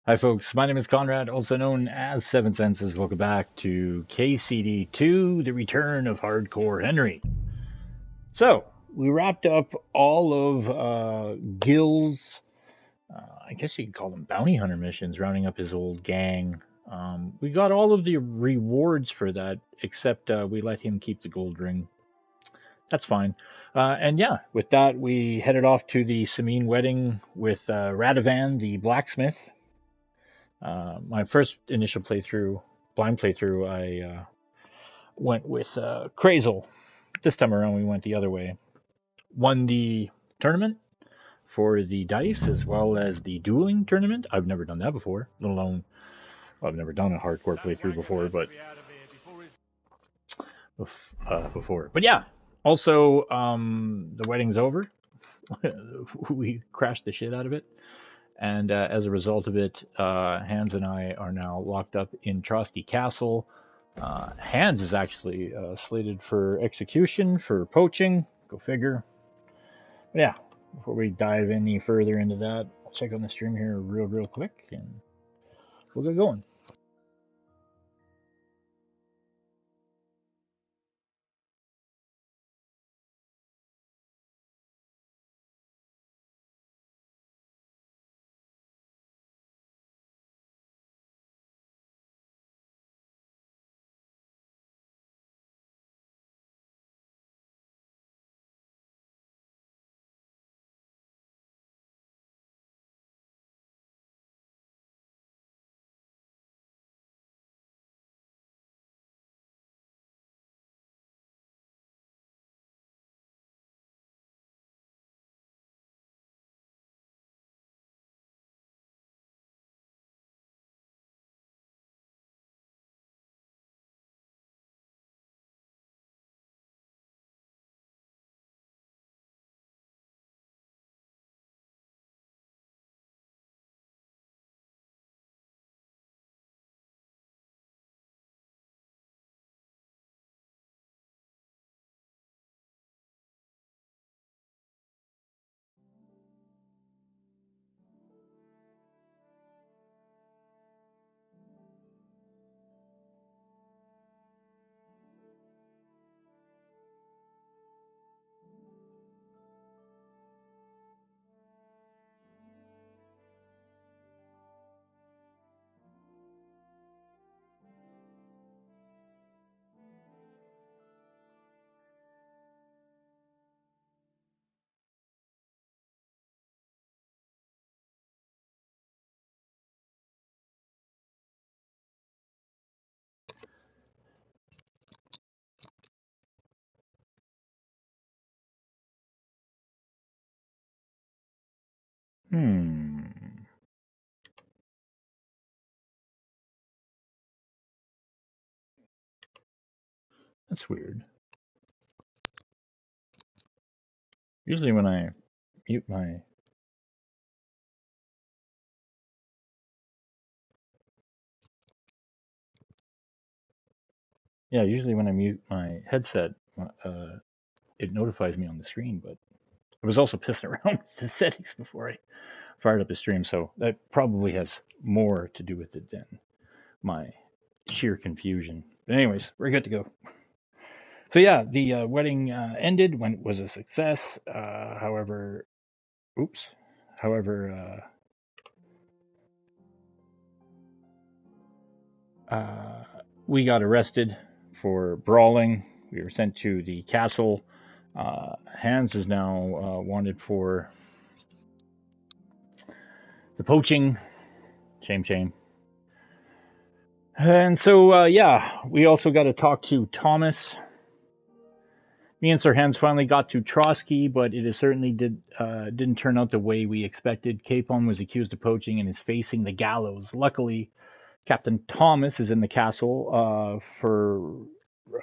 Hi, folks. My name is Conrad, also known as Seven Senses. Welcome back to KCD 2, The Return of Hardcore Henry. So, we wrapped up all of Gil's, I guess you could call them bounty hunter missions, rounding up his old gang. We got all of the rewards for that, except we let him keep the gold ring. That's fine. And yeah, with that, we headed off to the Samine wedding with Radovan, the blacksmith. My first initial playthrough, blind playthrough, I went with Crazel. This time around, we went the other way. Won the tournament for the dice as well as the dueling tournament. I've never done that before, let alone, well, I've never done a hardcore playthrough before, but before. But yeah, also, the wedding's over. We crashed the shit out of it. And as a result of it, Hans and I are now locked up in Trotsky Castle. Hans is actually slated for execution for poaching. Go figure. But yeah, before we dive any further into that, I'll check on the stream here real quick and we'll get going. Hmm, that's weird. Usually when I mute my yeah, usually when I mute my headset, it notifies me on the screen. But I was also pissing around with the settings before I fired up the stream, so that probably has more to do with it than my sheer confusion. But anyways, we're good to go. So yeah, the wedding ended when it was a success. However, oops. However, we got arrested for brawling. We were sent to the castle. Hans is now wanted for the poaching. Shame, shame. And so, yeah, we also got to talk to Thomas. Me and Sir Hans finally got to Trotsky, but it is certainly didn't turn out the way we expected. Capon was accused of poaching and is facing the gallows. Luckily, Captain Thomas is in the castle. For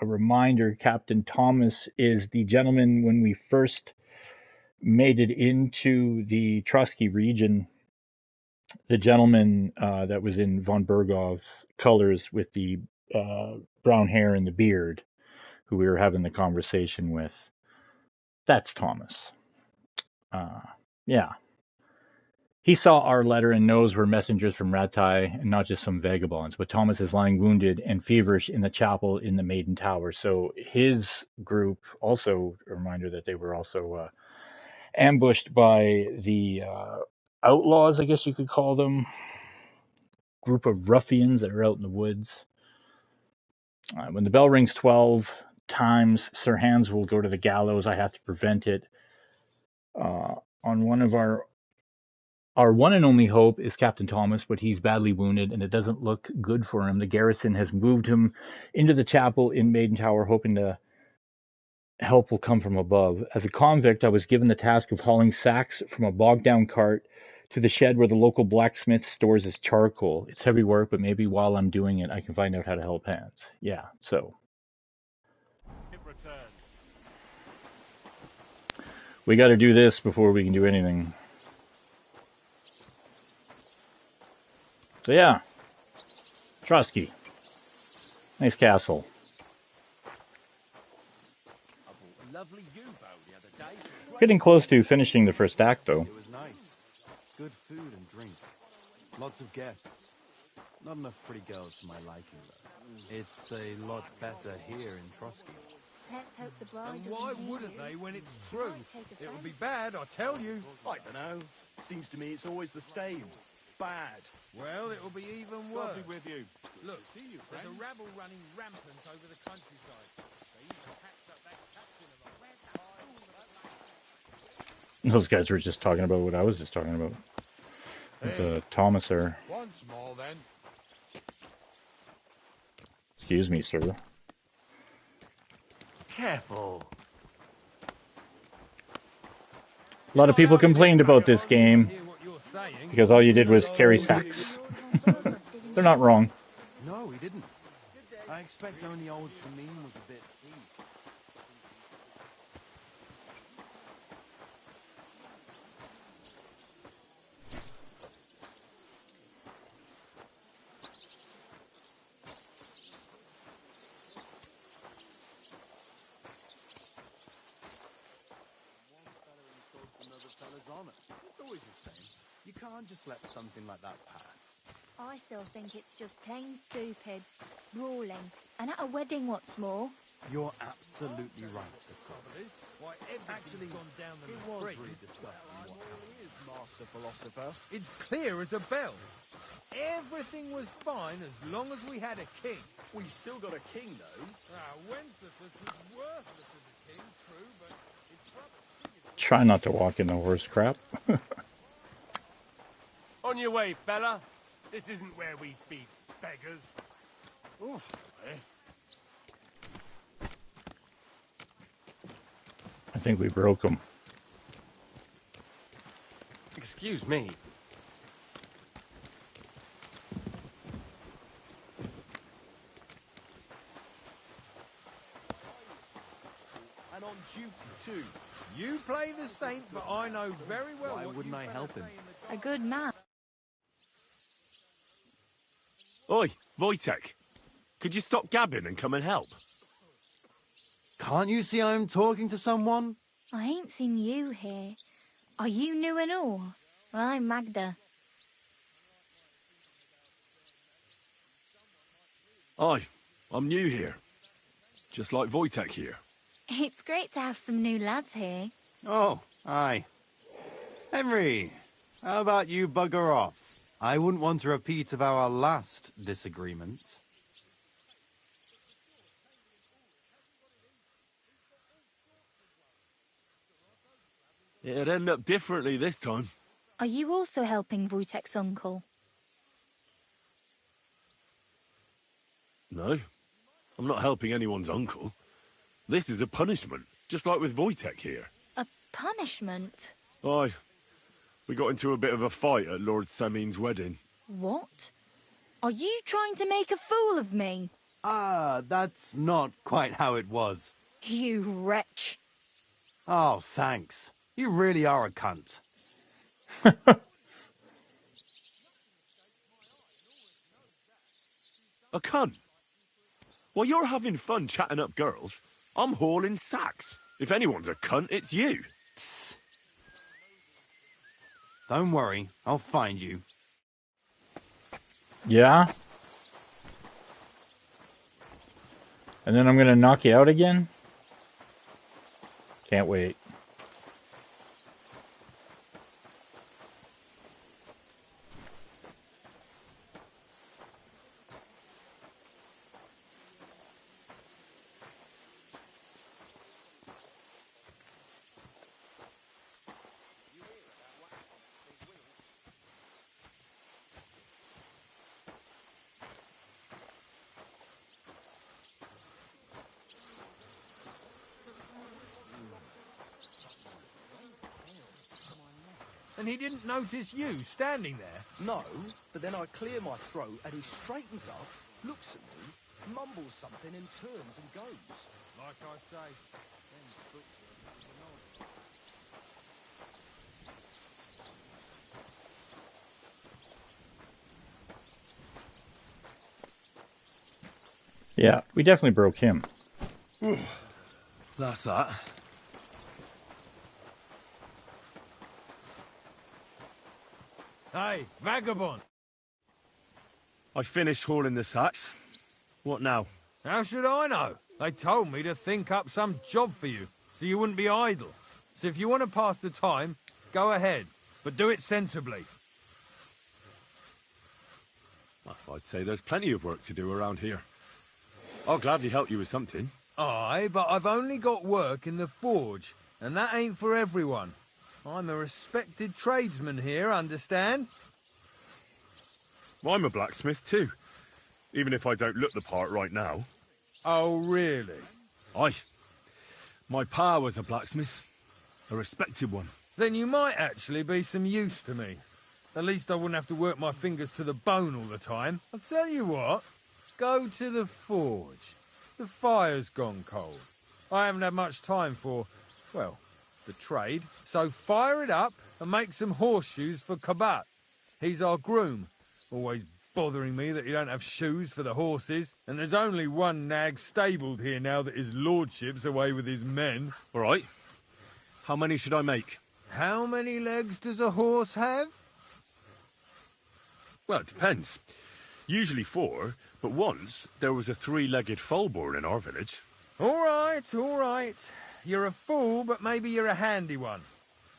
a reminder, Captain Thomas is the gentleman when we first made it into the Trotsky region, the gentleman that was in von Bergov's colors with the brown hair and the beard, who we were having the conversation with. That's Thomas. Uh, yeah. He saw our letter and knows we're messengers from Ratai and not just some vagabonds. But Thomas is lying wounded and feverish in the chapel in the Maiden Tower. So his group, also a reminder that they were also ambushed by the outlaws, I guess you could call them. Group of ruffians that are out in the woods. When the bell rings 12 times, Sir Hans will go to the gallows. I have to prevent it. On one of our one and only hope is Captain Thomas, but he's badly wounded and it doesn't look good for him. The garrison has moved him into the chapel in Maiden Tower, hoping the help will come from above. As a convict, I was given the task of hauling sacks from a bogged down cart to the shed where the local blacksmith stores his charcoal. It's heavy work, but maybe while I'm doing it, I can find out how to help Hans. Yeah, so. We got to do this before we can do anything. So yeah, Trotsky. Nice castle. Getting close to finishing the first act, though. It was nice. Good food and drink. Lots of guests. Not enough pretty girls for my liking, though. It's a lot better here in Trotsky. Let's hope the bride and why wouldn't they when it's true? It will be bad, I tell you. I don't know. Seems to me it's always the same. Bad. Well, it will be even worse. I'll be with you. Look, there's a rabble running rampant over the countryside. They even packed up that captain of Those guys were just talking about what I was just talking about. With Thomas there. Once more, then. Excuse me, sir. Careful. A lot of people complained about this game because all you did was carry sacks. They're not wrong. No, he didn't. I expect only old Samin was a bit... It's always the same. You can't just let something like that pass. I still think it's just plain stupid. Brawling. And at a wedding, what's more. You're absolutely right, of course. Why, actually gone down the street. Really disgusting what happened. Master philosopher. It's clear as a bell. Everything was fine as long as we had a king. We still got a king, though. Wenceslas was worthless as a king, true, but his brother... Try not to walk in the horse crap. On your way, fella. This isn't where we feed beggars. Oof, I think we broke them. Excuse me. And on duty, too. You play the saint, but I know very well Why what wouldn't I help him? A good man. Oi, Wojtek. Could you stop gabbing and come and help? Can't you see I'm talking to someone? I ain't seen you here. Are you new and all? Well, I'm Magda. Aye, I'm new here. Just like Wojtek here. It's great to have some new lads here. Oh, aye. Henry, how about you bugger off? I wouldn't want a repeat of our last disagreement. It'd end up differently this time. Are you also helping Wojtek's uncle? No, I'm not helping anyone's uncle. This is a punishment, just like with Wojtek here. A punishment? Aye. We got into a bit of a fight at Lord Samin's wedding. What? Are you trying to make a fool of me? Ah, that's not quite how it was. You wretch. Oh, thanks. You really are a cunt. A cunt? While you're having fun chatting up girls, I'm hauling sacks. If anyone's a cunt, it's you. Don't worry, I'll find you. Yeah? And then I'm gonna knock you out again? Can't wait. And he didn't notice you standing there? No, but then I clear my throat and he straightens up, looks at me, mumbles something and turns and goes. Like I say, them books are phenomenal. Yeah, we definitely broke him. That's that. Hey, vagabond! I finished hauling the sacks. What now? How should I know? They told me to think up some job for you, so you wouldn't be idle. So if you want to pass the time, go ahead, but do it sensibly. Well, I'd say there's plenty of work to do around here. I'll gladly help you with something. Aye, but I've only got work in the forge, and that ain't for everyone. I'm a respected tradesman here, understand? I'm a blacksmith too, even if I don't look the part right now. Oh, really? Aye. My pa was a blacksmith, a respected one. Then you might actually be some use to me. At least I wouldn't have to work my fingers to the bone all the time. I'll tell you what, go to the forge. The fire's gone cold. I haven't had much time for, well, the trade. So fire it up and make some horseshoes for Kabat. He's our groom. Always bothering me that you don't have shoes for the horses. And there's only one nag stabled here now that his lordship's away with his men. All right. How many should I make? How many legs does a horse have? Well, it depends. Usually 4, but once there was a 3-legged foal born in our village. All right, all right. You're a fool, but maybe you're a handy one.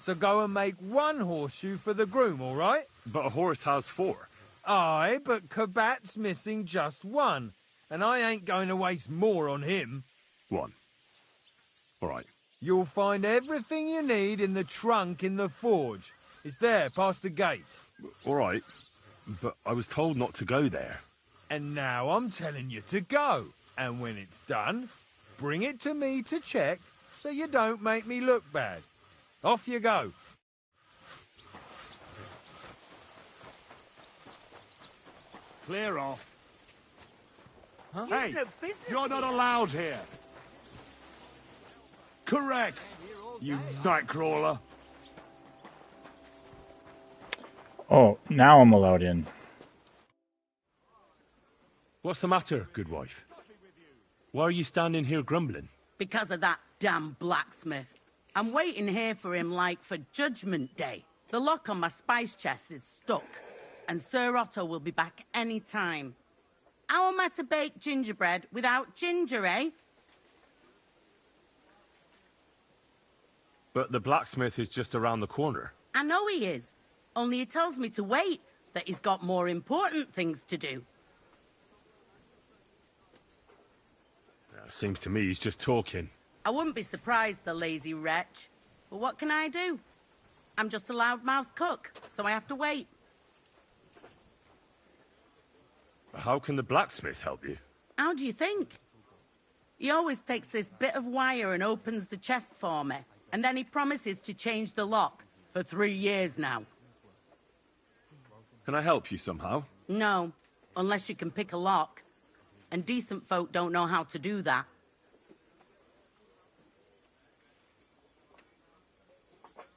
So go and make one horseshoe for the groom, all right? But a horse has 4. Aye, but Kabat's missing just one, and I ain't going to waste more on him. 1. All right. You'll find everything you need in the trunk in the forge. It's there, past the gate. All right. But I was told not to go there. And now I'm telling you to go. And when it's done, bring it to me to check so you don't make me look bad. Off you go. Clear off. Huh? Hey, you're not allowed here. Correct, you nightcrawler. Oh, now I'm allowed in. What's the matter, good wife? Why are you standing here grumbling? Because of that damn blacksmith. I'm waiting here for him like for Judgment Day. The lock on my spice chest is stuck, and Sir Otto will be back any time. How am I to bake gingerbread without ginger, eh? But the blacksmith is just around the corner. I know he is, only he tells me to wait, that he's got more important things to do. Seems to me he's just talking. I wouldn't be surprised, the lazy wretch. But what can I do? I'm just a loudmouth cook, so I have to wait. How can the blacksmith help you? How do you think? He always takes this bit of wire and opens the chest for me, and then he promises to change the lock for 3 years now. Can I help you somehow? No, unless you can pick a lock. And decent folk don't know how to do that.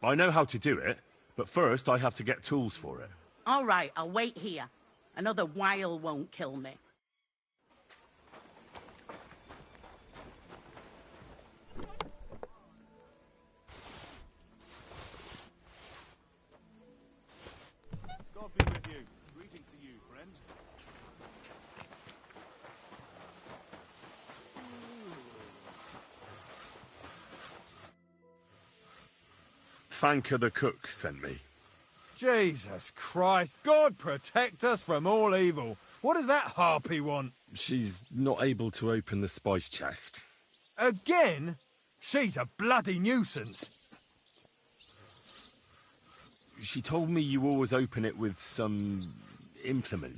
I know how to do it, but first I have to get tools for it. All right, I'll wait here. Another while won't kill me. Greetings to you, friend. Fanka the cook sent me. Jesus Christ, God protect us from all evil. What does that harpy want? She's not able to open the spice chest. Again? She's a bloody nuisance. She told me you always open it with some implement.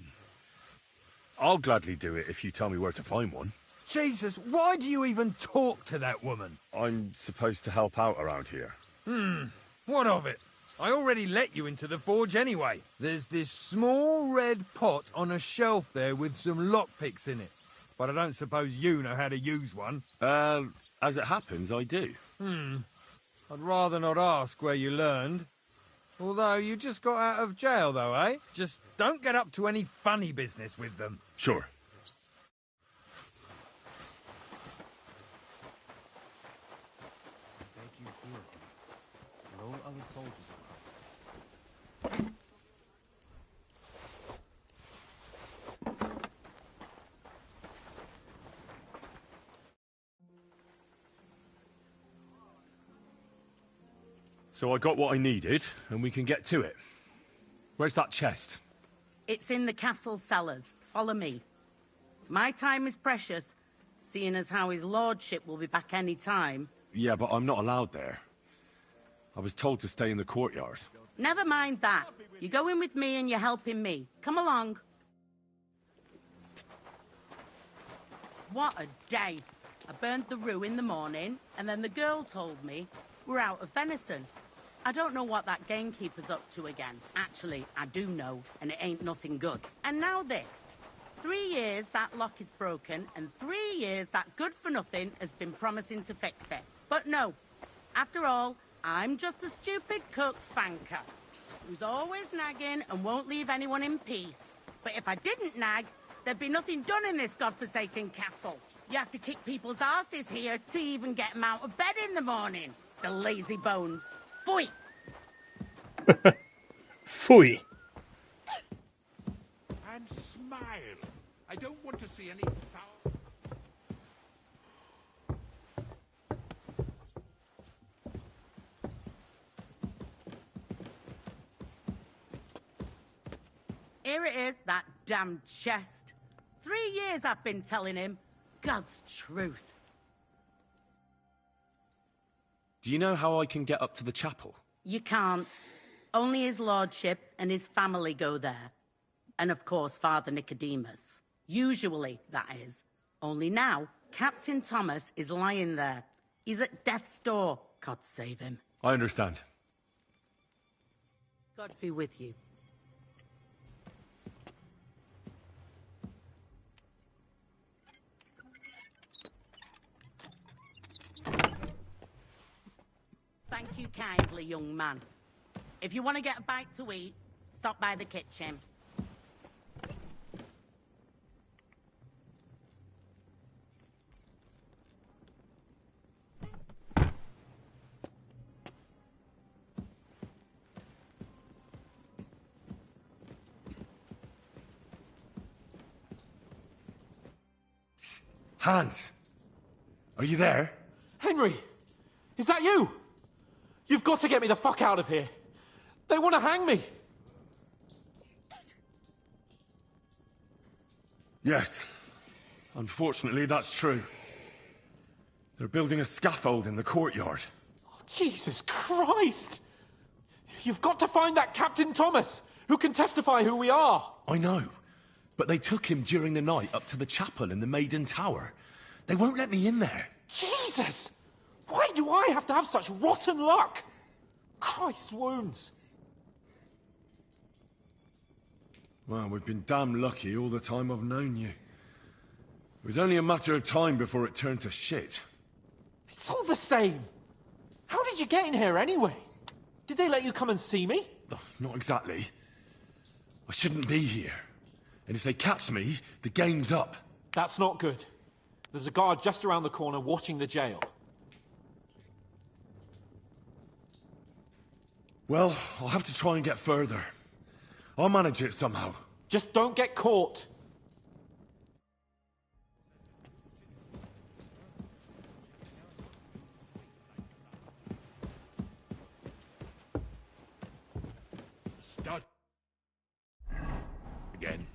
I'll gladly do it if you tell me where to find one. Jesus, why do you even talk to that woman? I'm supposed to help out around here. What of it? I already let you into the forge anyway. There's this small red pot on a shelf there with some lockpicks in it. But I don't suppose you know how to use one. As it happens, I do. I'd rather not ask where you learned. Although you just got out of jail, though, eh? Just don't get up to any funny business with them. Sure. Beg you hear him. No other soldiers around. So I got what I needed, and we can get to it. Where's that chest? It's in the castle cellars. Follow me. My time is precious, seeing as how his lordship will be back any time. Yeah, but I'm not allowed there. I was told to stay in the courtyard. Never mind that. You're going with me and you're helping me. Come along. What a day. I burnt the rue in the morning, and then the girl told me we're out of venison. I don't know what that gamekeeper's up to again. Actually, I do know, and it ain't nothing good. And now this. 3 years that lock is broken, and 3 years that good-for-nothing has been promising to fix it. But no. After all, I'm just a stupid cook Fanka, who's always nagging and won't leave anyone in peace. But if I didn't nag, there'd be nothing done in this godforsaken castle. You have to kick people's asses here to even get them out of bed in the morning. The lazy bones. Pfui! Phooey. And smile. I don't want to see any foul... Here it is, that damn chest. 3 years I've been telling him. God's truth. Do you know how I can get up to the chapel? You can't. Only his lordship and his family go there. And of course, Father Nicodemus. Usually, that is. Only now, Captain Thomas is lying there. He's at death's door. God save him. I understand. God be with you. Thank you kindly, young man. If you want to get a bite to eat, stop by the kitchen. Hans! Are you there? Henry! Is that you? You've got to get me the fuck out of here. They want to hang me. Yes. Unfortunately, that's true. They're building a scaffold in the courtyard. Oh, Jesus Christ! You've got to find that Captain Thomas, who can testify who we are. I know. But they took him during the night up to the chapel in the Maiden Tower. They won't let me in there. Jesus! Why do I have to have such rotten luck? Christ's wounds. Well, we've been damn lucky all the time I've known you. It was only a matter of time before it turned to shit. It's all the same. How did you get in here anyway? Did they let you come and see me? Oh, not exactly. I shouldn't be here. And if they catch me, the game's up. That's not good. There's a guard just around the corner watching the jail. Well, I'll have to try and get further. I'll manage it somehow. Just don't get caught. Start again.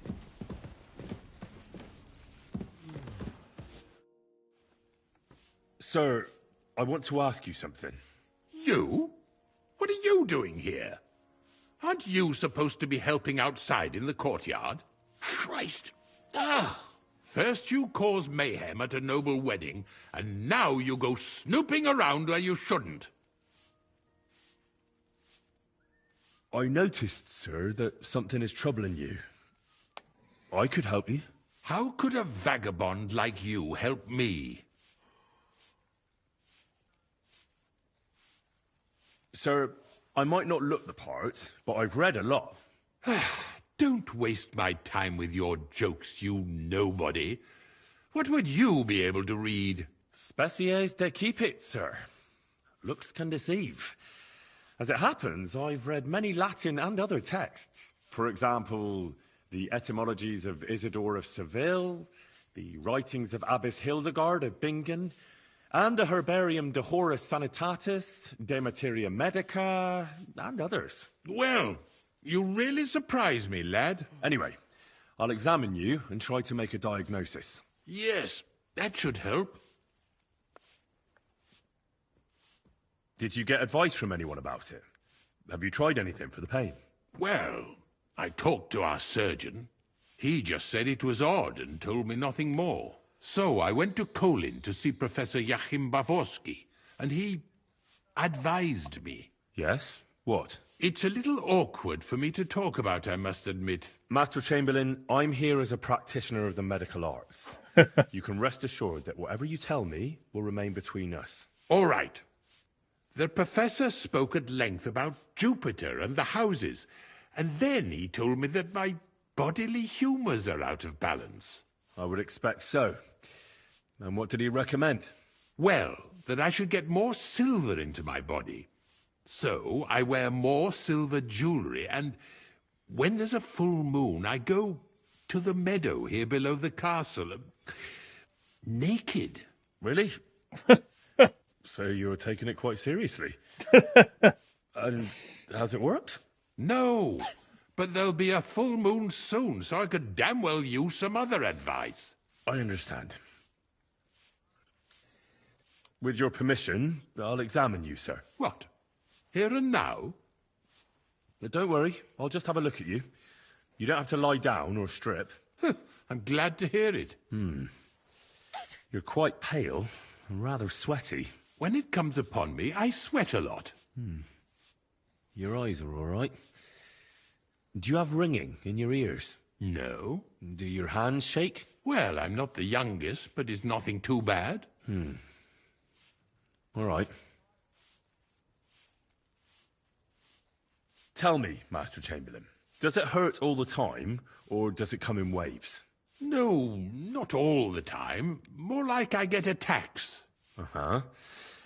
Sir, I want to ask you something. You? What are you doing here? Aren't you supposed to be helping outside in the courtyard? Christ! First you cause mayhem at a noble wedding, and now you go snooping around where you shouldn't. I noticed, sir, that something is troubling you. I could help you. How could a vagabond like you help me? Sir, I might not look the part, but I've read a lot. Don't waste my time with your jokes, you nobody. What would you be able to read? Species de keep it, sir. Looks can deceive. As it happens, I've read many Latin and other texts. For example, the etymologies of Isidore of Seville, the writings of Abbess Hildegard of Bingen, and the Herbarium de Horis Sanitatis, De Materia Medica, and others. Well, you really surprise me, lad. Anyway, I'll examine you and try to make a diagnosis. Yes, that should help. Did you get advice from anyone about it? Have you tried anything for the pain? Well, I talked to our surgeon. He just said it was odd and told me nothing more. So I went to Kolin to see Professor Joachim Bavorsky, and he advised me. Yes? What? It's a little awkward for me to talk about, I must admit. Master Chamberlain, I'm here as a practitioner of the medical arts. You can rest assured that whatever you tell me will remain between us. All right. The professor spoke at length about Jupiter and the houses, and then he told me that my bodily humours are out of balance. I would expect so. And what did he recommend? Well, that I should get more silver into my body. So I wear more silver jewellery, and when there's a full moon, I go to the meadow here below the castle, naked. Really? So you're taking it quite seriously. And has it worked? No, but there'll be a full moon soon, so I could damn well use some other advice. I understand. With your permission, I'll examine you, sir. What? Here and now? Don't worry, I'll just have a look at you. You don't have to lie down or strip. I'm glad to hear it. You're quite pale and rather sweaty. When it comes upon me, I sweat a lot. Your eyes are all right. Do you have ringing in your ears? No. Do your hands shake? Well, I'm not the youngest, but it's nothing too bad. All right. Tell me, Master Chamberlain, does it hurt all the time, or does it come in waves? No, not all the time. More like I get attacks. Uh-huh.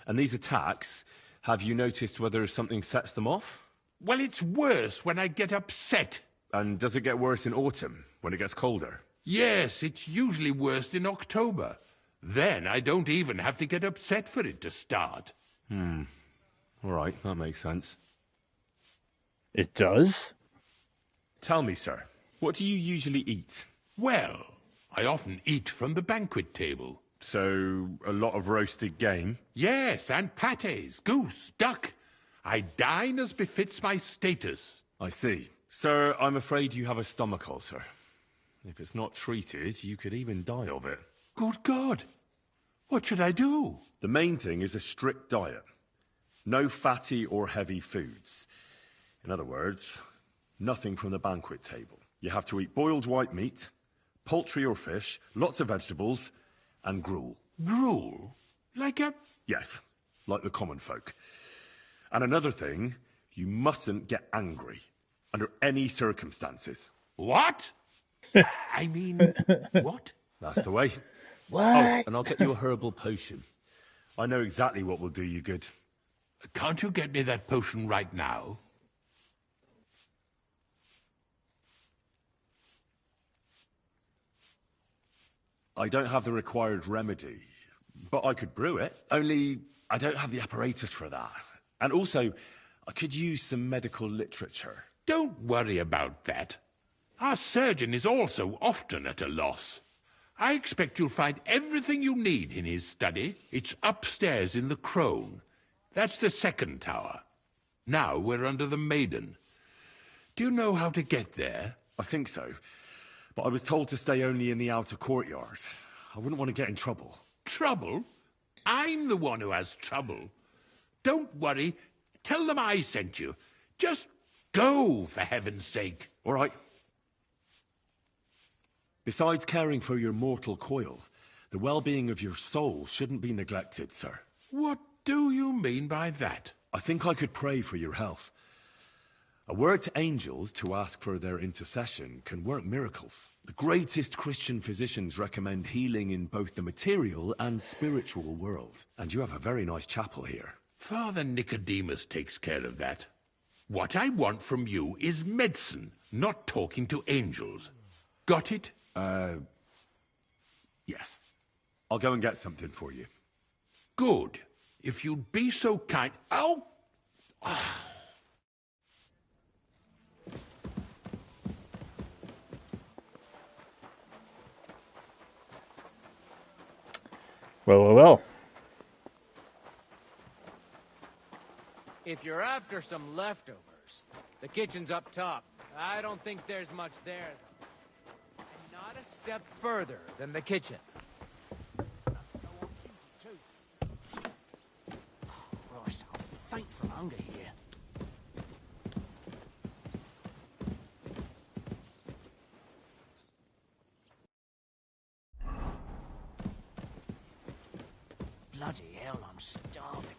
And these attacks, have you noticed whether something sets them off? Well, it's worse when I get upset. And does it get worse in autumn, when it gets colder? Yes, it's usually worst in October. Then I don't even have to get upset for it to start. All right, that makes sense. It does? Tell me, sir, what do you usually eat? Well, I often eat from the banquet table. So, a lot of roasted game? Yes, and pâtés, goose, duck. I dine as befits my status. I see. Sir, I'm afraid you have a stomach ulcer. If it's not treated, you could even die of it. Good God! What should I do? The main thing is a strict diet. No fatty or heavy foods. In other words, nothing from the banquet table. You have to eat boiled white meat, poultry or fish, lots of vegetables, and gruel. Gruel? Like a... Yes, like the common folk. And another thing, you mustn't get angry, under any circumstances. What? I mean, what? That's the way. What? Oh, and I'll get you a herbal potion. I know exactly what will do you good. Can't you get me that potion right now? I don't have the required remedy, but I could brew it. Only I don't have the apparatus for that. And also, I could use some medical literature. Don't worry about that. Our surgeon is also often at a loss. I expect you'll find everything you need in his study. It's upstairs in the Crone. That's the second tower. Now we're under the Maiden. Do you know how to get there? I think so. But I was told to stay only in the outer courtyard. I wouldn't want to get in trouble. Trouble? I'm the one who has trouble. Don't worry. Tell them I sent you. Just go, for heaven's sake. All right. Besides caring for your mortal coil, the well-being of your soul shouldn't be neglected, sir. What do you mean by that? I think I could pray for your health. A word to angels to ask for their intercession can work miracles. The greatest Christian physicians recommend healing in both the material and spiritual world. And you have a very nice chapel here. Father Nicodemus takes care of that. What I want from you is medicine, not talking to angels. Got it? Yes. I'll go and get something for you. Good. If you'd be so kind... Oh! Well. If you're after some leftovers, the kitchen's up top. I don't think there's much there, though. And not a step further than the kitchen. Christ, I'll faint from hunger here. Bloody hell, I'm starving.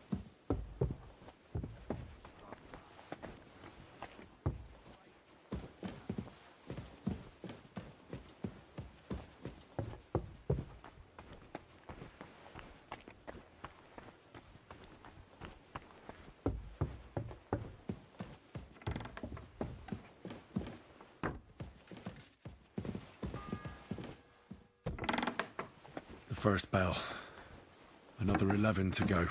The first bell. Another 11 to go.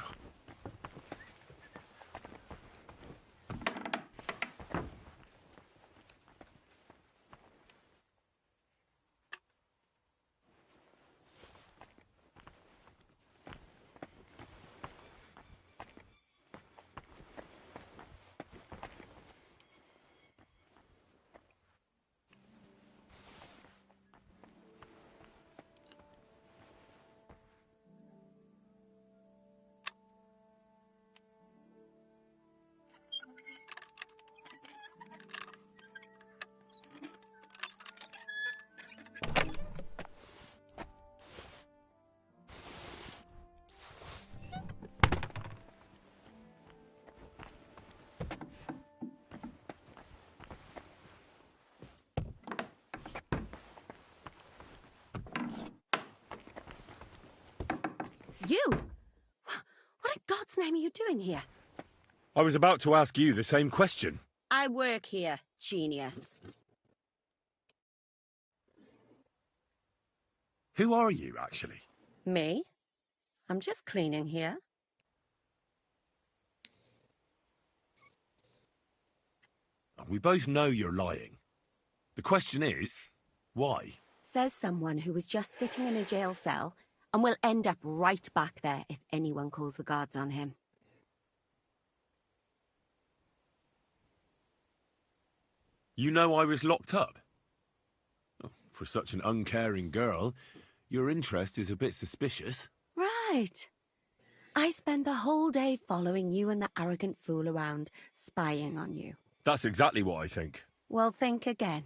You? What in God's name are you doing here? I was about to ask you the same question. I work here, genius. Who are you, actually? Me? I'm just cleaning here. We both know you're lying. The question is, why? Says someone who was just sitting in a jail cell and will end up right back there if anyone calls the guards on him. You know I was locked up? Oh, for such an uncaring girl, your interest is a bit suspicious. Right. I spend the whole day following you and the arrogant fool around, spying on you. That's exactly what I think. Well, think again.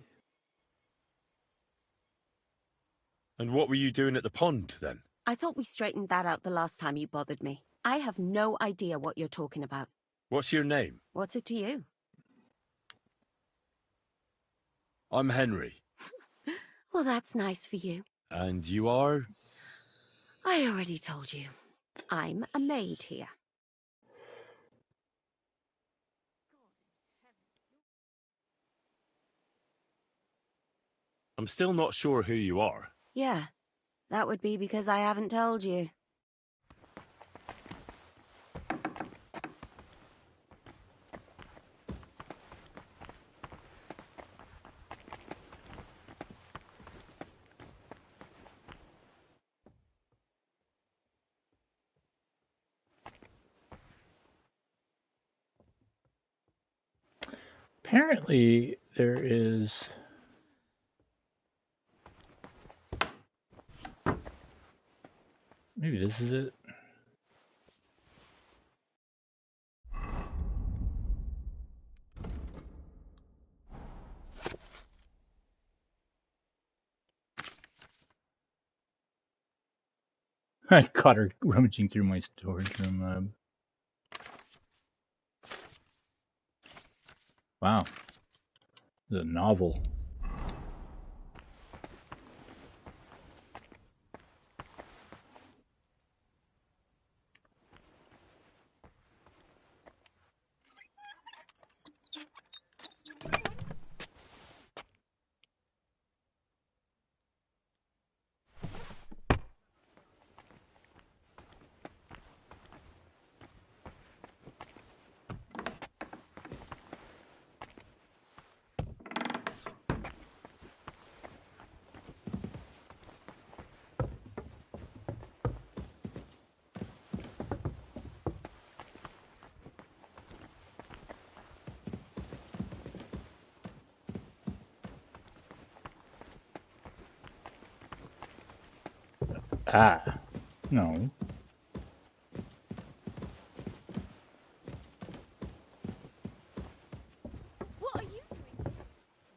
And what were you doing at the pond, then? I thought we straightened that out the last time you bothered me. I have no idea what you're talking about. What's your name? What's it to you? I'm Henry. Well, that's nice for you. And you are? I already told you. I'm a maid here. I'm still not sure who you are. Yeah, That would be because I haven't told you. Apparently, there is... Maybe this is it. I caught her rummaging through my storage room. Wow. The novel. Ah, no. What are you doing?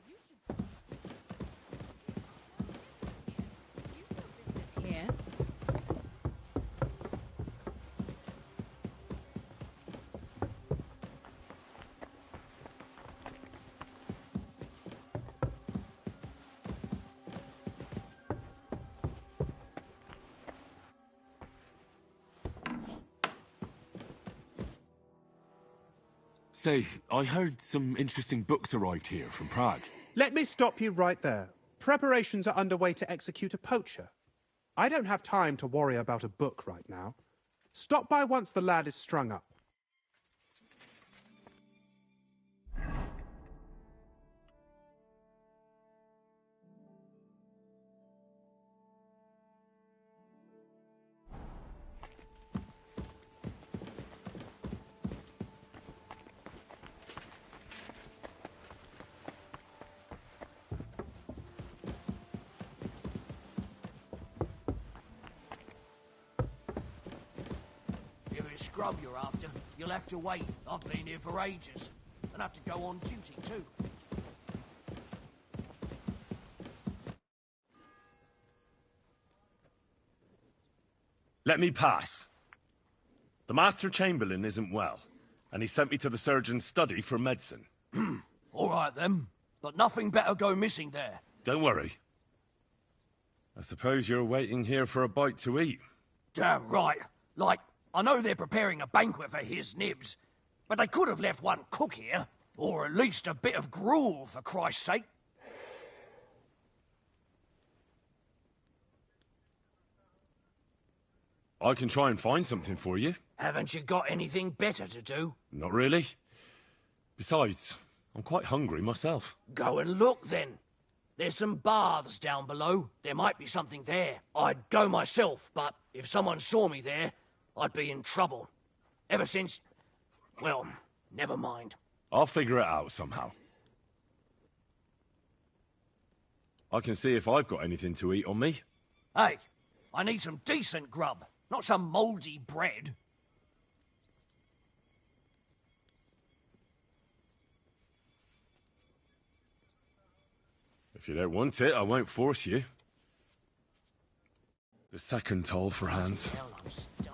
You should... Here. Say, I heard some interesting books arrived here from Prague. Let me stop you right there. Preparations are underway to execute a poacher. I don't have time to worry about a book right now. Stop by once the lad is strung up. Scrub you're after, you'll have to wait. I've been here for ages. And have to go on duty too. Let me pass. The Master Chamberlain isn't well, and he sent me to the surgeon's study for medicine. All right then, but nothing better go missing there. Don't worry. I suppose you're waiting here for a bite to eat. Damn right. Like, I know they're preparing a banquet for his nibs, but they could have left one cook here, or at least a bit of gruel, for Christ's sake. I can try and find something for you. Haven't you got anything better to do? Not really. Besides, I'm quite hungry myself. Go and look then. There's some baths down below. There might be something there. I'd go myself, but if someone saw me there, I'd be in trouble. Ever since... well, never mind. I'll figure it out somehow. I can see if I've got anything to eat on me. Hey, I need some decent grub, not some mouldy bread. If you don't want it, I won't force you. The second toll for hands. Hell, I'm starving.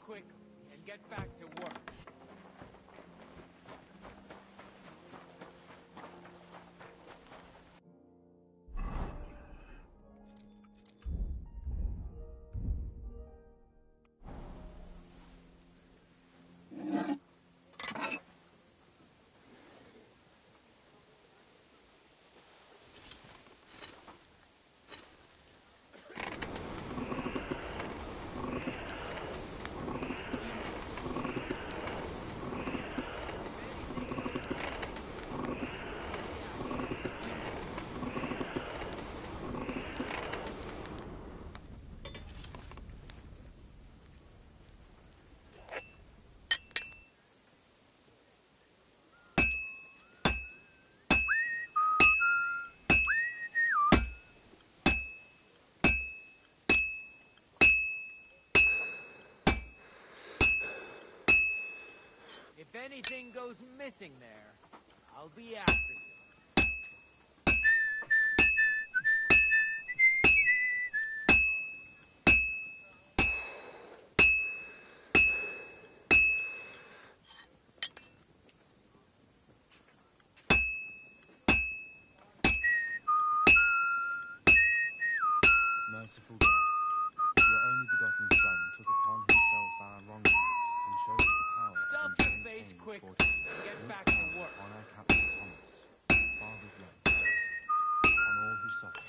quickly and get back to work. If anything goes missing there, I'll be after you. Merciful God, your only begotten Son took upon himself our wrongdoings and showed us the power Stuff of your enduring face pain quick for and children. get Look back to down work. upon our Captain Thomas, Father's love, on all who suffer,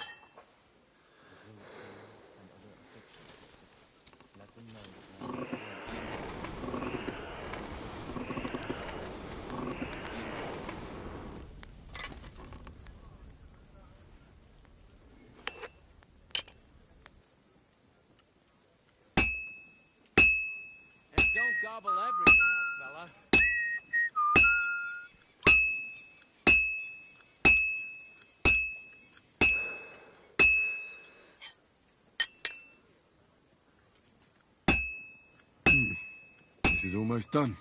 and heal pains and other afflictions of sickness. Let them know that they are not And don't gobble everything up, fella. This is almost done.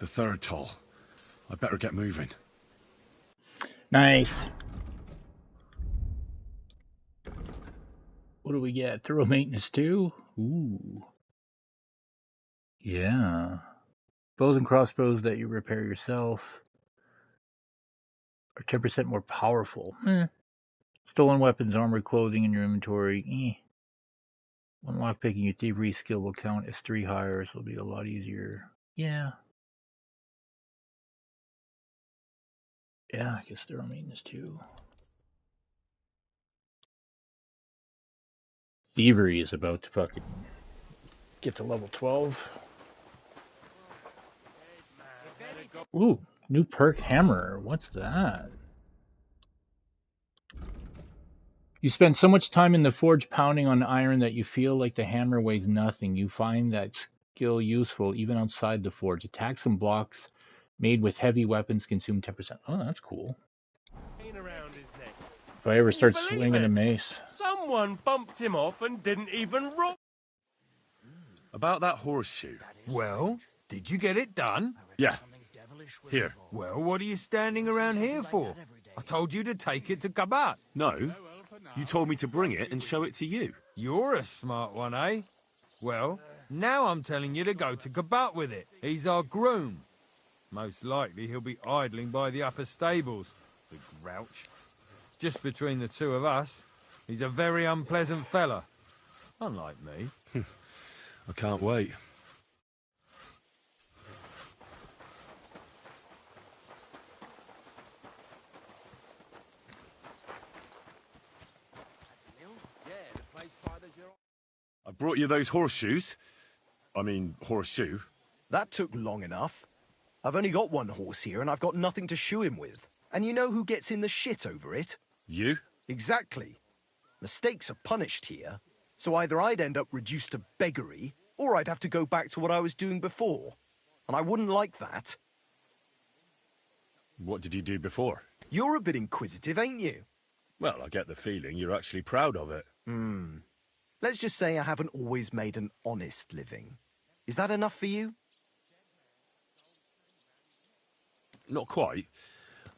The third toll. I better get moving. Nice. What do we get? Thorough maintenance 2? Ooh. Yeah. Bows and crossbows that you repair yourself are 10% more powerful. Stolen weapons, armor, clothing in your inventory. One lockpicking your thievery skill will count as 3 higher, so it'll be a lot easier. Yeah. Yeah, I guess thorough maintenance 2. Thievery is about to fucking get to level 12. Ooh, new perk hammer. What's that? You spend so much time in the forge pounding on iron that you feel like the hammer weighs nothing. You find that skill useful even outside the forge. Attacks and blocks made with heavy weapons consume 10%. Oh, that's cool. Around his neck. If I ever Can you start believe swinging it? a mace. Someone bumped him off and didn't even rock. About that horseshoe. Well, did you get it done? Yeah. Here. Well, what are you standing around here for? I told you to take it to Kabat. No. You told me to bring it and show it to you. You're a smart one, eh? Well, now I'm telling you to go to Kabat with it. He's our groom. Most likely he'll be idling by the upper stables, the grouch. Just between the two of us, he's a very unpleasant fella. Unlike me. I can't wait. I brought you those horseshoes. I mean, horseshoe. That took long enough. I've only got one horse here and I've got nothing to shoe him with. And you know who gets in the shit over it? You? Exactly. Mistakes are punished here. So either I'd end up reduced to beggary, or I'd have to go back to what I was doing before. And I wouldn't like that. What did you do before? You're a bit inquisitive, ain't you? Well, I get the feeling you're actually proud of it. Let's just say I haven't always made an honest living. Is that enough for you? Not quite.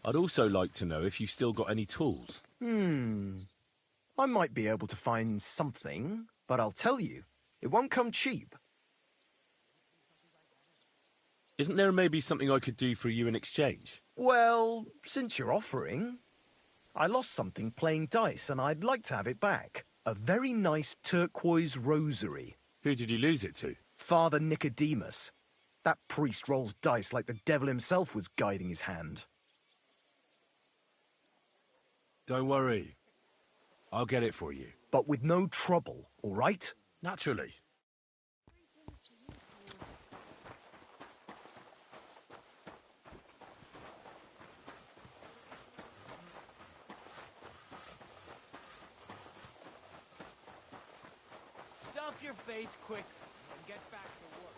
I'd also like to know if you still got any tools. I might be able to find something, but I'll tell you, it won't come cheap. Isn't there maybe something I could do for you in exchange? Well, since you're offering, I lost something playing dice and I'd like to have it back. A very nice turquoise rosary. Who did you lose it to? Father Nicodemus. That priest rolls dice like the devil himself was guiding his hand. Don't worry. I'll get it for you. But with no trouble, all right? Naturally. Stuff your face quick and get back to work.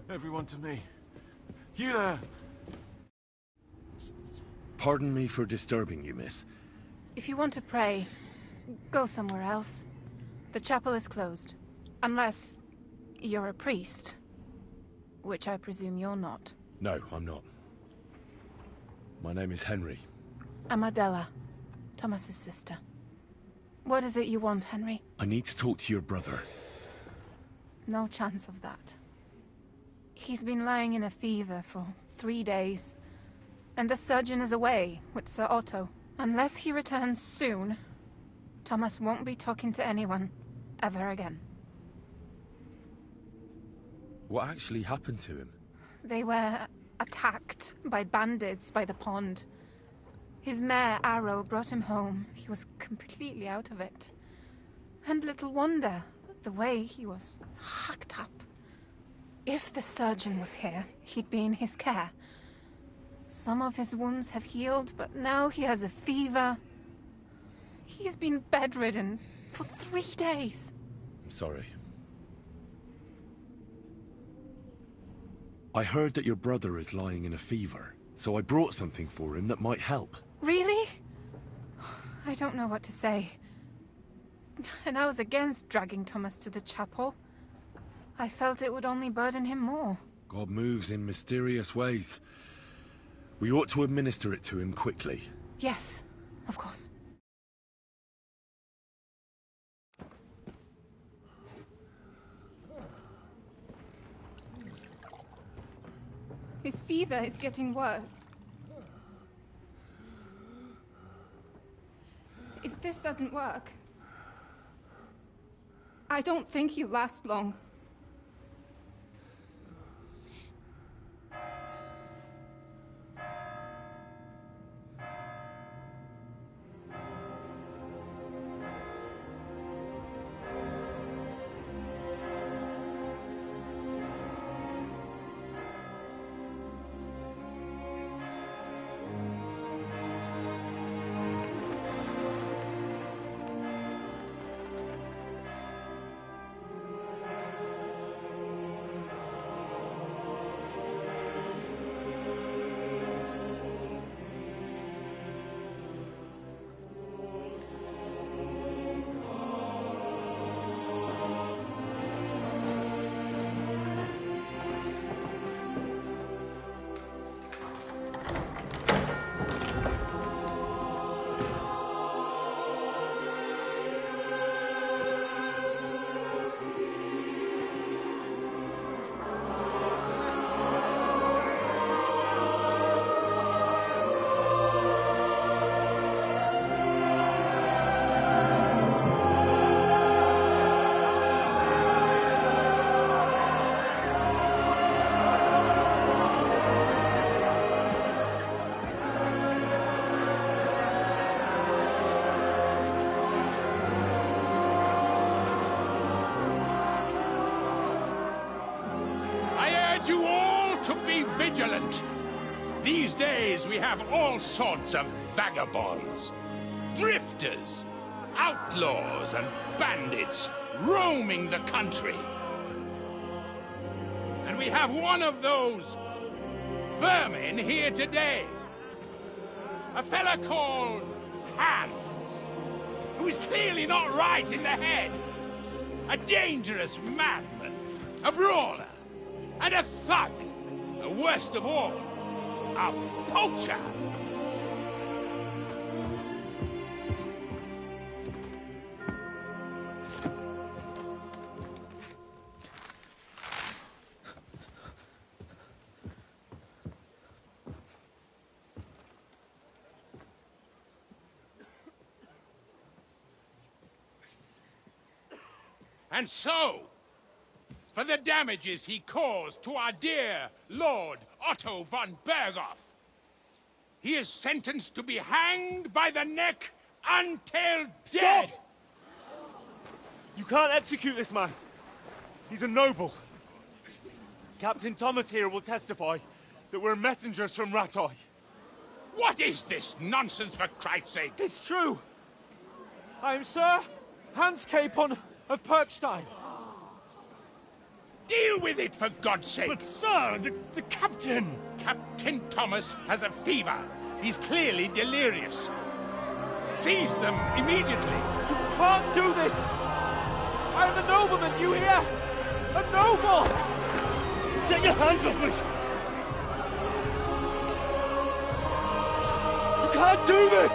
Everyone to me. You there! Pardon me for disturbing you, miss. If you want to pray, go somewhere else. The chapel is closed. Unless you're a priest. Which I presume you're not. No, I'm not. My name is Henry. I'm Adela, Thomas's sister. What is it you want, Henry? I need to talk to your brother. No chance of that. He's been lying in a fever for 3 days. And the surgeon is away with Sir Otto. Unless he returns soon, Thomas won't be talking to anyone ever again. What actually happened to him? They were attacked by bandits by the pond. His mare, Arrow, brought him home. He was completely out of it. And little wonder, the way he was hacked up. If the surgeon was here, he'd be in his care. Some of his wounds have healed, but now he has a fever. He's been bedridden for 3 days. I'm sorry. I heard that your brother is lying in a fever, so I brought something for him that might help. Really? I don't know what to say. And I was against dragging Thomas to the chapel. I felt it would only burden him more. God moves in mysterious ways. We ought to administer it to him quickly. Yes, of course. His fever is getting worse. If this doesn't work, I don't think he'll last long. be vigilant. These days we have all sorts of vagabonds, drifters, outlaws and bandits roaming the country. And we have one of those vermin here today. A fella called Hans, who is clearly not right in the head. A dangerous madman, a brawler, and a thug. The worst of all, a poacher. And so, for the damages he caused to our dear Lord Otto von Berghoff, he is sentenced to be hanged by the neck until dead! Stop! You can't execute this man. He's a noble. Captain Thomas here will testify that we're messengers from Rattay. What is this nonsense, for Christ's sake? It's true. I am Sir Hans Capon of Perkstein. Deal with it, for God's sake! But, sir, the captain! Captain Thomas has a fever. He's clearly delirious. Seize them immediately. You can't do this! I am a nobleman, you hear? A noble! Get your hands off me! You can't do this!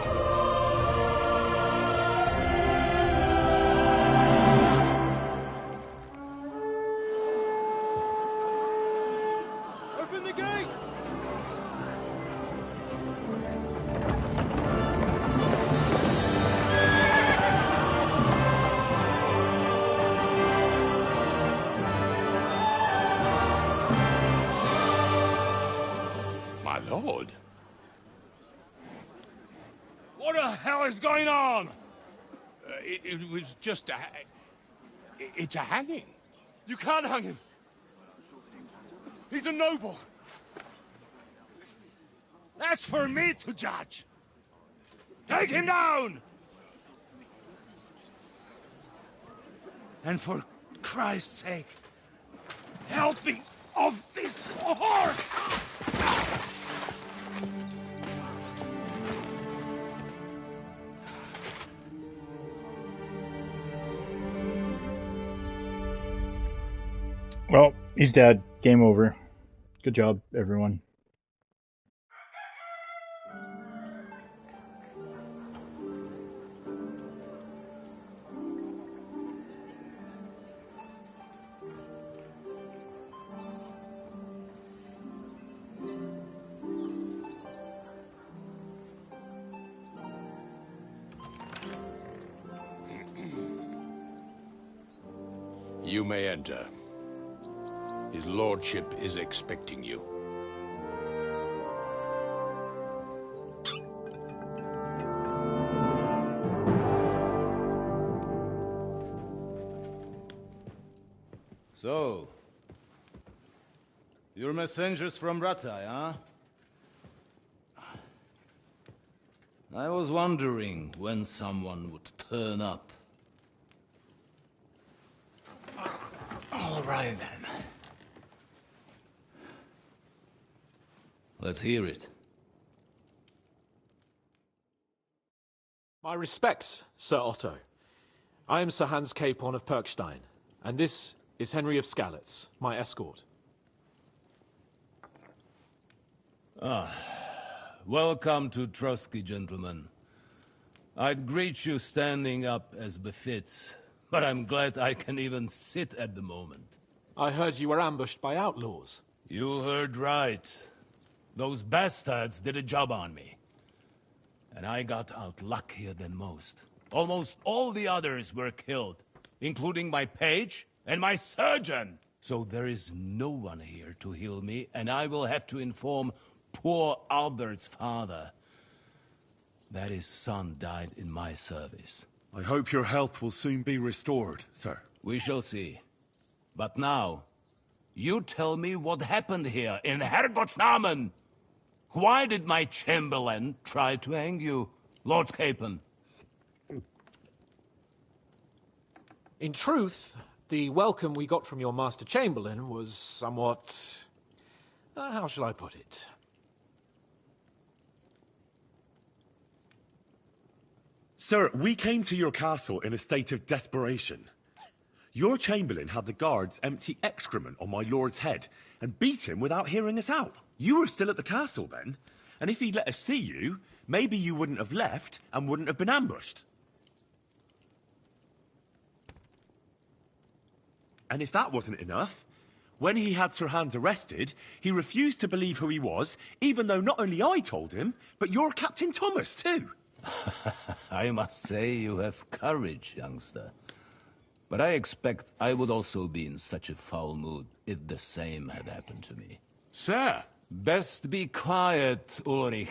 Lord. What the hell is going on? It was just a... It's a hanging. You can't hang him. He's a noble. That's for me to judge. Take him down! And for Christ's sake, help me off this horse! Well, he's dead. Game over. Good job, everyone. You may enter. His lordship is expecting you. So, you're messengers from Rattay, huh? I was wondering when someone would turn up. All right, then. Let's hear it. My respects, Sir Otto. I am Sir Hans Capon of Perkstein, and this is Henry of Skalitz, my escort. Welcome to Trotsky, gentlemen. I'd greet you standing up as befits, but I'm glad I can even sit at the moment. I heard you were ambushed by outlaws. You heard right. Those bastards did a job on me. And I got out luckier than most. Almost all the others were killed, including my page and my surgeon. So there is no one here to heal me, and I will have to inform poor Albert's father that his son died in my service. I hope your health will soon be restored, sir. We shall see. But now, You tell me what happened here in Herrgottsnamen. Why did my chamberlain try to hang you, Lord Capon? In truth, the welcome we got from your Master Chamberlain was somewhat... how shall I put it? Sir, we came to your castle in a state of desperation. Your Chamberlain had the guards empty excrement on my lord's head and beat him without hearing us out. You were still at the castle then, and if he'd let us see you, maybe you wouldn't have left and wouldn't have been ambushed. And if that wasn't enough, when he had Sir Hans arrested, he refused to believe who he was, even though not only I told him, but your Captain Thomas too. I must say you have courage, youngster. But I expect I would also be in such a foul mood if the same had happened to me. Sir! Best be quiet, Ulrich.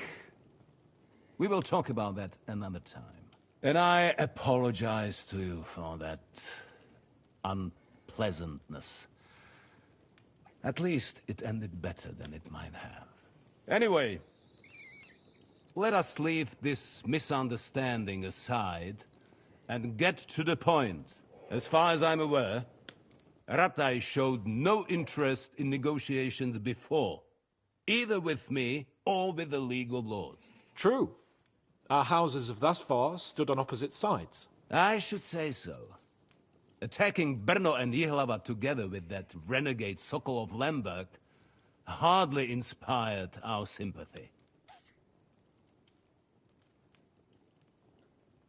We will talk about that another time. And I apologize to you for that unpleasantness. At least it ended better than it might have. Anyway, let us leave this misunderstanding aside and get to the point. As far as I'm aware, Rattay showed no interest in negotiations before, either with me or with the League of Lords. True. Our houses have thus far stood on opposite sides. I should say so. Attacking Brno and Jihlava together with that renegade Sokol of Lemberg hardly inspired our sympathy.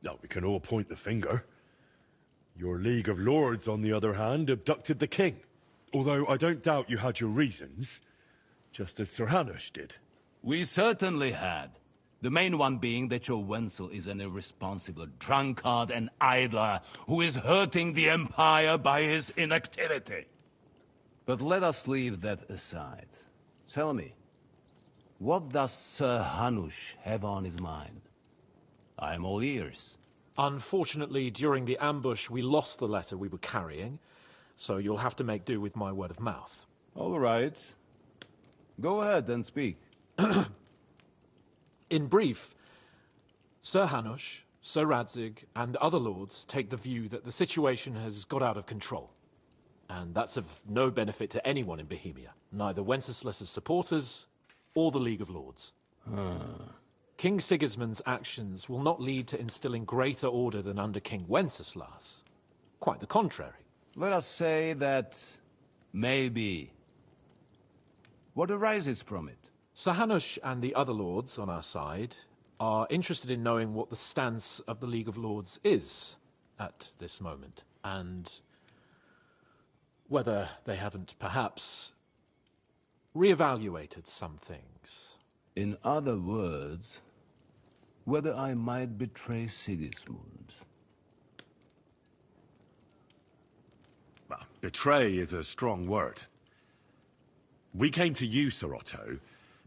Now, we can all point the finger. Your League of Lords, on the other hand, abducted the king. Although I don't doubt you had your reasons, just as Sir Hanush did. We certainly had. The main one being that your Wenzel is an irresponsible drunkard and idler who is hurting the Empire by his inactivity. But let us leave that aside. Tell me, what does Sir Hanush have on his mind? I am all ears. Unfortunately, during the ambush, we lost the letter we were carrying, so you'll have to make do with my word of mouth. All right. Go ahead and speak. In brief, Sir Hanush, Sir Radzig, and other lords take the view that the situation has got out of control. And that's of no benefit to anyone in Bohemia, neither Wenceslas's supporters or the League of Lords. King Sigismund's actions will not lead to instilling greater order than under King Wenceslas. Quite the contrary. Let us say that maybe. What arises from it? Sir Hanush and the other lords on our side are interested in knowing what the stance of the League of Lords is at this moment, and whether they haven't perhaps reevaluated some things. In other words, whether I might betray Sigismund. Well, betray is a strong word. We came to you, Sir Otto,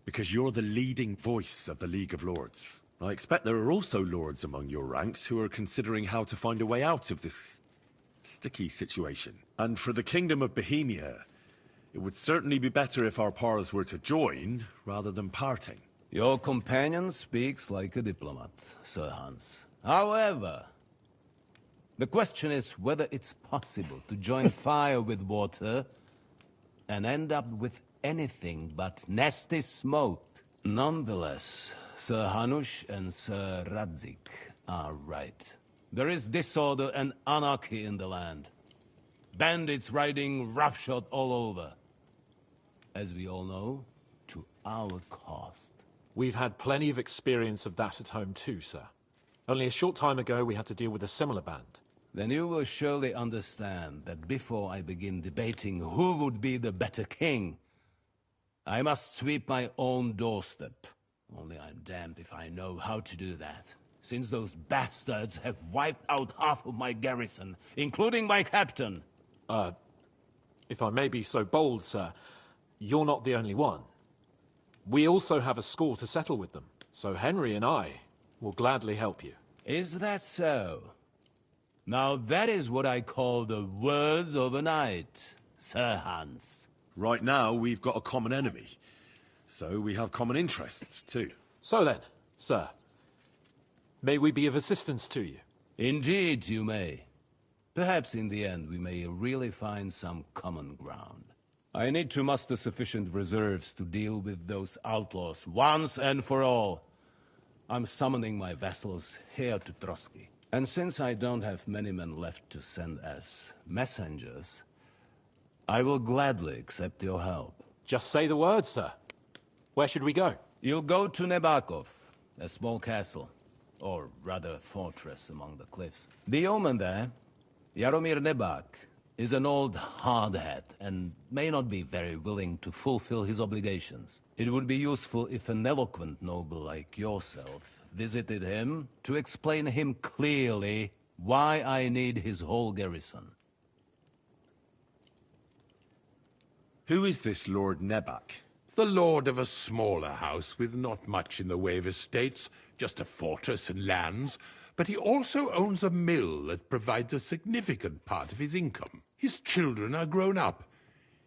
because you're the leading voice of the League of Lords. I expect there are also lords among your ranks who are considering how to find a way out of this sticky situation. And for the Kingdom of Bohemia, it would certainly be better if our powers were to join rather than parting. Your companion speaks like a diplomat, Sir Hans. However, the question is whether it's possible to join fire with water and end up with anything but nasty smoke. Nonetheless, Sir Hanush and Sir Radzig are right. There is disorder and anarchy in the land. Bandits riding roughshod all over. As we all know, to our cost. We've had plenty of experience of that at home too, sir. Only a short time ago we had to deal with a similar band. Then you will surely understand that before I begin debating who would be the better king, I must sweep my own doorstep. Only I'm damned if I know how to do that, since those bastards have wiped out half of my garrison, including my captain. If I may be so bold, sir, you're not the only one. We also have a score to settle with them, so Henry and I will gladly help you. Is that so? Now that is what I call the words of a knight, Sir Hans. Right now, we've got a common enemy. So we have common interests, too. So then, sir, may we be of assistance to you? Indeed, you may. Perhaps in the end we may really find some common ground. I need to muster sufficient reserves to deal with those outlaws once and for all. I'm summoning my vassals here to Trotsky. And since I don't have many men left to send as messengers, I will gladly accept your help. Just say the word, sir. Where should we go? You'll go to Nebakov, a small castle, or rather fortress among the cliffs. The yeoman there, Jaromir Nebak, is an old hardhat and may not be very willing to fulfill his obligations. It would be useful if an eloquent noble like yourself visited him to explain him clearly why I need his whole garrison. Who is this Lord Nebak? The lord of a smaller house with not much in the way of estates, just a fortress and lands, but he also owns a mill that provides a significant part of his income. His children are grown up.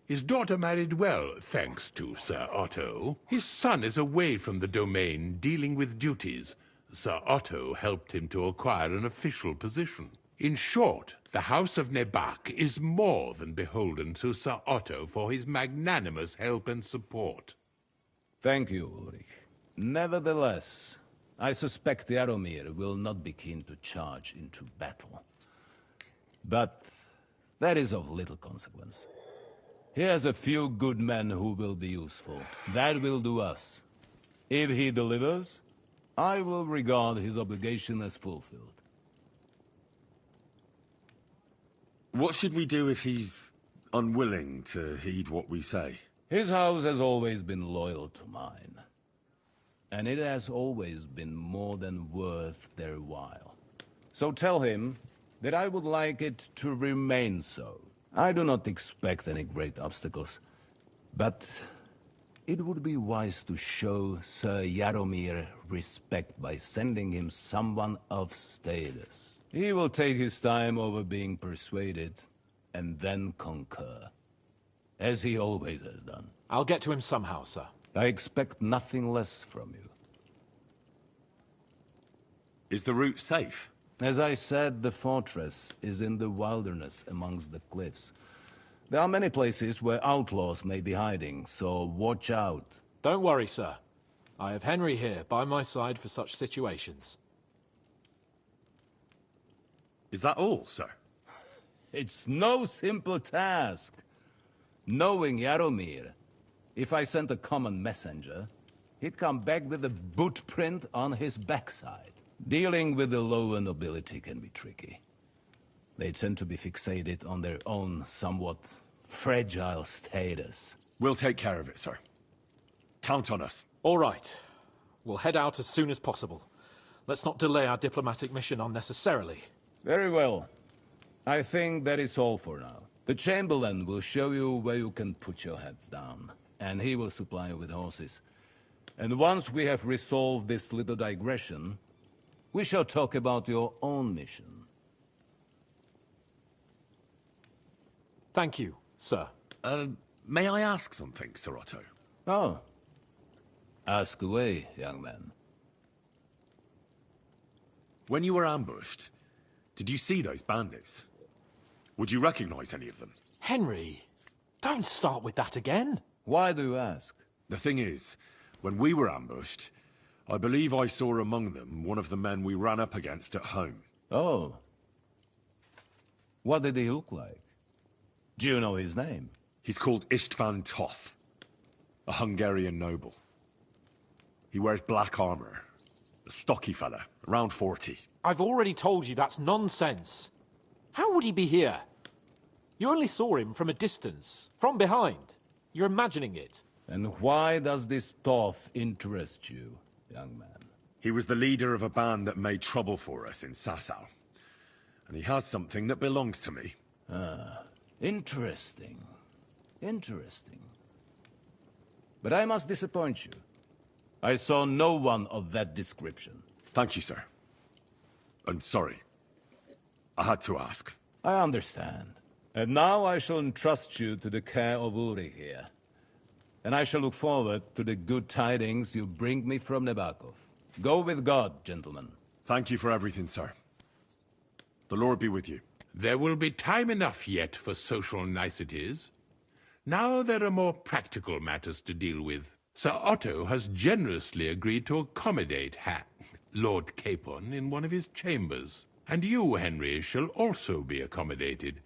His daughter married well, thanks to Sir Otto. His son is away from the domain, dealing with duties. Sir Otto helped him to acquire an official position. In short, the House of Nebak is more than beholden to Sir Otto for his magnanimous help and support. Thank you, Ulrich. Nevertheless, I suspect Jaromir will not be keen to charge into battle. But that is of little consequence. He has a few good men who will be useful. That will do us. If he delivers, I will regard his obligation as fulfilled. What should we do if he's unwilling to heed what we say? His house has always been loyal to mine. And it has always been more than worth their while. So tell him that I would like it to remain so. I do not expect any great obstacles, but it would be wise to show Sir Jaromir respect by sending him someone of status. He will take his time over being persuaded, and then concur, as he always has done. I'll get to him somehow, sir. I expect nothing less from you. Is the route safe? As I said, the fortress is in the wilderness amongst the cliffs. There are many places where outlaws may be hiding, so watch out. Don't worry, sir. I have Henry here by my side for such situations. Is that all, sir? It's no simple task. Knowing Jaromir, if I sent a common messenger, he'd come back with a boot print on his backside. Dealing with the lower nobility can be tricky. They tend to be fixated on their own somewhat fragile status. We'll take care of it, sir. Count on us. All right. We'll head out as soon as possible. Let's not delay our diplomatic mission unnecessarily. Very well. I think that is all for now. The Chamberlain will show you where you can put your heads down, and he will supply you with horses. And once we have resolved this little digression, we shall talk about your own mission. Thank you, sir. May I ask something, Sir Otto? Oh. Ask away, young man. When you were ambushed, did you see those bandits? Would you recognize any of them? Henry, don't start with that again. Why do you ask? The thing is, when we were ambushed, I believe I saw among them one of the men we ran up against at home. Oh. What did he look like? Do you know his name? He's called István Toth, a Hungarian noble. He wears black armor. A stocky fella, around 40. I've already told you that's nonsense. How would he be here? You only saw him from a distance, from behind. You're imagining it. And why does this Toth interest you, young man? He was the leader of a band that made trouble for us in Sasau. And he has something that belongs to me. Ah, interesting. Interesting. But I must disappoint you. I saw no one of that description. Thank you, sir. I'm sorry. I had to ask. I understand. And now I shall entrust you to the care of Uri here. And I shall look forward to the good tidings you bring me from Nebakov. Go with God, gentlemen. Thank you for everything, sir. The Lord be with you. There will be time enough yet for social niceties. Now there are more practical matters to deal with. Sir Otto has generously agreed to accommodate Lord Capon in one of his chambers. And you, Henry, shall also be accommodated,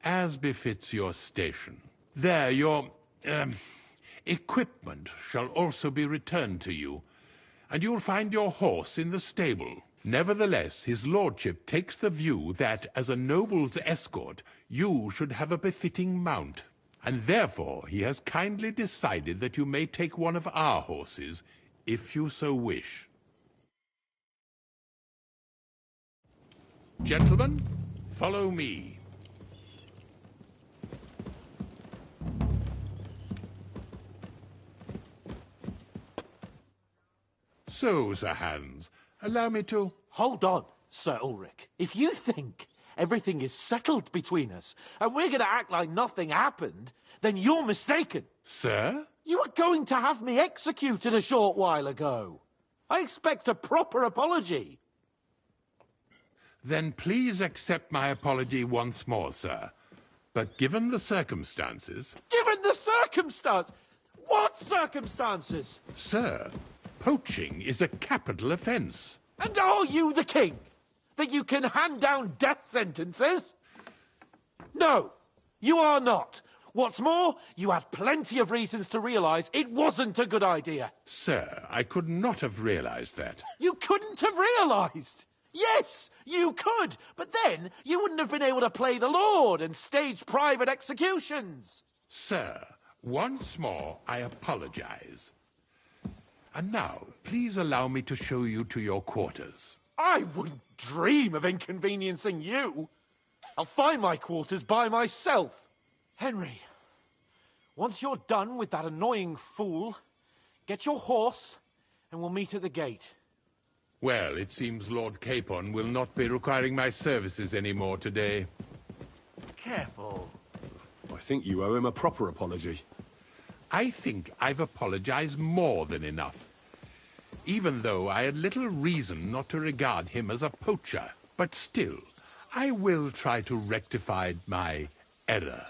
as befits your station. There, your, equipment shall also be returned to you, and you'll find your horse in the stable. Nevertheless, his lordship takes the view that, as a noble's escort, you should have a befitting mount, and therefore he has kindly decided that you may take one of our horses, if you so wish. Gentlemen, follow me. So, Sir Hans, allow me to... Hold on, Sir Ulrich. If you think everything is settled between us, and we're going to act like nothing happened, then you're mistaken. Sir? You were going to have me executed a short while ago. I expect a proper apology. Then please accept my apology once more, sir. But given the circumstances... Given the circumstance? What circumstances? Sir, poaching is a capital offence. And are you the king? That you can hand down death sentences? No, you are not. What's more, you had plenty of reasons to realise it wasn't a good idea. Sir, I could not have realised that. You couldn't have realised? Yes, you could, but then you wouldn't have been able to play the Lord and stage private executions. Sir, once more I apologise. And now, please allow me to show you to your quarters. I wouldn't dream of inconveniencing you. I'll find my quarters by myself. Henry, once you're done with that annoying fool, get your horse and we'll meet at the gate. Well, it seems Lord Capon will not be requiring my services anymore today. Careful. I think you owe him a proper apology. I think I've apologized more than enough. Even though I had little reason not to regard him as a poacher. But still, I will try to rectify my error.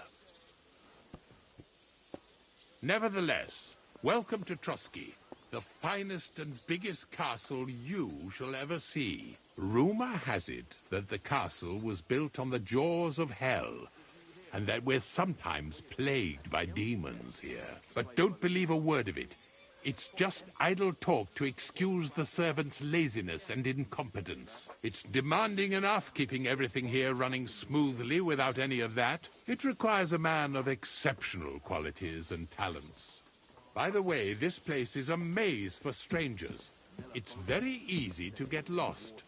Nevertheless, welcome to Trotsky, the finest and biggest castle you shall ever see. Rumor has it that the castle was built on the jaws of hell, and that we're sometimes plagued by demons here. But don't believe a word of it. It's just idle talk to excuse the servants' laziness and incompetence. It's demanding enough keeping everything here running smoothly without any of that. It requires a man of exceptional qualities and talents. By the way, this place is a maze for strangers. It's very easy to get lost.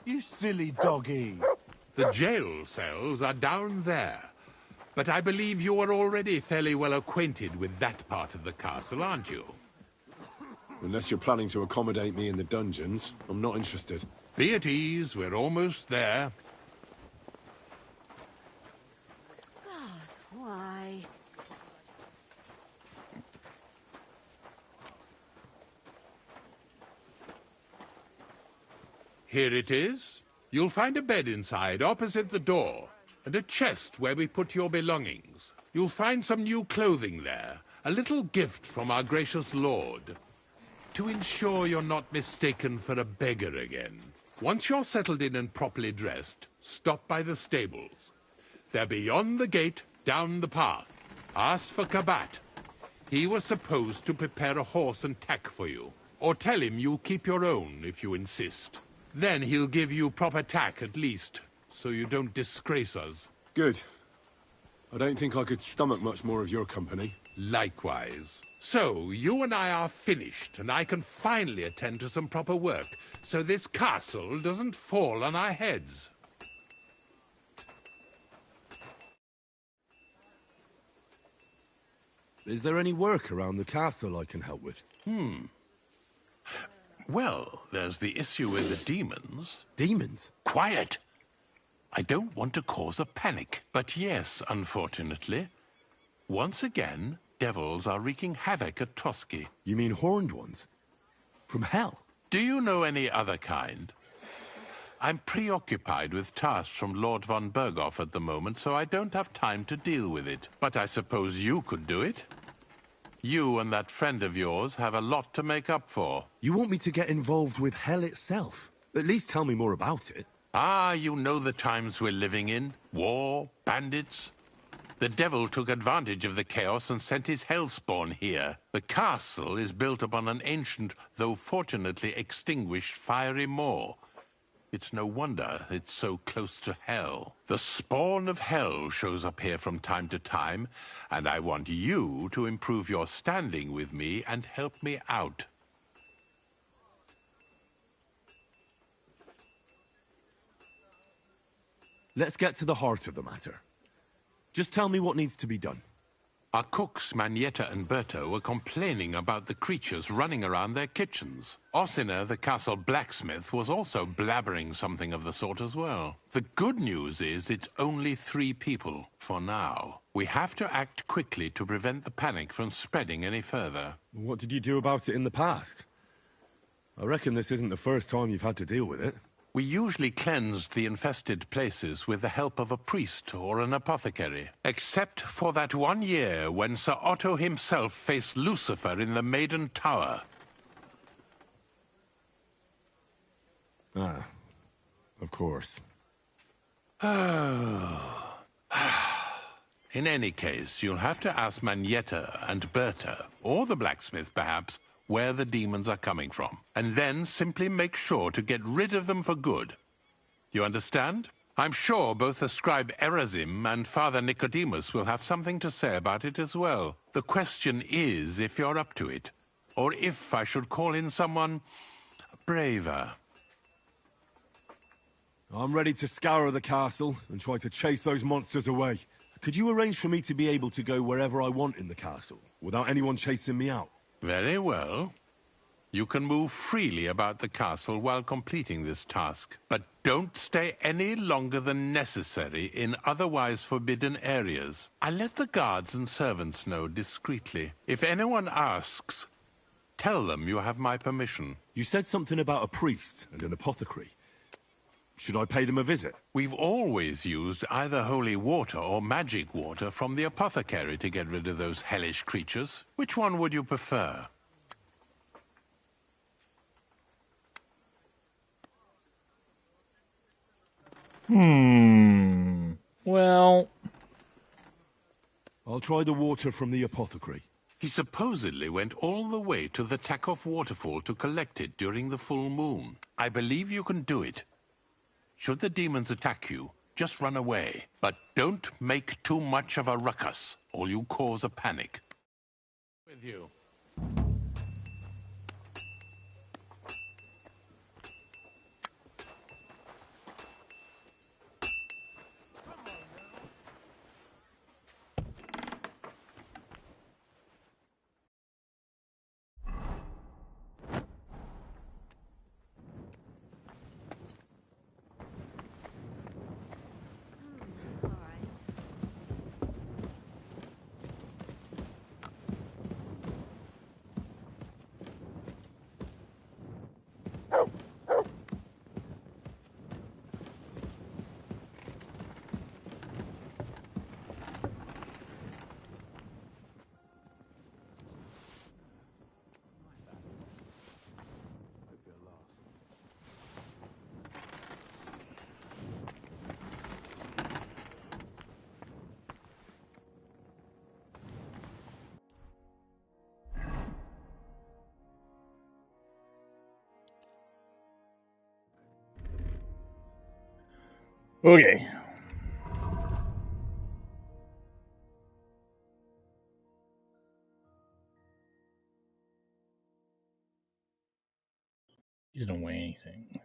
You silly doggy. The jail cells are down there. But I believe you are already fairly well acquainted with that part of the castle, aren't you? Unless you're planning to accommodate me in the dungeons, I'm not interested. Be at ease, we're almost there. God, why? Here it is. You'll find a bed inside, opposite the door, and a chest where we put your belongings. You'll find some new clothing there, a little gift from our gracious lord, to ensure you're not mistaken for a beggar again. Once you're settled in and properly dressed, stop by the stables. They're beyond the gate, down the path. Ask for Kabat. He was supposed to prepare a horse and tack for you, or tell him you'll keep your own if you insist. Then he'll give you proper tack at least, so you don't disgrace us. Good. I don't think I could stomach much more of your company. Likewise. So, you and I are finished, and I can finally attend to some proper work, so this castle doesn't fall on our heads. Is there any work around the castle I can help with? Well, there's the issue with the demons. Demons? Quiet! I don't want to cause a panic, but yes, unfortunately. Once again, devils are wreaking havoc at Trotsky. You mean horned ones? From hell? Do you know any other kind? I'm preoccupied with tasks from Lord von Berghoff at the moment, so I don't have time to deal with it. But I suppose you could do it? You and that friend of yours have a lot to make up for. You want me to get involved with hell itself? At least tell me more about it. Ah, you know the times we're living in. War, bandits. The devil took advantage of the chaos and sent his hellspawn here. The castle is built upon an ancient, though fortunately extinguished, fiery moor. It's no wonder it's so close to hell. The spawn of hell shows up here from time to time, and I want you to improve your standing with me and help me out. Let's get to the heart of the matter. Just tell me what needs to be done. Our cooks, Manietta and Berto, were complaining about the creatures running around their kitchens. Ossina, the castle blacksmith, was also blabbering something of the sort as well. The good news is it's only 3 people, for now. We have to act quickly to prevent the panic from spreading any further. What did you do about it in the past? I reckon this isn't the first time you've had to deal with it. We usually cleansed the infested places with the help of a priest or an apothecary. Except for that one year when Sir Otto himself faced Lucifer in the Maiden Tower. Ah, of course. In any case, you'll have to ask Manietta and Berta, or the blacksmith perhaps, where the demons are coming from, and then simply make sure to get rid of them for good. You understand? I'm sure both the scribe Erazim and Father Nicodemus will have something to say about it as well. The question is if you're up to it, or if I should call in someone braver. I'm ready to scour the castle and try to chase those monsters away. Could you arrange for me to be able to go wherever I want in the castle, without anyone chasing me out? Very well. You can move freely about the castle while completing this task, but don't stay any longer than necessary in otherwise forbidden areas. I'll let the guards and servants know discreetly. If anyone asks, tell them you have my permission. You said something about a priest and an apothecary. Should I pay them a visit? We've always used either holy water or magic water from the apothecary to get rid of those hellish creatures. Which one would you prefer? Well... I'll try the water from the apothecary. He supposedly went all the way to the Takov waterfall to collect it during the full moon. I believe you can do it. Should the demons attack you, just run away. But don't make too much of a ruckus, or you cause a panic. With you. Okay. He doesn't weigh anything.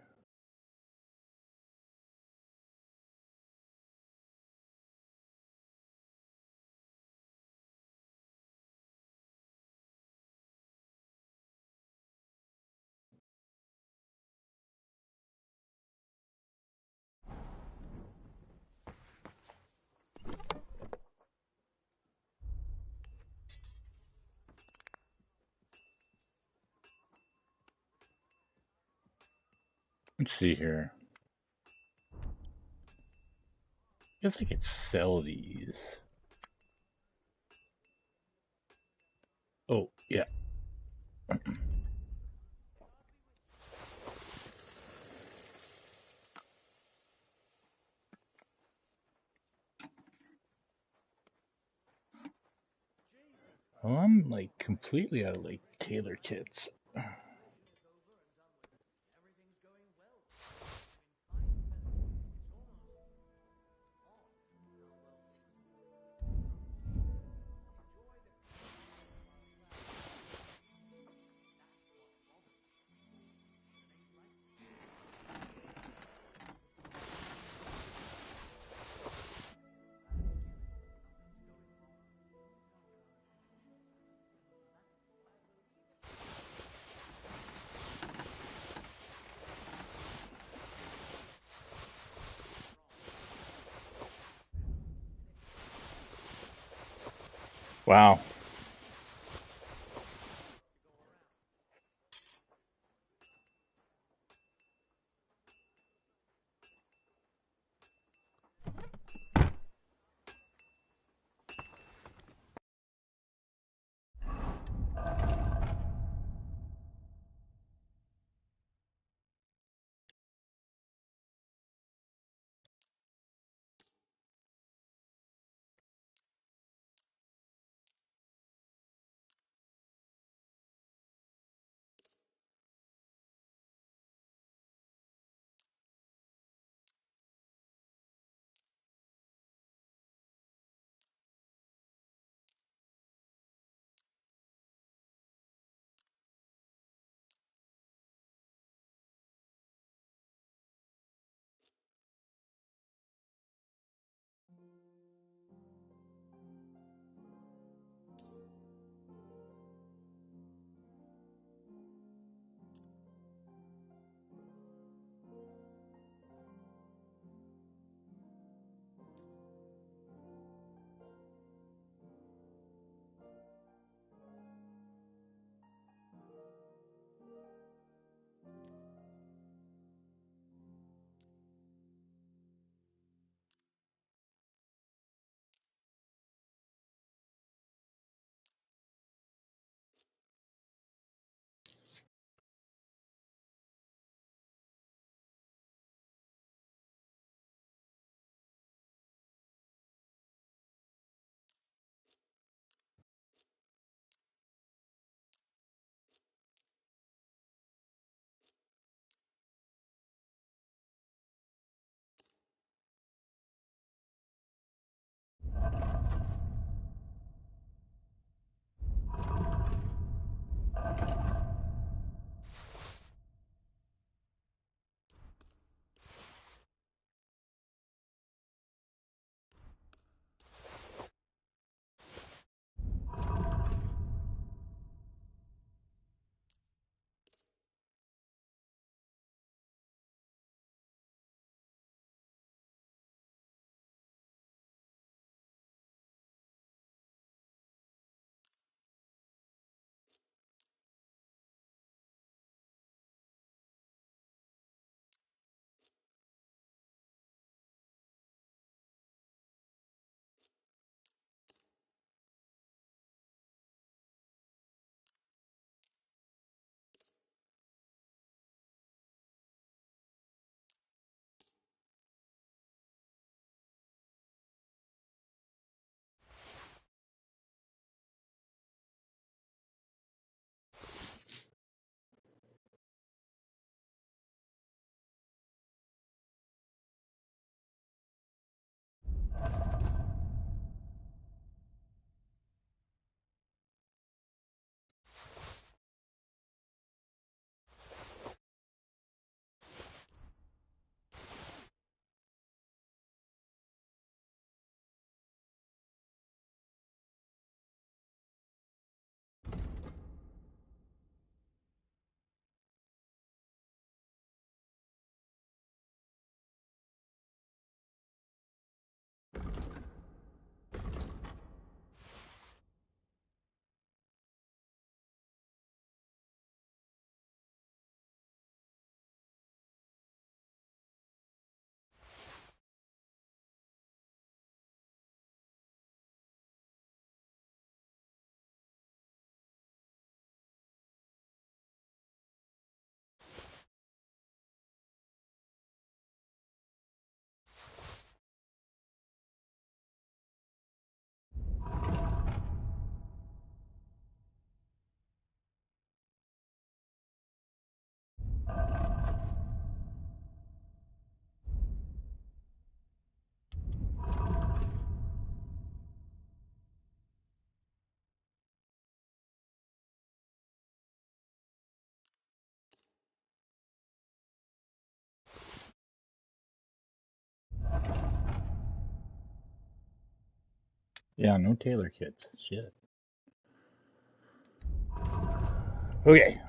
Let's see here. Guess I could sell these. Oh, yeah. Well, I'm like completely out of like tailor kits. Wow. Yeah, no tailor kits. Shit. Okay.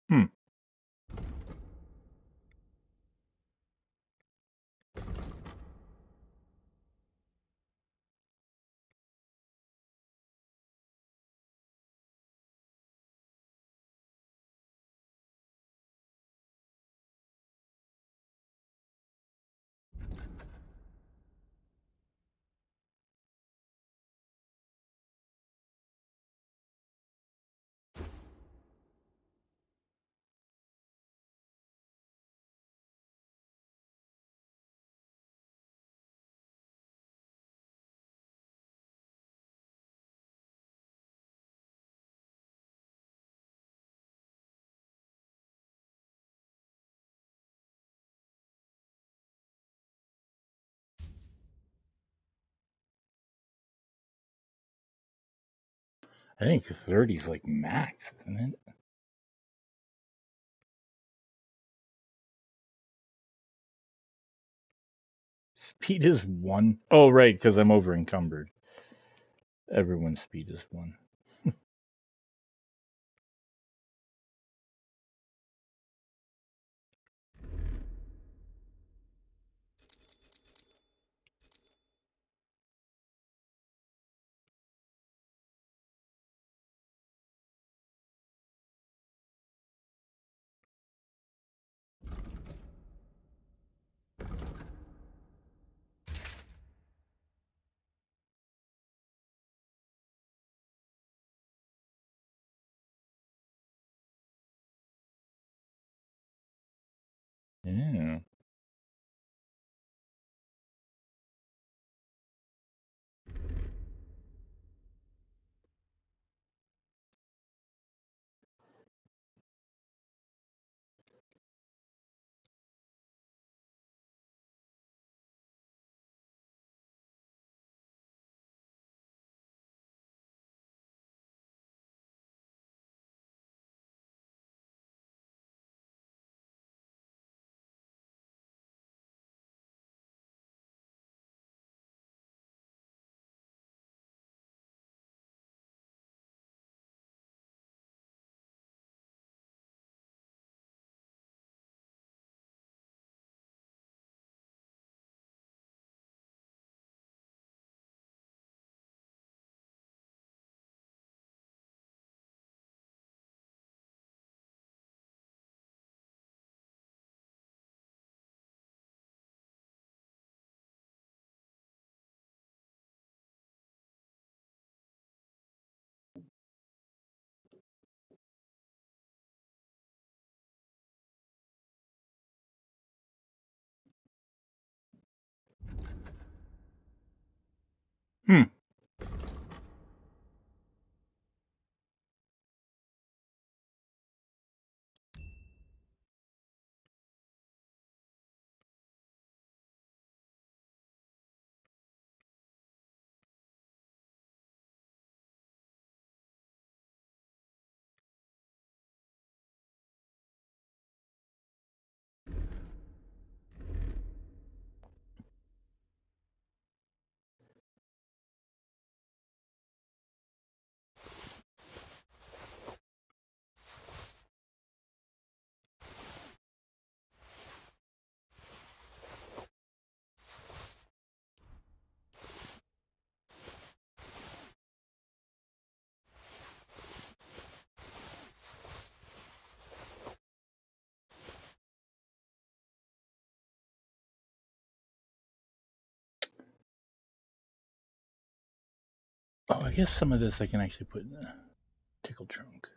Hmm. I think 30 is like max, isn't it? Speed is 1. Oh, right, because I'm over encumbered. Everyone's speed is 1. Yeah. Oh, I guess some of this I can actually put in the tickle trunk.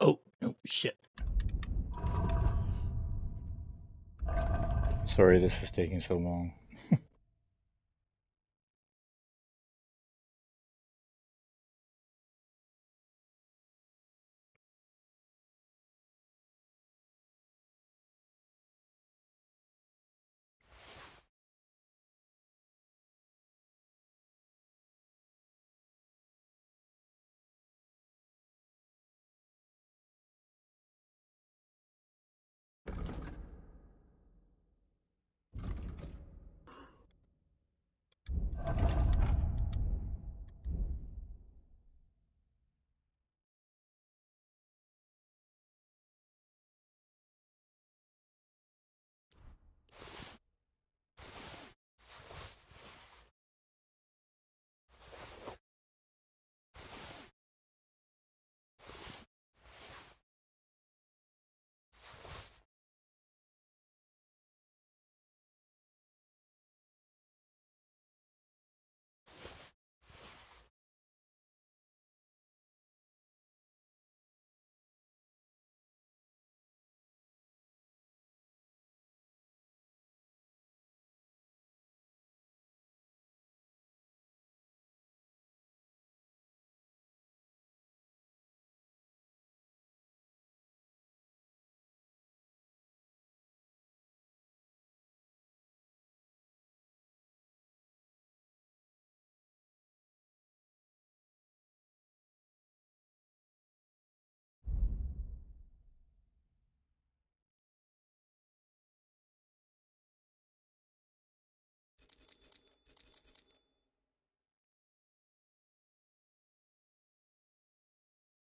Oh, no, shit. Sorry this is taking so long.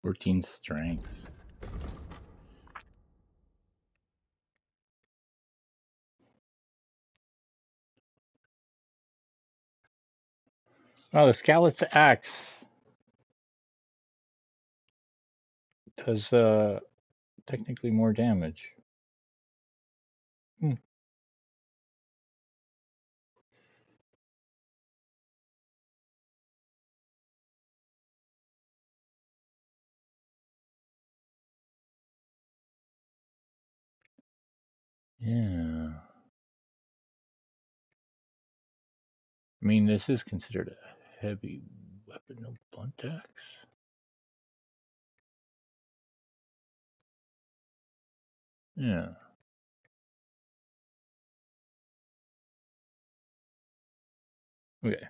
Fourteen strength. Oh, the Scowlet's axe does technically more damage. Hmm. Yeah. I mean, this is considered a heavy weapon, no blunt axe. Yeah. Okay.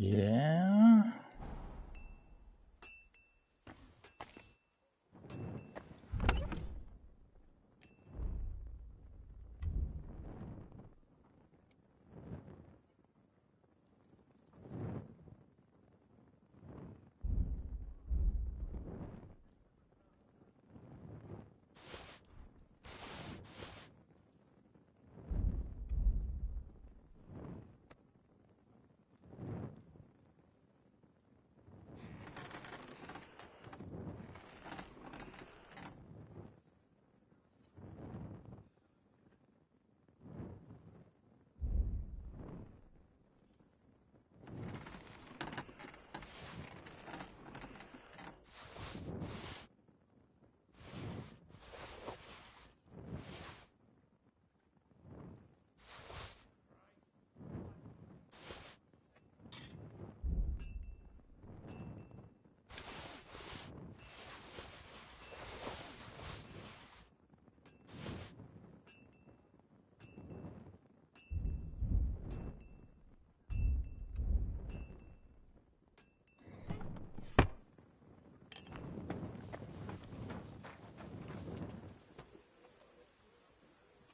Yeah.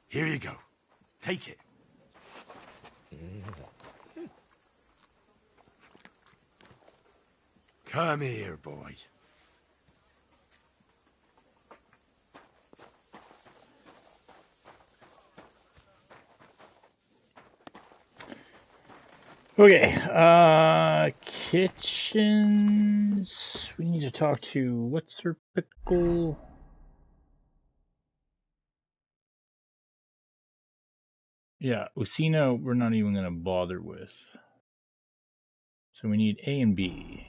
Here you go. Take it. Come here, boy. Okay, kitchens. We need to talk to what's her pickle? Yeah, Usina, we're not even going to bother with. So we need A and B.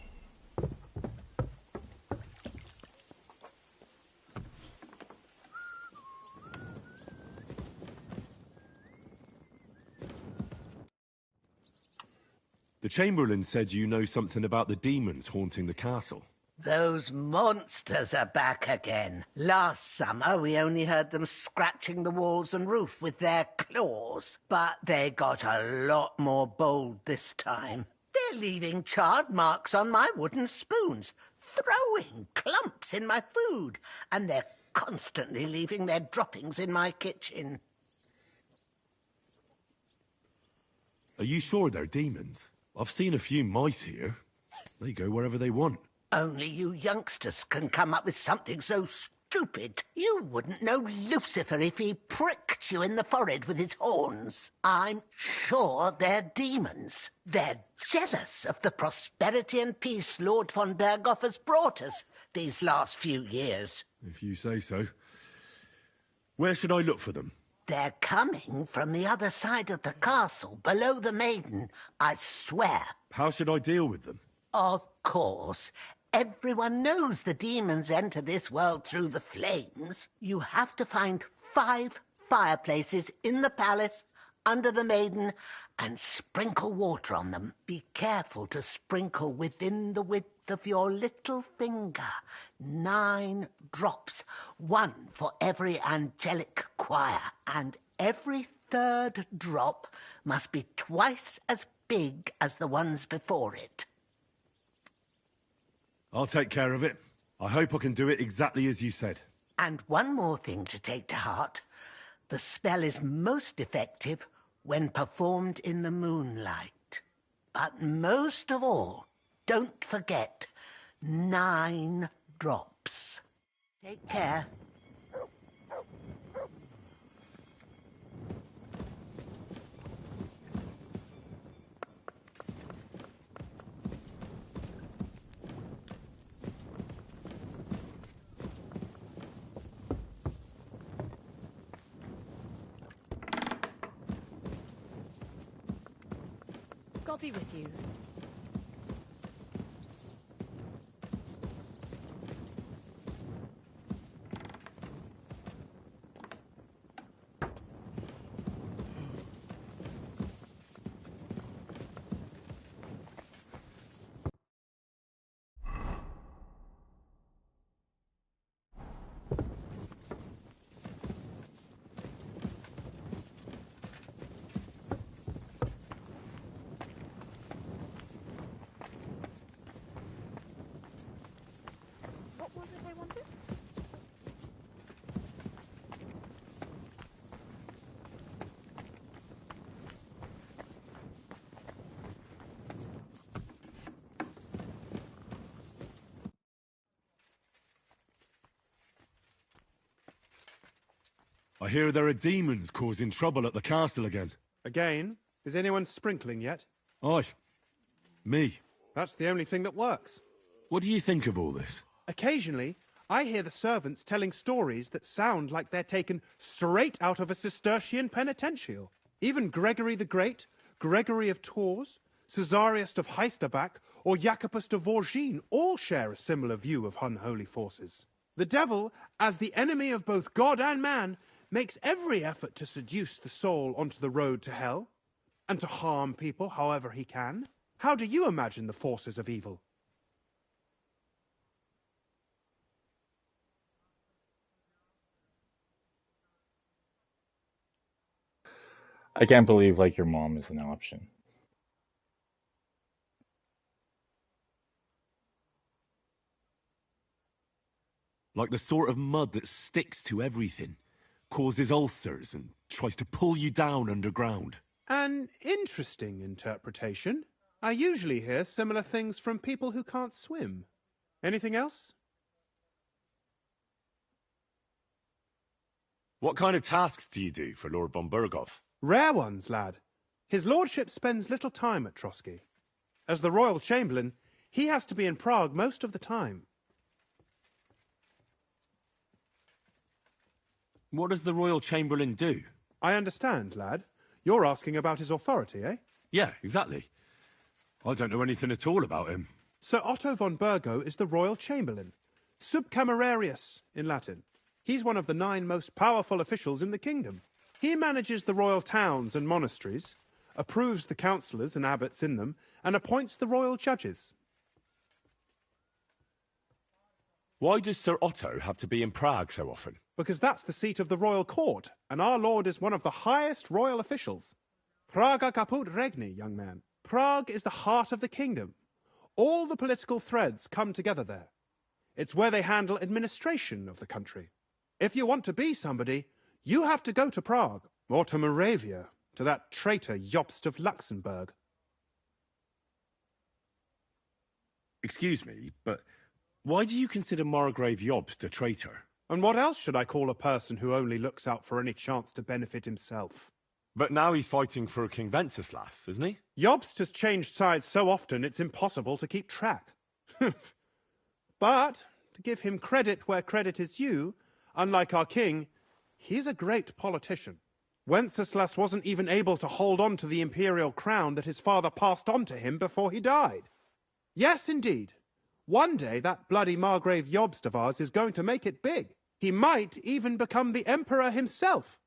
The Chamberlain said you know something about the demons haunting the castle. Those monsters are back again. Last summer, we only heard them scratching the walls and roof with their claws. But they got a lot more bold this time. They're leaving charred marks on my wooden spoons, throwing clumps in my food, and they're constantly leaving their droppings in my kitchen. Are you sure they're demons? I've seen a few mice here. They go wherever they want. Only you youngsters can come up with something so stupid. You wouldn't know Lucifer if he pricked you in the forehead with his horns. I'm sure they're demons. They're jealous of the prosperity and peace Lord von Berghoff has brought us these last few years. If you say so. Where should I look for them? They're coming from the other side of the castle, below the maiden, I swear. How should I deal with them? Of course. Everyone knows the demons enter this world through the flames. You have to find 5 fireplaces in the palace, under the maiden, and sprinkle water on them. Be careful to sprinkle within the width of your little finger. 9 drops, 1 for every angelic choir, and every 3rd drop must be twice as big as the ones before it. I'll take care of it. I hope I can do it exactly as you said. And one more thing to take to heart. The spell is most effective when performed in the moonlight. But most of all, don't forget 9 drops. Take care. God be with you. What was it I wanted? I hear there are demons causing trouble at the castle again. Again? Is anyone sprinkling yet? Me. That's the only thing that works. What do you think of all this? Occasionally, I hear the servants telling stories that sound like they're taken straight out of a Cistercian penitential. Even Gregory the Great, Gregory of Tours, Caesarius of Heisterbach, or Jacobus de Vorgine all share a similar view of unholy forces. The devil, as the enemy of both God and man, makes every effort to seduce the soul onto the road to hell, and to harm people however he can. How do you imagine the forces of evil? I can't believe like your mom is an option. Like the sort of mud that sticks to everything, causes ulcers, and tries to pull you down underground. An interesting interpretation. I usually hear similar things from people who can't swim. Anything else? What kind of tasks do you do for Lord von Burgov? Rare ones, lad. His lordship spends little time at Trotsky. As the royal chamberlain, he has to be in Prague most of the time. What does the royal chamberlain do? I understand, lad. You're asking about his authority, eh? Yeah, exactly. I don't know anything at all about him. Sir Otto von Burgo is the royal chamberlain. Subcamerarius in Latin. He's one of the 9 most powerful officials in the kingdom. He manages the royal towns and monasteries, approves the councillors and abbots in them, and appoints the royal judges. Why does Sir Otto have to be in Prague so often? Because that's the seat of the royal court, and our lord is one of the highest royal officials. Praga caput regni, young man. Prague is the heart of the kingdom. All the political threads come together there. It's where they handle administration of the country. If you want to be somebody, you have to go to Prague, or to Moravia, to that traitor Jobst of Luxembourg. Excuse me, but why do you consider Margrave Jobst a traitor? And what else should I call a person who only looks out for any chance to benefit himself? But now he's fighting for King Wenceslas, isn't he? Jobst has changed sides so often it's impossible to keep track. But, to give him credit where credit is due, unlike our king, he's a great politician. Wenceslas wasn't even able to hold on to the imperial crown that his father passed on to him before he died. Yes, indeed. One day that bloody Margrave Jobst of ours is going to make it big. He might even become the emperor himself.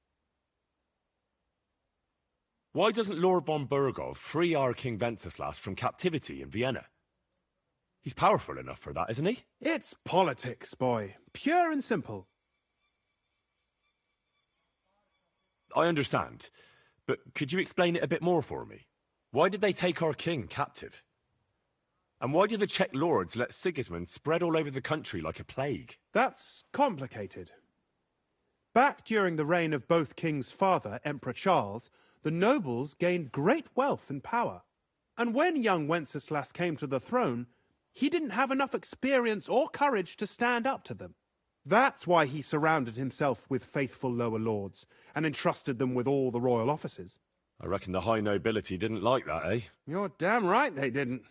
Why doesn't Lord von Burgov free our King Wenceslas from captivity in Vienna? He's powerful enough for that, isn't he? It's politics, boy. Pure and simple. I understand, but could you explain it a bit more for me? Why did they take our king captive? And why did the Czech lords let Sigismund spread all over the country like a plague? That's complicated. Back during the reign of both King's father, Emperor Charles, the nobles gained great wealth and power. And when young Wenceslas came to the throne, he didn't have enough experience or courage to stand up to them. That's why he surrounded himself with faithful lower lords and entrusted them with all the royal offices. I reckon the high nobility didn't like that, eh? You're damn right they didn't.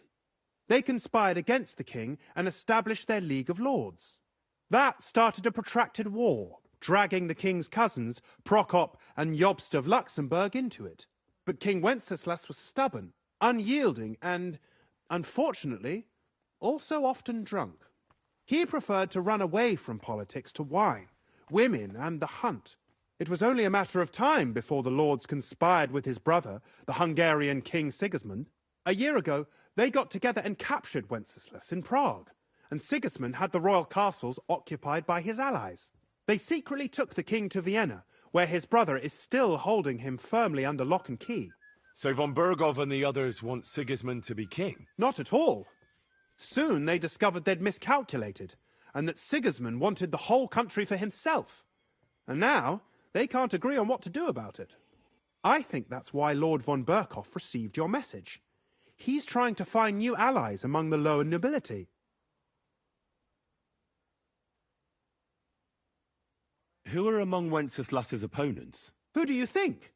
They conspired against the king and established their League of Lords. That started a protracted war, dragging the king's cousins, Prokop and Jobst of Luxembourg, into it. But King Wenceslas was stubborn, unyielding, and, unfortunately, also often drunk. He preferred to run away from politics to wine, women, and the hunt. It was only a matter of time before the lords conspired with his brother, the Hungarian King Sigismund. A year ago, they got together and captured Wenceslas in Prague, and Sigismund had the royal castles occupied by his allies. They secretly took the king to Vienna, where his brother is still holding him firmly under lock and key. So von Burgov and the others want Sigismund to be king? Not at all. Soon they discovered they'd miscalculated, and that Sigismund wanted the whole country for himself. And now, they can't agree on what to do about it. I think that's why Lord von Burkhoff received your message. He's trying to find new allies among the lower nobility. Who are among Wenceslas's opponents? Who do you think?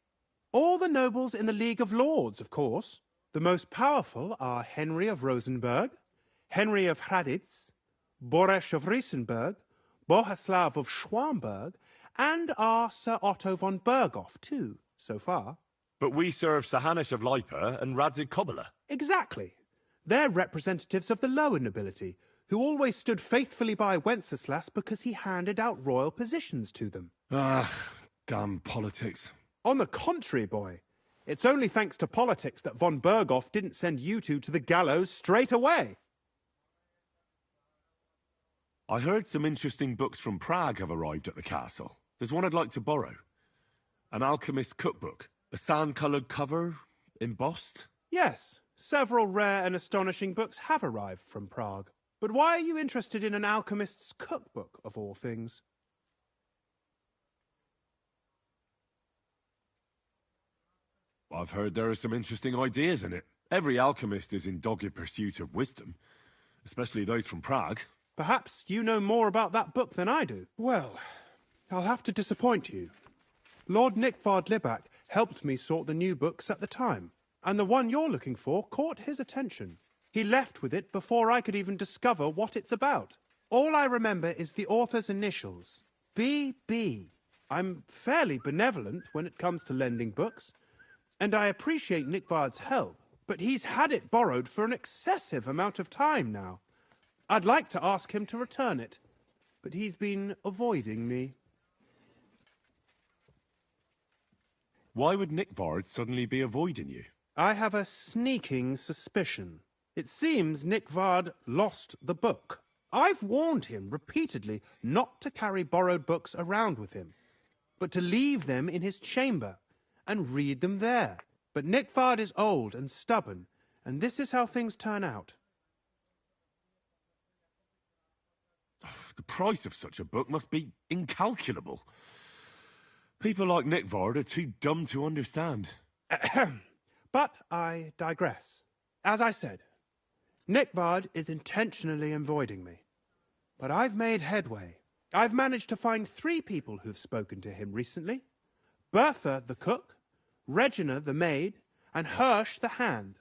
All the nobles in the League of Lords, of course. The most powerful are Henry of Rosenberg, Henry of Hraditz, Boresh of Riesenberg, Bohuslav of Schwamberg, and our Sir Otto von Burghoff, too, so far. But we serve Sir Hanush of Lipa and Radzig Kobyla. Exactly. They're representatives of the lower nobility, who always stood faithfully by Wenceslas because he handed out royal positions to them. Ah, damn politics. On the contrary, boy. It's only thanks to politics that von Burghoff didn't send you two to the gallows straight away. I heard some interesting books from Prague have arrived at the castle. There's one I'd like to borrow. An alchemist's cookbook. A sand-coloured cover, embossed. Yes, several rare and astonishing books have arrived from Prague. But why are you interested in an alchemist's cookbook, of all things? I've heard there are some interesting ideas in it. Every alchemist is in dogged pursuit of wisdom, especially those from Prague. Perhaps you know more about that book than I do. Well, I'll have to disappoint you. Lord Nickvard Libak helped me sort the new books at the time, and the one you're looking for caught his attention. He left with it before I could even discover what it's about. All I remember is the author's initials, B.B. I'm fairly benevolent when it comes to lending books, and I appreciate Nickvard's help, but he's had it borrowed for an excessive amount of time now. I'd like to ask him to return it, but he's been avoiding me. Why would Nickvard suddenly be avoiding you? I have a sneaking suspicion. It seems Nickvard lost the book. I've warned him repeatedly not to carry borrowed books around with him, but to leave them in his chamber and read them there. But Nickvard is old and stubborn, and this is how things turn out. The price of such a book must be incalculable. People like Nickvard are too dumb to understand. But I digress. As I said, Nickvard is intentionally avoiding me. But I've made headway. I've managed to find 3 people who've spoken to him recently. Bertha the cook, Regina the maid, and Hirsch the hand.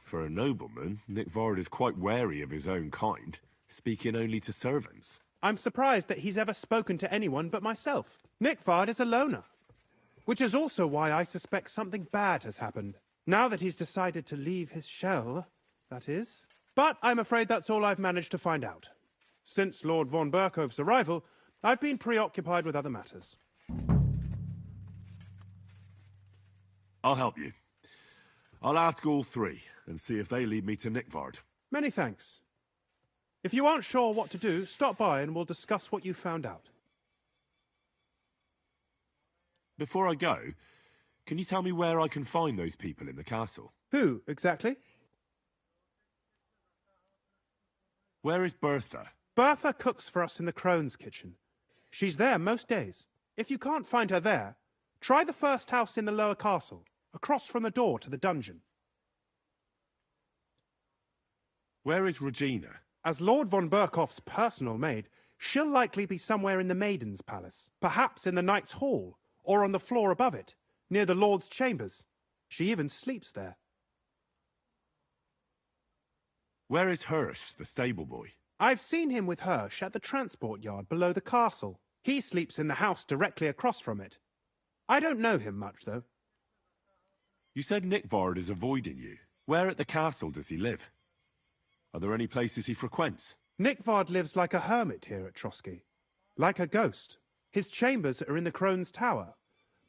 For a nobleman, Nickvard is quite wary of his own kind, speaking only to servants. I'm surprised that he's ever spoken to anyone but myself. Nickvard is a loner, which is also why I suspect something bad has happened. Now that he's decided to leave his shell, that is. But I'm afraid that's all I've managed to find out. Since Lord von Burkhoff's arrival, I've been preoccupied with other matters. I'll help you. I'll ask all three and see if they lead me to Nickvard. Many thanks. If you aren't sure what to do, stop by and we'll discuss what you found out. Before I go, can you tell me where I can find those people in the castle? Who, exactly? Where is Bertha? Bertha cooks for us in the crone's kitchen. She's there most days. If you can't find her there, try the first house in the lower castle, across from the door to the dungeon. Where is Regina? As Lord von Berkoff's personal maid, she'll likely be somewhere in the Maiden's Palace, perhaps in the Knight's Hall, or on the floor above it, near the Lord's chambers. She even sleeps there. Where is Hirsch, the stable boy? I've seen him with Hirsch at the transport yard below the castle. He sleeps in the house directly across from it. I don't know him much, though. You said Nickvard is avoiding you. Where at the castle does he live? Are there any places he frequents? Nickvard lives like a hermit here at Trotsky. Like a ghost. His chambers are in the Crone's Tower.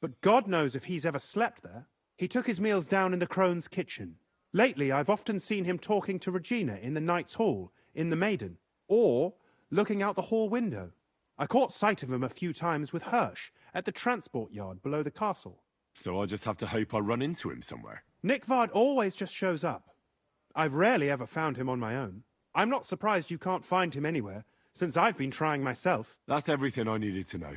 But God knows if he's ever slept there. He took his meals down in the Crone's kitchen. Lately, I've often seen him talking to Regina in the Knight's Hall, in the Maiden, or looking out the hall window. I caught sight of him a few times with Hirsch at the transport yard below the castle. So I just have to hope I run into him somewhere. Nickvard always just shows up. I've rarely ever found him on my own. I'm not surprised you can't find him anywhere, since I've been trying myself. That's everything I needed to know.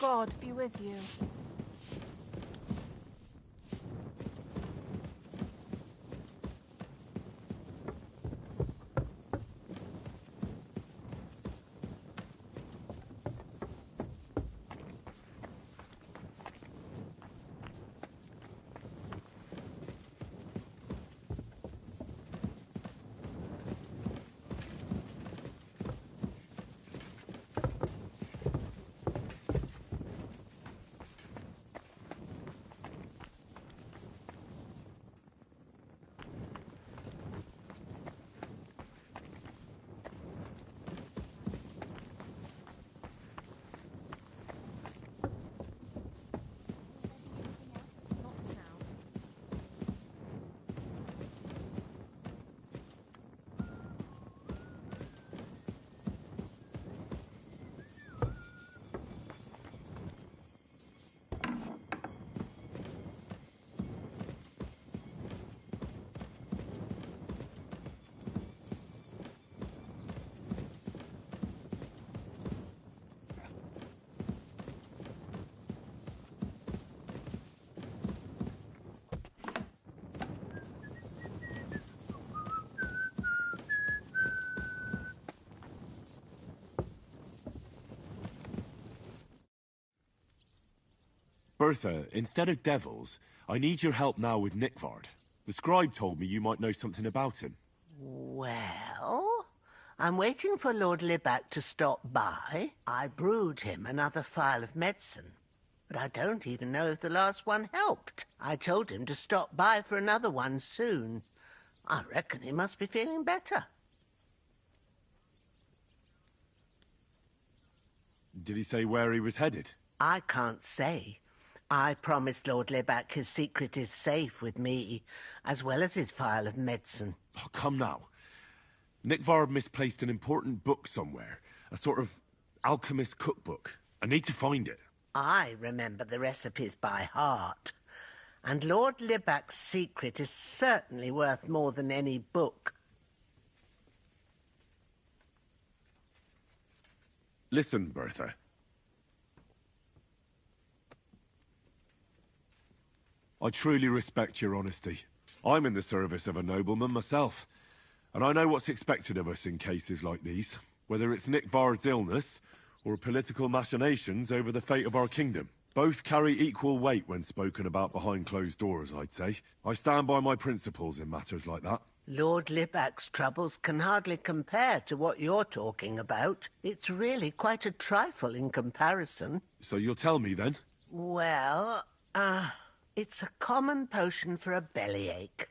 God be with you. Bertha, instead of devils, I need your help now with Nickvard. The scribe told me you might know something about him. Well, I'm waiting for Lord Libac to stop by. I brewed him another phial of medicine, but I don't even know if the last one helped. I told him to stop by for another one soon. I reckon he must be feeling better. Did he say where he was headed? I can't say. I promised Lord Libac his secret is safe with me, as well as his phial of medicine. Oh, come now. Nickvard misplaced an important book somewhere. A sort of alchemist cookbook. I need to find it. I remember the recipes by heart. And Lord Libac's secret is certainly worth more than any book. Listen, Bertha. I truly respect your honesty. I'm in the service of a nobleman myself, and I know what's expected of us in cases like these, whether it's Nickvard's illness or political machinations over the fate of our kingdom. Both carry equal weight when spoken about behind closed doors, I'd say. I stand by my principles in matters like that. Lord Libac's troubles can hardly compare to what you're talking about. It's really quite a trifle in comparison. So you'll tell me then? Well, it's a common potion for a bellyache.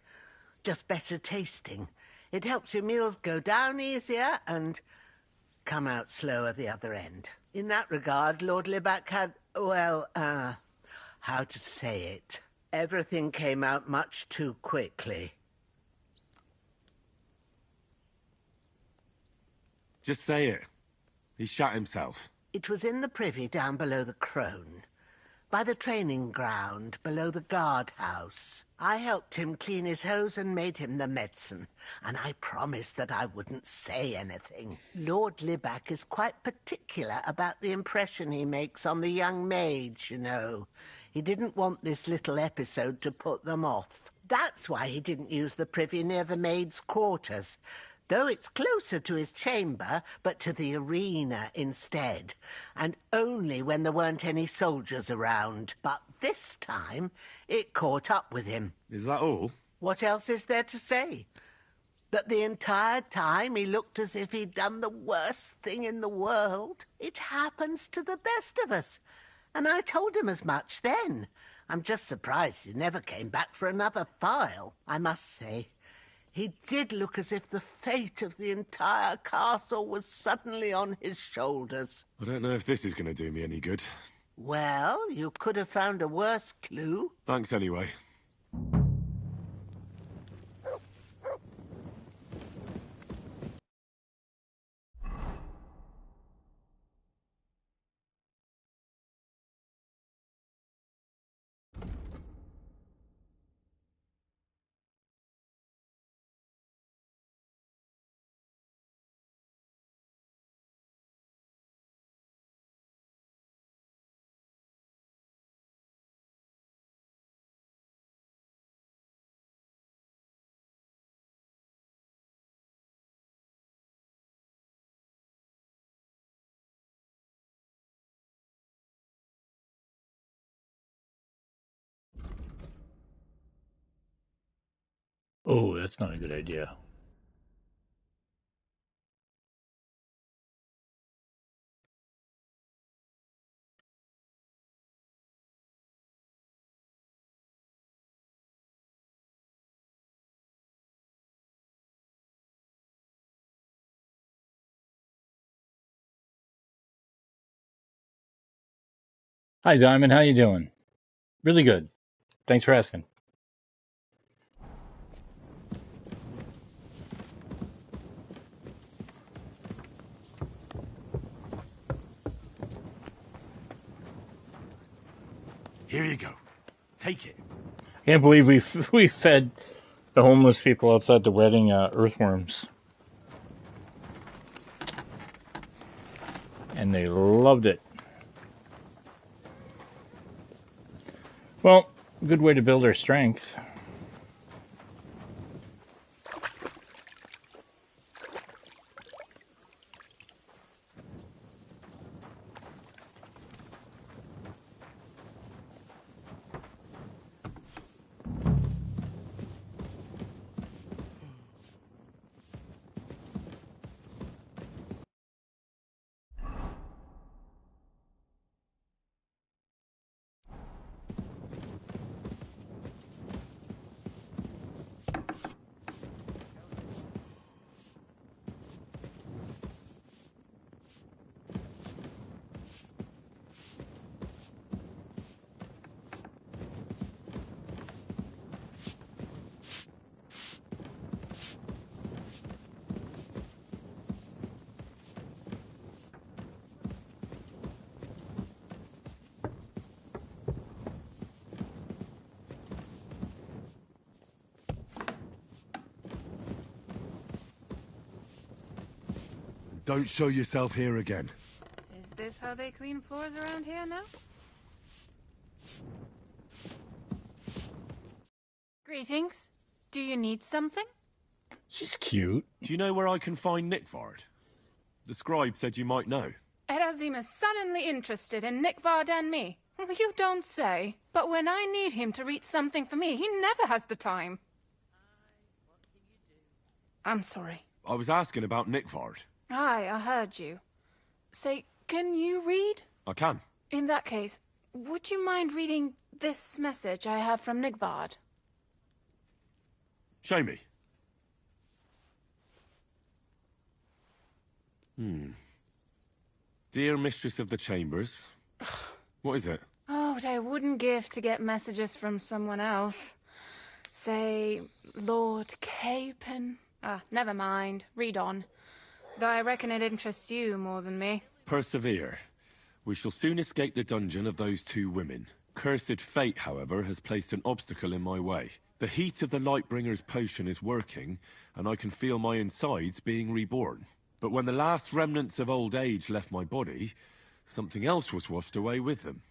Just better tasting. It helps your meals go down easier and come out slower the other end. In that regard, Lord Libac had, well, how to say it? Everything came out much too quickly. Just say it. He shot himself. It was in the privy down below the Crone, by the training ground below the guardhouse. I helped him clean his hose and made him the medicine, and I promised that I wouldn't say anything. Lord Libac is quite particular about the impression he makes on the young maids, you know. He didn't want this little episode to put them off. That's why he didn't use the privy near the maids' quarters, though it's closer to his chamber, but to the arena instead, and only when there weren't any soldiers around. But this time, it caught up with him. Is that all? What else is there to say? That the entire time he looked as if he'd done the worst thing in the world. It happens to the best of us, and I told him as much then. I'm just surprised he never came back for another phial. I must say, he did look as if the fate of the entire castle was suddenly on his shoulders. I don't know if this is going to do me any good. Well, you could have found a worse clue. Thanks anyway. Oh, that's not a good idea. Hi, Diamond. How you doing? Really good. Thanks for asking. Here you go. Take it. Can't believe we fed the homeless people outside the wedding earthworms, and they loved it. Well, good way to build our strength. Don't show yourself here again. Is this how they clean floors around here now? Greetings. Do you need something? She's cute. Do you know where I can find Nickvard? The scribe said you might know. Erazim is suddenly interested in Nickvard and me. You don't say. But when I need him to read something for me, he never has the time. I'm sorry. I was asking about Nickvard. Aye, I heard you. Say, can you read? I can. In that case, would you mind reading this message I have from Nickvard? Show me. Dear Mistress of the Chambers. What is it? Oh, what I wouldn't give to get messages from someone else. Say, Lord Capon. Never mind. Read on. Though I reckon it interests you more than me. Persevere. We shall soon escape the dungeon of those two women. Cursed fate, however, has placed an obstacle in my way. The heat of the Lightbringer's potion is working, and I can feel my insides being reborn. But when the last remnants of old age left my body, something else was washed away with them.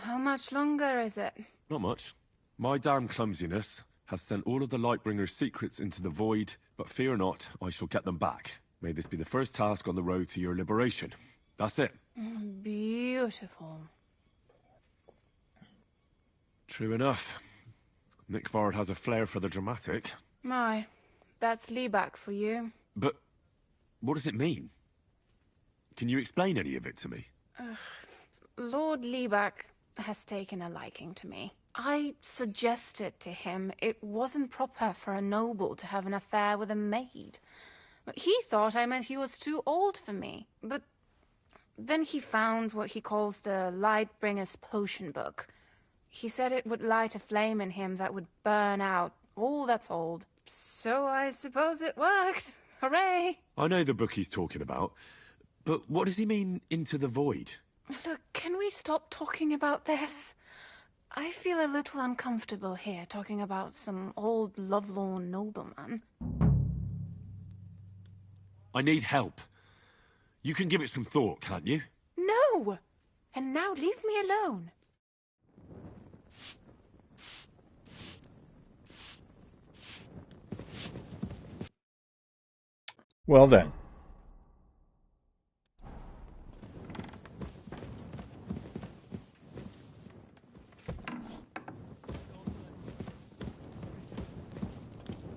How much longer is it? Not much. My damn clumsiness has sent all of the Lightbringer's secrets into the void, but fear not, I shall get them back. May this be the first task on the road to your liberation. That's it. Beautiful. True enough. Nickvard has a flair for the dramatic. My, that's Liebach for you. But what does it mean? Can you explain any of it to me? Lord Liebach has taken a liking to me. I suggested to him it wasn't proper for a noble to have an affair with a maid. He thought I meant he was too old for me. But then he found what he calls the Lightbringer's potion book. He said it would light a flame in him that would burn out all that's old. So I suppose it worked. Hooray! I know the book he's talking about, but what does he mean, into the void? Look, can we stop talking about this? I feel a little uncomfortable here, talking about some old lovelorn nobleman. I need help. You can give it some thought, can't you? No! And now leave me alone. Well then.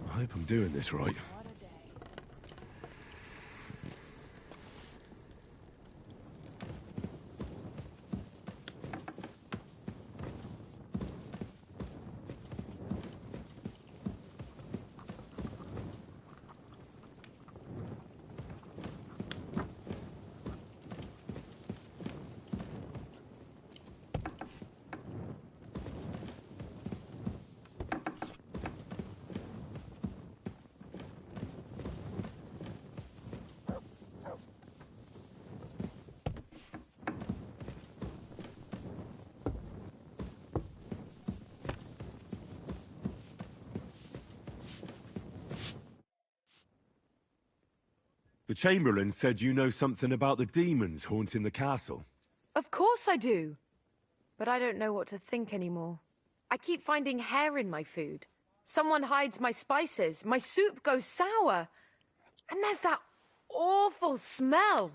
I hope I'm doing this right. The Chamberlain said you know something about the demons haunting the castle. Of course I do. But I don't know what to think anymore. I keep finding hair in my food. Someone hides my spices. My soup goes sour. And there's that awful smell.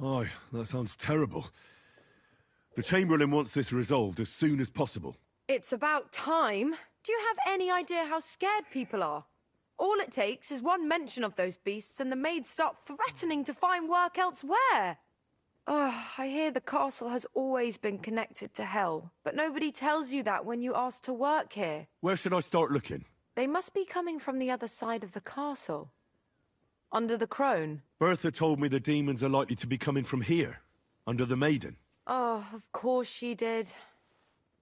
Oh, that sounds terrible. The Chamberlain wants this resolved as soon as possible. It's about time. Do you have any idea how scared people are? All it takes is one mention of those beasts and the maids start threatening to find work elsewhere. I hear the castle has always been connected to hell, but nobody tells you that when you ask to work here. Where should I start looking? They must be coming from the other side of the castle. Under the crone. Bertha told me the demons are likely to be coming from here, under the maiden. Oh, of course she did.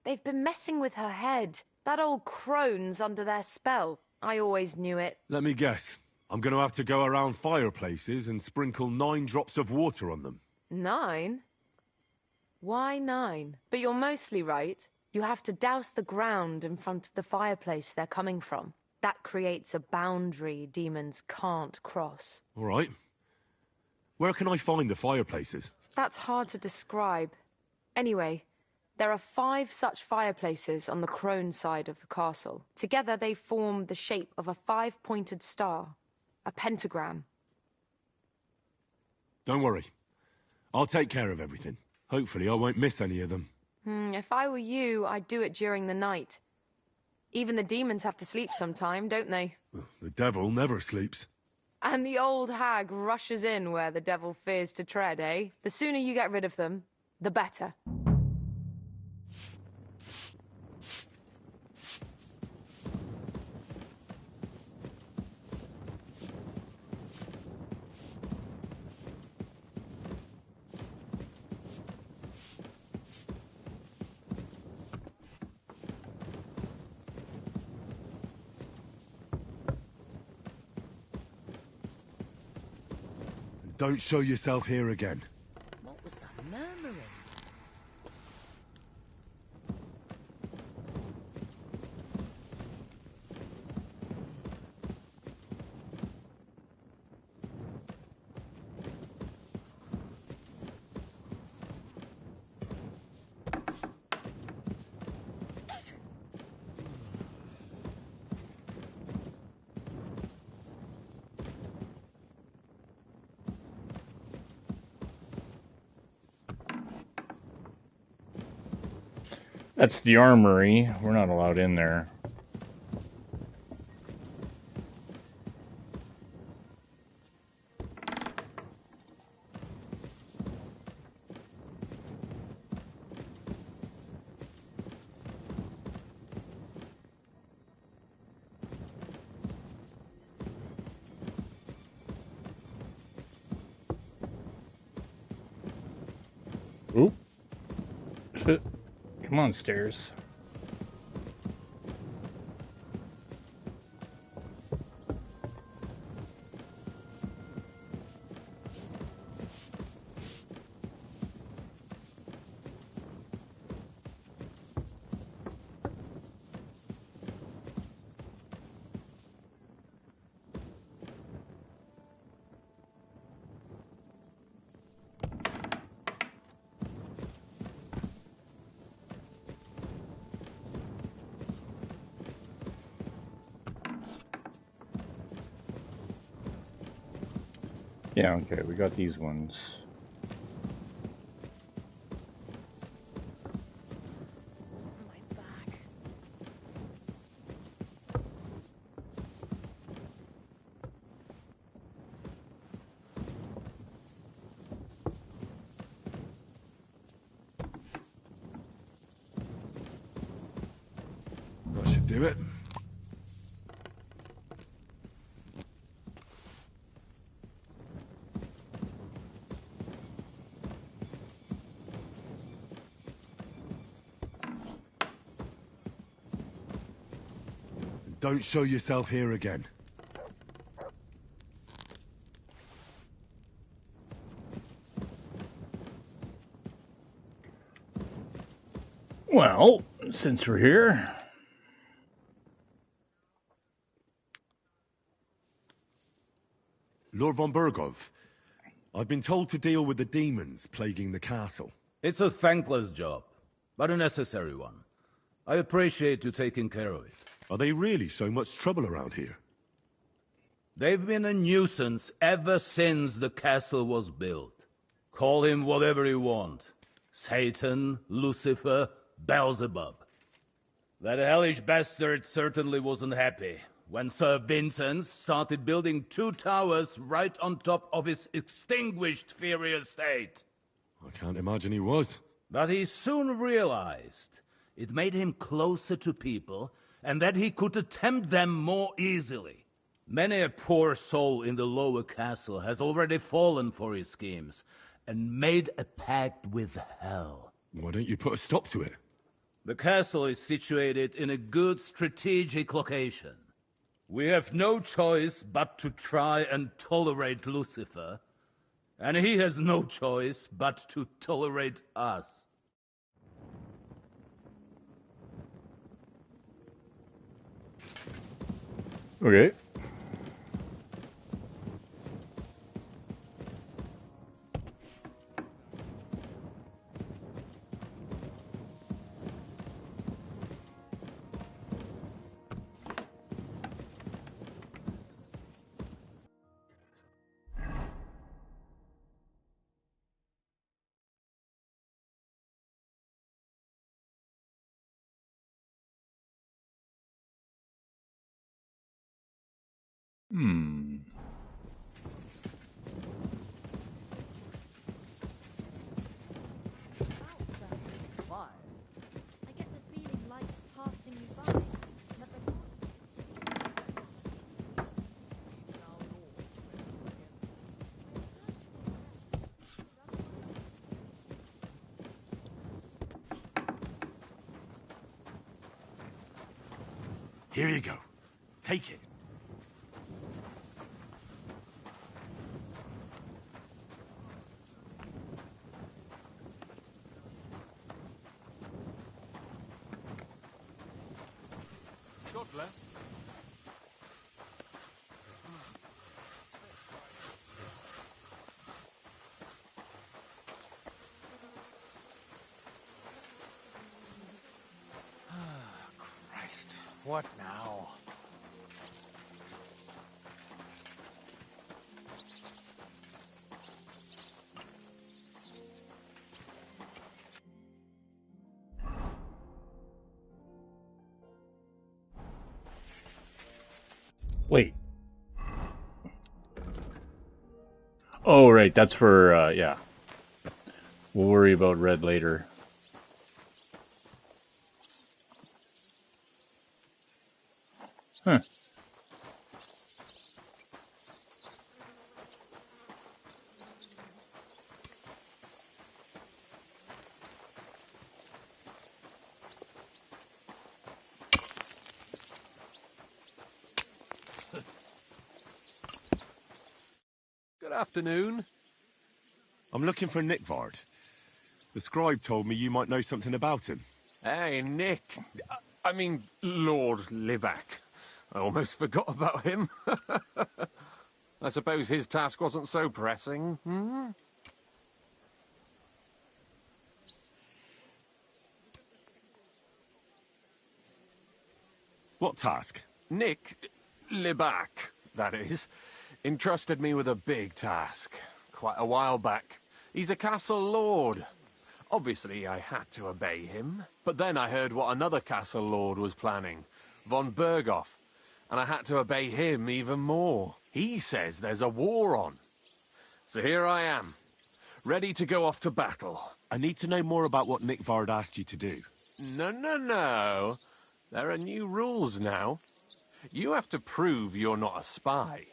They've been messing with her head. That old crone's under their spell. I always knew it. Let me guess. I'm going to have to go around fireplaces and sprinkle 9 drops of water on them. 9? Why 9? But you're mostly right. You have to douse the ground in front of the fireplace they're coming from. That creates a boundary demons can't cross. All right. Where can I find the fireplaces? That's hard to describe. Anyway, there are 5 such fireplaces on the crone side of the castle. Together they form the shape of a 5-pointed star, a pentagram. Don't worry. I'll take care of everything. Hopefully I won't miss any of them. If I were you, I'd do it during the night. Even the demons have to sleep sometime, don't they? The devil never sleeps. And the old hag rushes in where the devil fears to tread, eh? The sooner you get rid of them, the better. Don't show yourself here again. What was that murmuring? That's the armory. We're not allowed in there. Oop. Come on, stairs. Yeah, okay, we got these ones. That should do it. Don't show yourself here again. Well, since we're here... Lord von Berghoff, I've been told to deal with the demons plaguing the castle. It's a thankless job, but a necessary one. I appreciate you taking care of it. Are they really so much trouble around here? They've been a nuisance ever since the castle was built. Call him whatever you want. Satan, Lucifer, Beelzebub. That hellish bastard certainly wasn't happy when Sir Vincent started building 2 towers right on top of his extinguished fairy estate. I can't imagine he was. But he soon realized it made him closer to people and that he could tempt them more easily. Many a poor soul in the lower castle has already fallen for his schemes and made a pact with hell. Why don't you put a stop to it? The castle is situated in a good strategic location. We have no choice but to try and tolerate Lucifer, and he has no choice but to tolerate us. Okay. Hmm. I get the feeling life's passing you by, but the Here you go. Take it. God bless. Christ, what now? Wait. Oh, right. That's for, yeah. We'll worry about red later. Huh. Good afternoon. I'm looking for Nickvard. The scribe told me you might know something about him. Hey, Nick. I mean, Lord Libac. I almost forgot about him. I suppose his task wasn't so pressing, hmm? What task? Nick Libac, that is, entrusted me with a big task quite a while back. He's a castle lord. Obviously, I had to obey him. But then I heard what another castle lord was planning, von Berghoff, and I had to obey him even more. He says there's a war on. So here I am, ready to go off to battle. I need to know more about what Nickvard asked you to do. No. There are new rules now. You have to prove you're not a spy.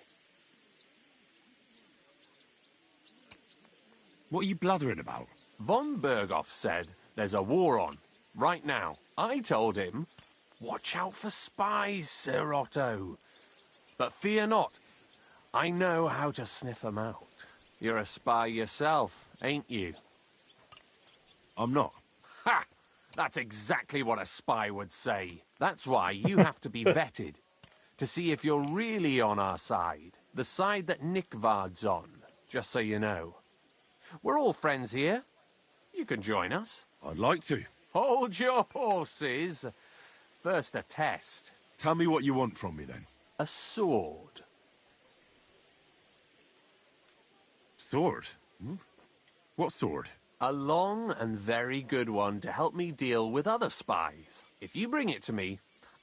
What are you blathering about? Von Berghoff said there's a war on, right now. I told him, watch out for spies, Sir Otto. But fear not, I know how to sniff them out. You're a spy yourself, ain't you? I'm not. Ha! That's exactly what a spy would say. That's why you have to be vetted, to see if you're really on our side. The side that Nickvard's on, just so you know. We're all friends here. You can join us. I'd like to. Hold your horses. First a test. Tell me what you want from me, then. A sword. Sword? Hmm? What sword? A long and very good one to help me deal with other spies. If you bring it to me,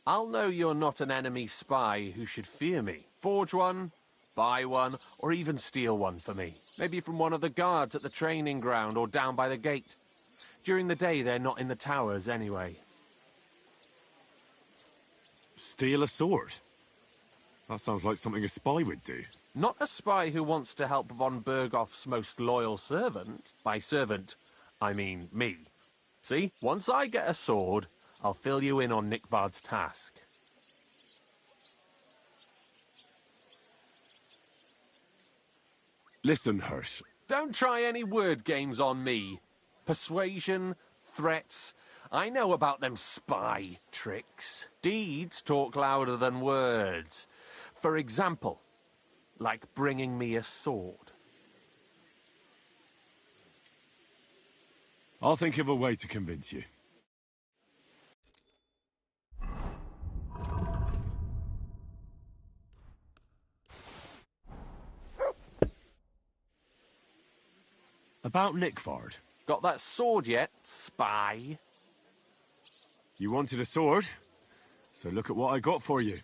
I'll know you're not an enemy spy who should fear me. Forge one, buy one, or even steal one for me. Maybe from one of the guards at the training ground or down by the gate. During the day, they're not in the towers anyway. Steal a sword? That sounds like something a spy would do. Not a spy who wants to help von Berghoff's most loyal servant. By servant, I mean me. See, once I get a sword, I'll fill you in on Nickvard's task. Listen, Hirsch. Don't try any word games on me. Persuasion, threats, I know about them spy tricks. Deeds talk louder than words. For example, like bringing me a sword. I'll think of a way to convince you. About Nickford. Got that sword yet, spy? You wanted a sword? So look at what I got for you.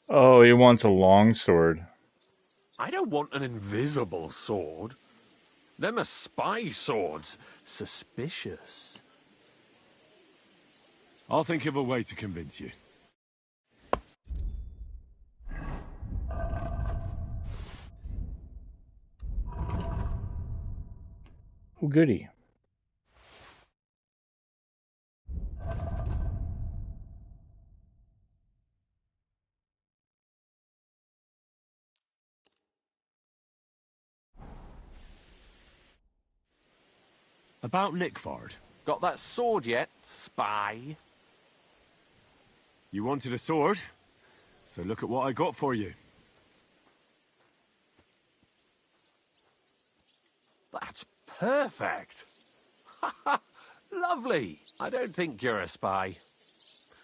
Oh, he wants a long sword. I don't want an invisible sword. Them are spy swords. Suspicious. I'll think of a way to convince you. Oh, goody. About Nickford. Got that sword yet, spy? You wanted a sword? So look at what I got for you. That's perfect. Lovely. I don't think you're a spy.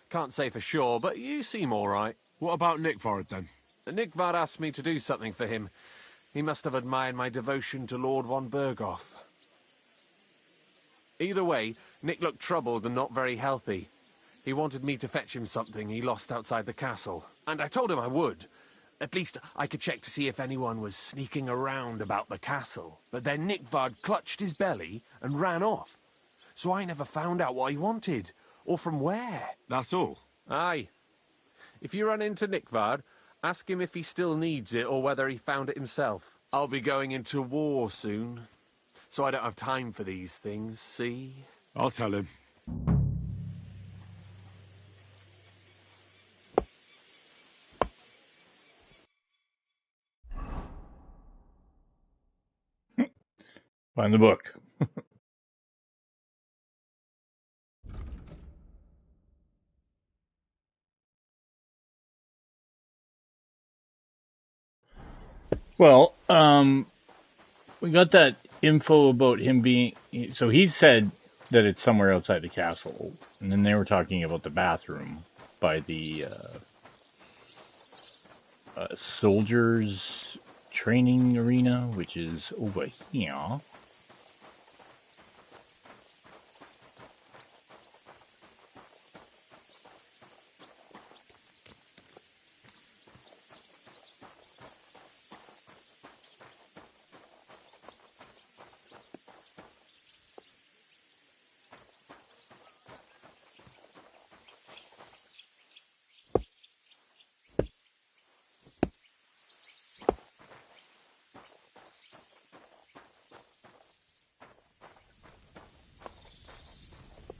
Can't say for sure, but you seem all right. What about Nickford, then? Nickvard asked me to do something for him. He must have admired my devotion to Lord von Berghoff. Either way, Nick looked troubled and not very healthy. He wanted me to fetch him something he lost outside the castle, and I told him I would. At least I could check to see if anyone was sneaking around about the castle. But then Nickvard clutched his belly and ran off. So I never found out what he wanted, or from where. That's all? Aye. If you run into Nickvard, ask him if he still needs it or whether he found it himself. I'll be going into war soon, so I don't have time for these things, see? I'll tell him. Find the book. Well, we got that info about him being... So he said that it's somewhere outside the castle. And then they were talking about the bathroom by the soldiers' training arena, which is over here.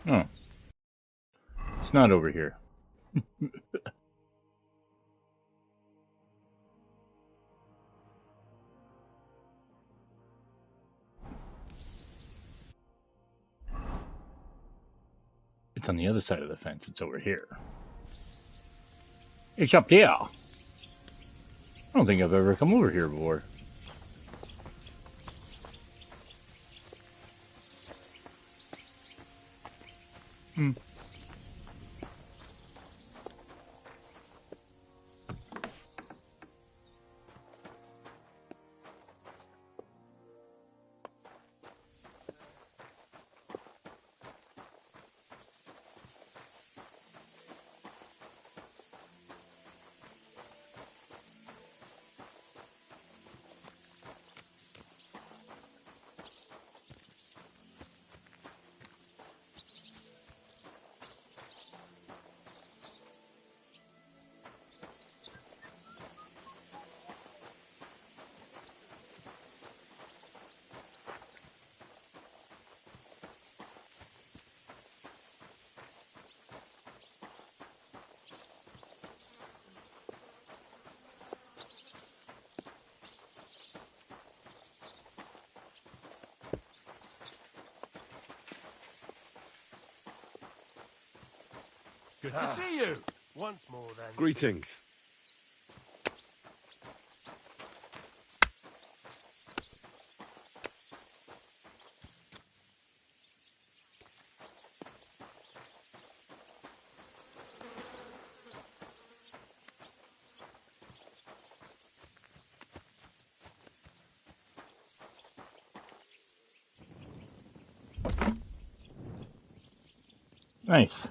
Oh. It's not over here. It's on the other side of the fence. It's over here. It's up there. I don't think I've ever come over here before. Hmm. Good to see you. Once more, then. Greetings. Nice.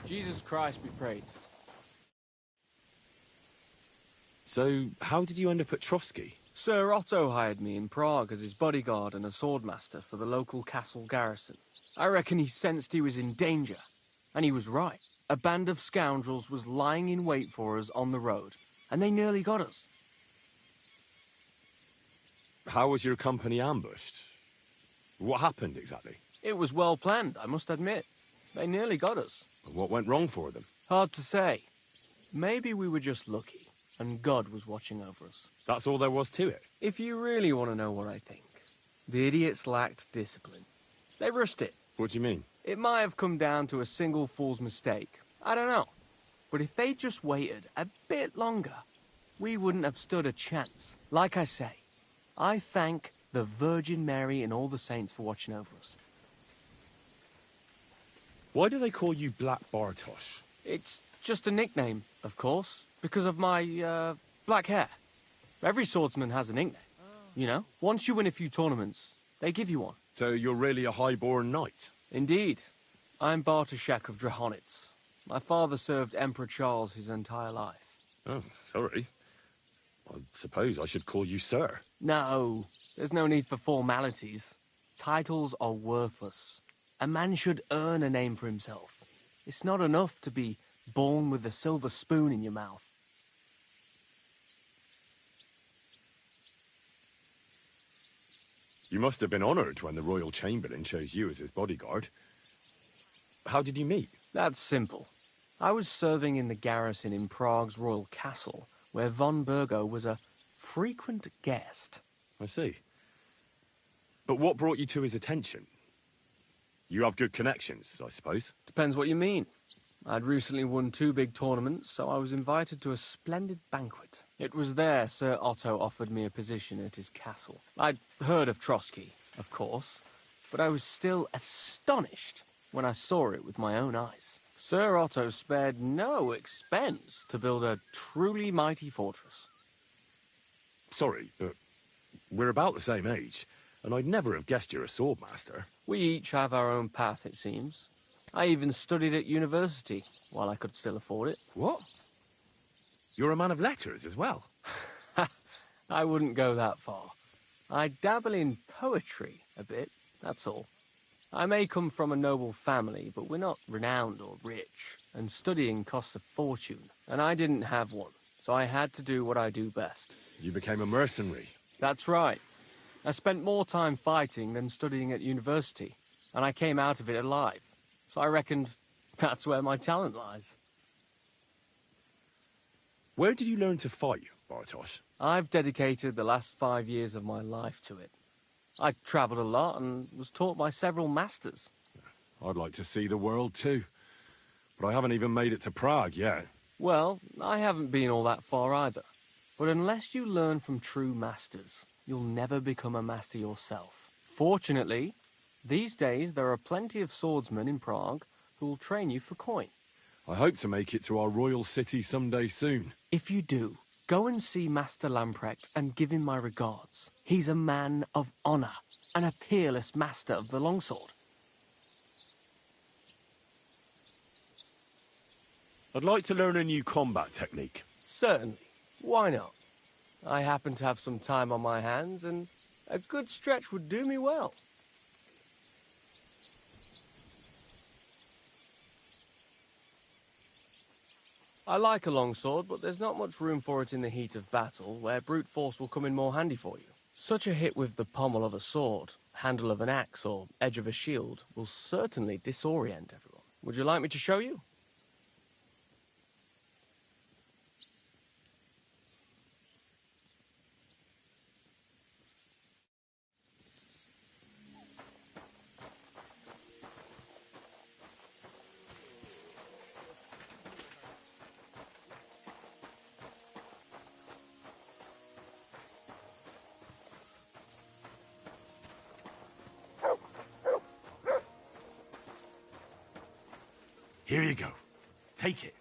Jesus Christ be praised. So, how did you end up at Trotsky? Sir Otto hired me in Prague as his bodyguard and a swordmaster for the local castle garrison. I reckon he sensed he was in danger. And he was right. A band of scoundrels was lying in wait for us on the road, and they nearly got us. How was your company ambushed? What happened exactly? It was well planned, I must admit. They nearly got us. What went wrong for them? Hard to say. Maybe we were just lucky, and God was watching over us. That's all there was to it? If you really want to know what I think, the idiots lacked discipline. They rushed it. What do you mean? It might have come down to a single fool's mistake. I don't know. But if they just waited a bit longer, we wouldn't have stood a chance. Like I say, I thank the Virgin Mary and all the saints for watching over us. Why do they call you Black Bartosz? It's just a nickname, of course, because of my, black hair. Every swordsman has a nickname, you know? Once you win a few tournaments, they give you one. So you're really a high-born knight? Indeed. I'm Bartoszek of Drahonitz. My father served Emperor Charles his entire life. Oh, sorry. I suppose I should call you Sir. No, there's no need for formalities. Titles are worthless. A man should earn a name for himself. It's not enough to be born with a silver spoon in your mouth. You must have been honored when the Royal Chamberlain chose you as his bodyguard. How did you meet? That's simple. I was serving in the garrison in Prague's royal castle, where von Burgo was a frequent guest. I see. But what brought you to his attention? You have good connections, I suppose. Depends what you mean. I'd recently won 2 big tournaments, so I was invited to a splendid banquet. It was there Sir Otto offered me a position at his castle. I'd heard of Trotsky, of course, but I was still astonished when I saw it with my own eyes. Sir Otto spared no expense to build a truly mighty fortress. Sorry, but we're about the same age, and I'd never have guessed you're a swordmaster. We each have our own path, it seems. I even studied at university, while I could still afford it. What? You're a man of letters as well? I wouldn't go that far. I dabble in poetry a bit, that's all. I may come from a noble family, but we're not renowned or rich, and studying costs a fortune, and I didn't have one, so I had to do what I do best. You became a mercenary. That's right. I spent more time fighting than studying at university, and I came out of it alive. So I reckoned that's where my talent lies. Where did you learn to fight, Bartosz? I've dedicated the last 5 years of my life to it. I travelled a lot and was taught by several masters. I'd like to see the world too. But I haven't even made it to Prague yet. Well, I haven't been all that far either. But unless you learn from true masters, you'll never become a master yourself. Fortunately, these days there are plenty of swordsmen in Prague who will train you for coin. I hope to make it to our royal city someday soon. If you do, go and see Master Lamprecht and give him my regards. He's a man of honour and a peerless master of the longsword. I'd like to learn a new combat technique. Certainly. Why not? I happen to have some time on my hands, and a good stretch would do me well. I like a longsword, but there's not much room for it in the heat of battle, where brute force will come in more handy for you. Such a hit with the pommel of a sword, handle of an axe, or edge of a shield will certainly disorient everyone. Would you like me to show you? Here you go. Take it.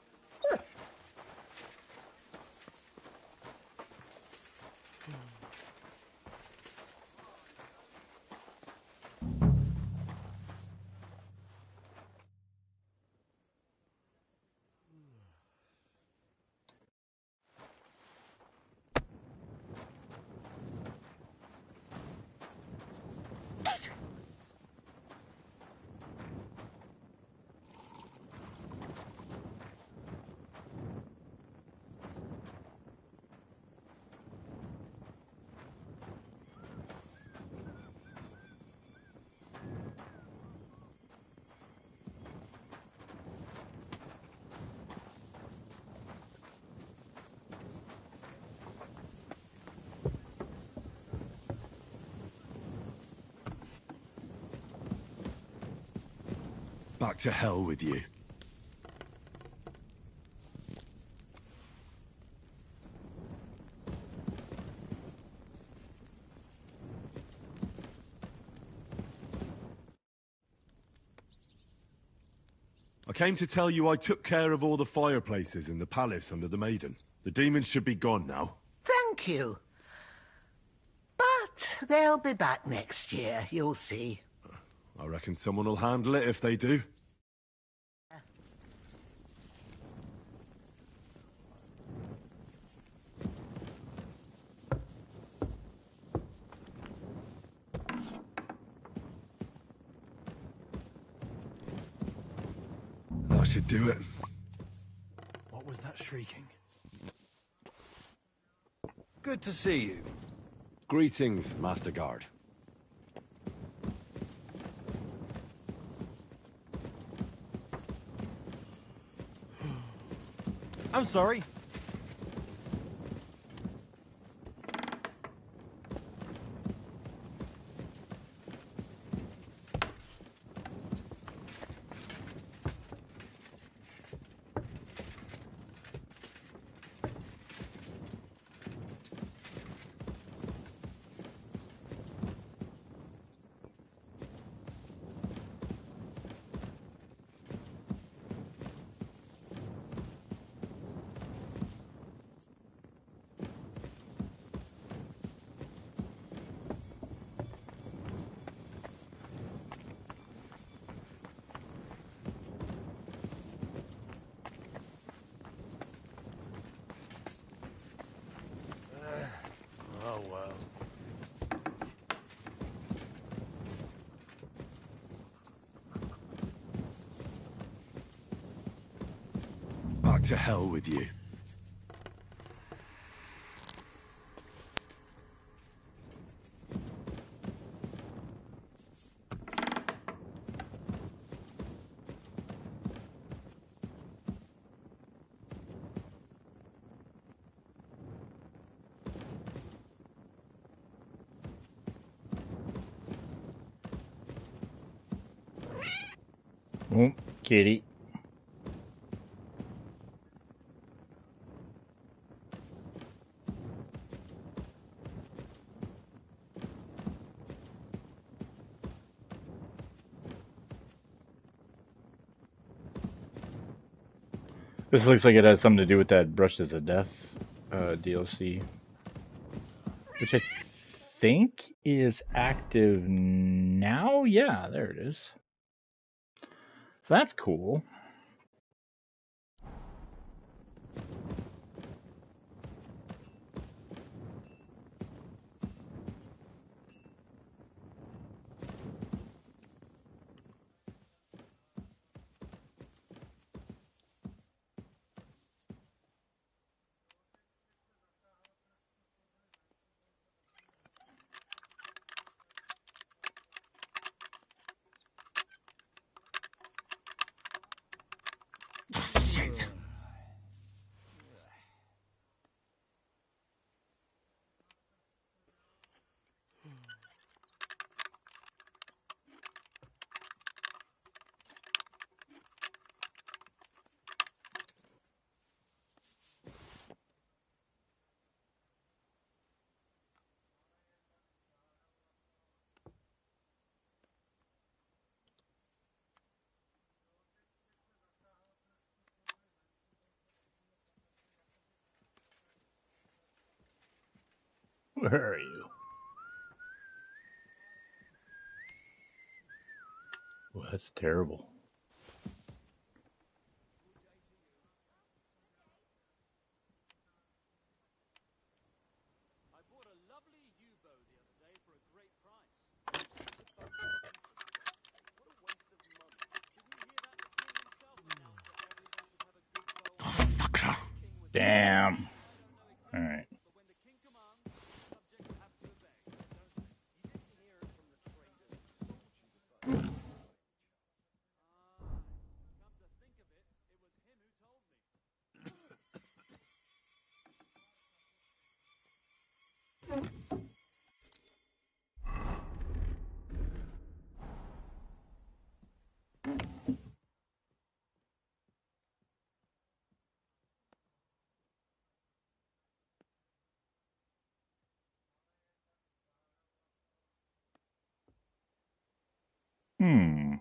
Back to hell with you. I came to tell you I took care of all the fireplaces in the palace under the Maiden. The demons should be gone now. Thank you. But they'll be back next year, you'll see. I reckon someone will handle it if they do. I should do it. What was that shrieking? Good to see you. Greetings, Master Guard. I'm sorry. Oh, well. Back to hell with you. Oh, kitty. This looks like it has something to do with that Brushes of Death DLC, which I think is active now. Yeah, there it is. So that's cool. Shit. Where are you? Well, that's terrible. Damn. All right. Hmm.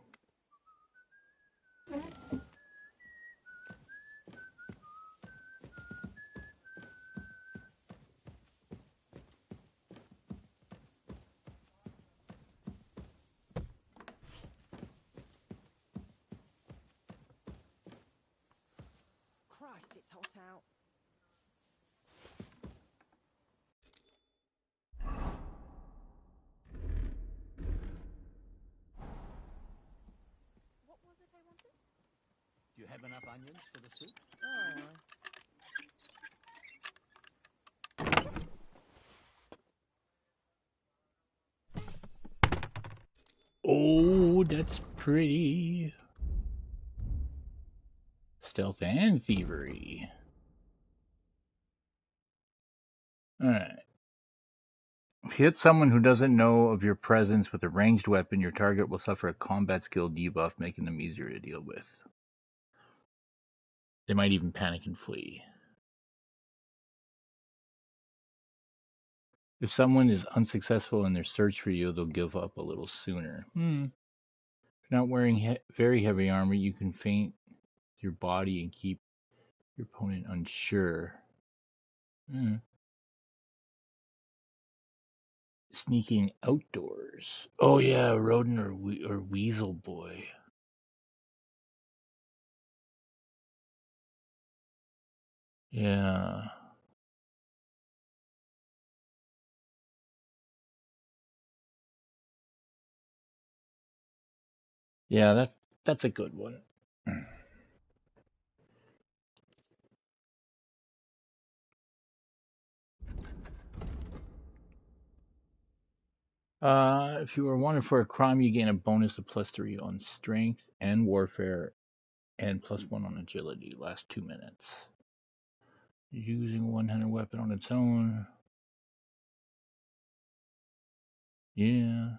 Christ, it's hot out. What was it I wanted? Do you have enough onions for the soup? Oh, that's pretty. Stealth and thievery. Alright. If you hit someone who doesn't know of your presence with a ranged weapon, your target will suffer a combat skill debuff, making them easier to deal with. They might even panic and flee. If someone is unsuccessful in their search for you, they'll give up a little sooner. If you're not wearing very heavy armor, you can feint your body and keep your opponent unsure. Sneaking outdoors. Oh yeah, rodent or weasel boy. Yeah. Yeah, that's a good one. If you are wanted for a crime, you gain a bonus of +3 on strength and warfare, and +1 on agility. Last 2 minutes. Using a one-handed weapon on its own. Yeah.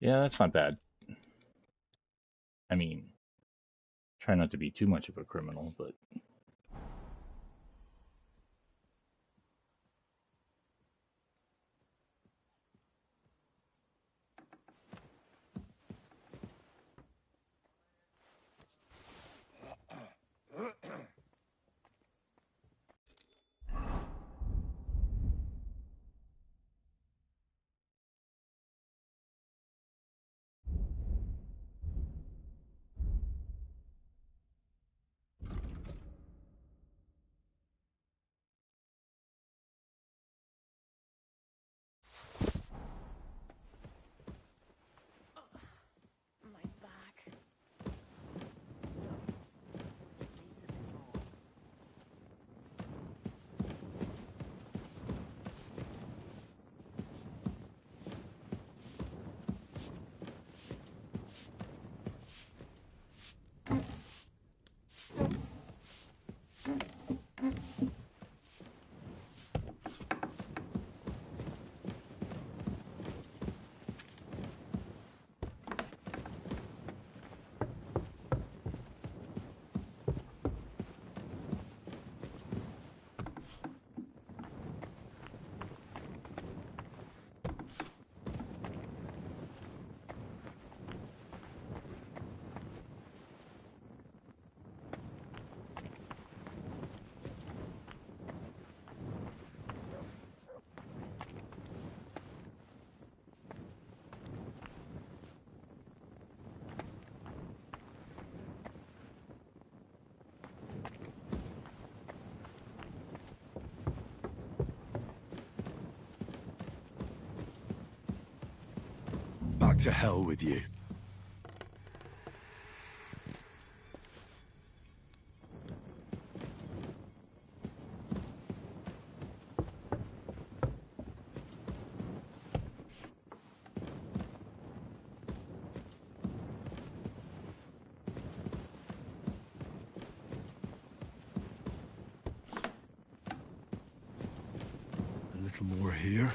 Yeah, that's not bad. I mean, try not to be too much of a criminal, but... Back to hell with you. A little more here.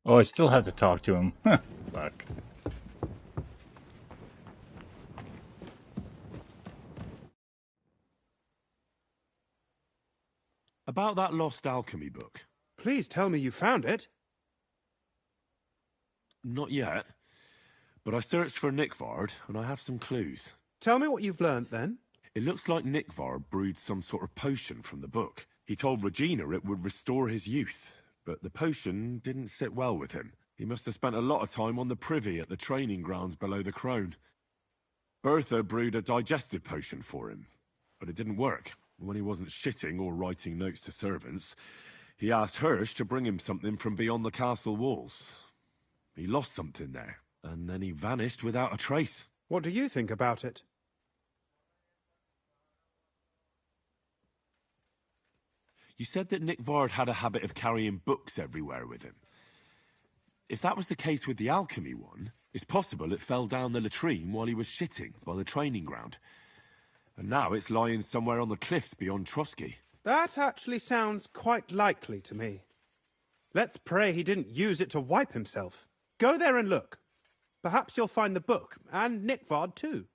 Oh, I still have to talk to him. Fuck. About that lost alchemy book. Please tell me you found it. Not yet. But I searched for Nickvard, and I have some clues. Tell me what you've learnt, then. It looks like Nickvard brewed some sort of potion from the book. He told Regina it would restore his youth, but the potion didn't sit well with him. He must have spent a lot of time on the privy at the training grounds below the Crone. Bertha brewed a digestive potion for him, but it didn't work. When he wasn't shitting or writing notes to servants, he asked Hirsch to bring him something from beyond the castle walls. He lost something there, and then he vanished without a trace. What do you think about it? You said that Nickvard had a habit of carrying books everywhere with him. If that was the case with the alchemy one, it's possible it fell down the latrine while he was shitting by the training ground. And now it's lying somewhere on the cliffs beyond Trotsky. That actually sounds quite likely to me. Let's pray he didn't use it to wipe himself. Go there and look. Perhaps you'll find the book, and Nickvard too.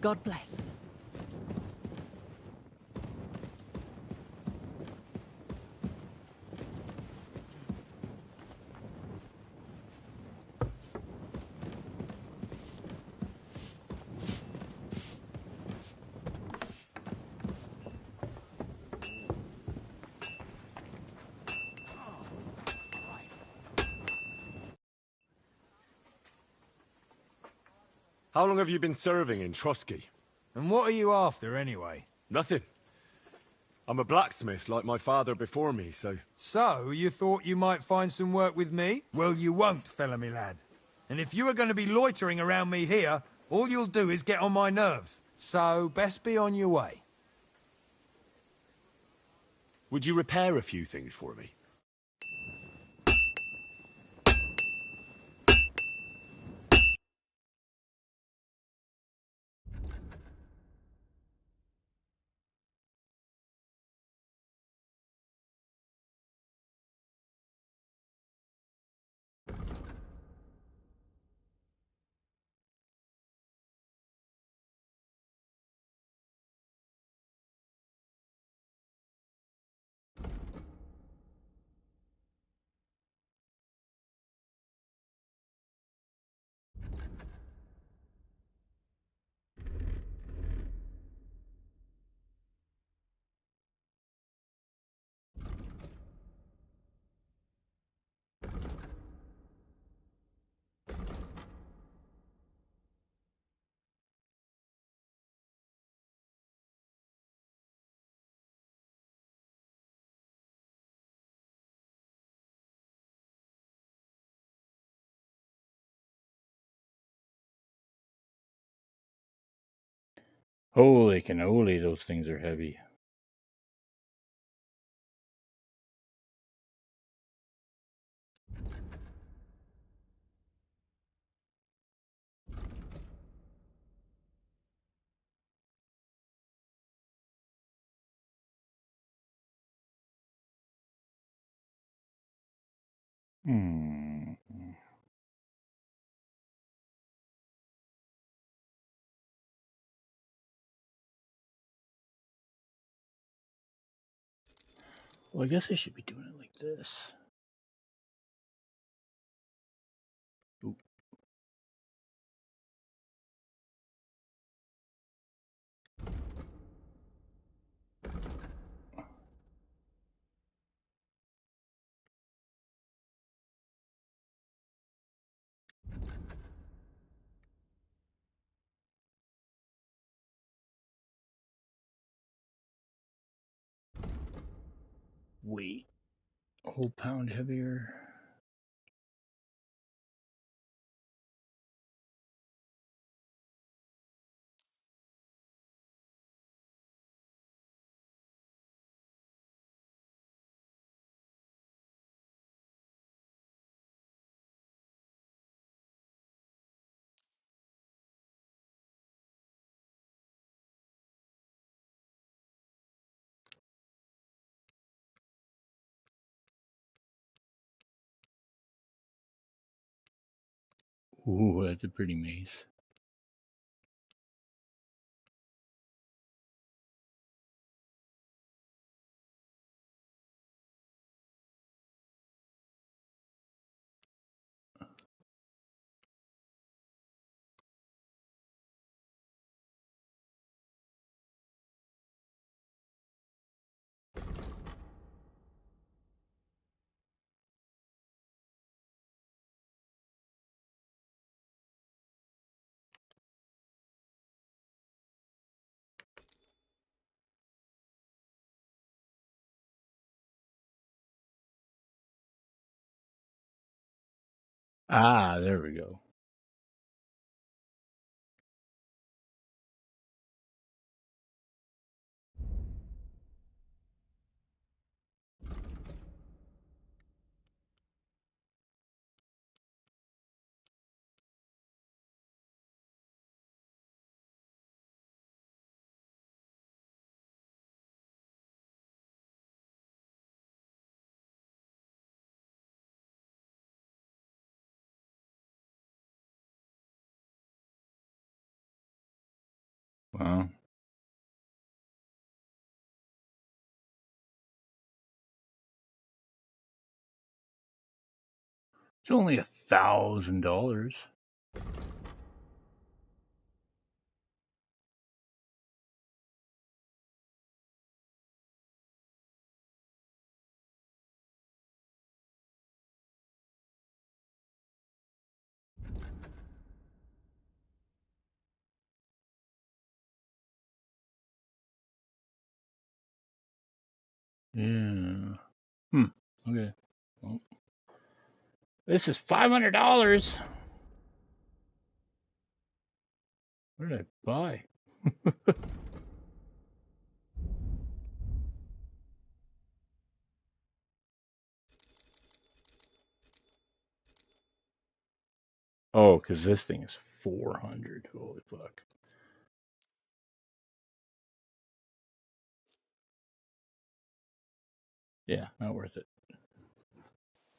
God bless. How long have you been serving in Trotsky? And what are you after, anyway? Nothing. I'm a blacksmith like my father before me, so... So, you thought you might find some work with me? Well, you won't, fella me lad. And if you are going to be loitering around me here, all you'll do is get on my nerves. So, best be on your way. Would you repair a few things for me? Holy cannoli, those things are heavy. Hmm. Well, I guess I should be doing it like this. Oop. Wait. A whole pound heavier. Ooh, that's a pretty mace. Ah, there we go. Wow. It's only $1,000. Yeah. Okay. Well, this is $500. What did I buy? Oh, because this thing is 400. Holy fuck. Yeah, not worth it.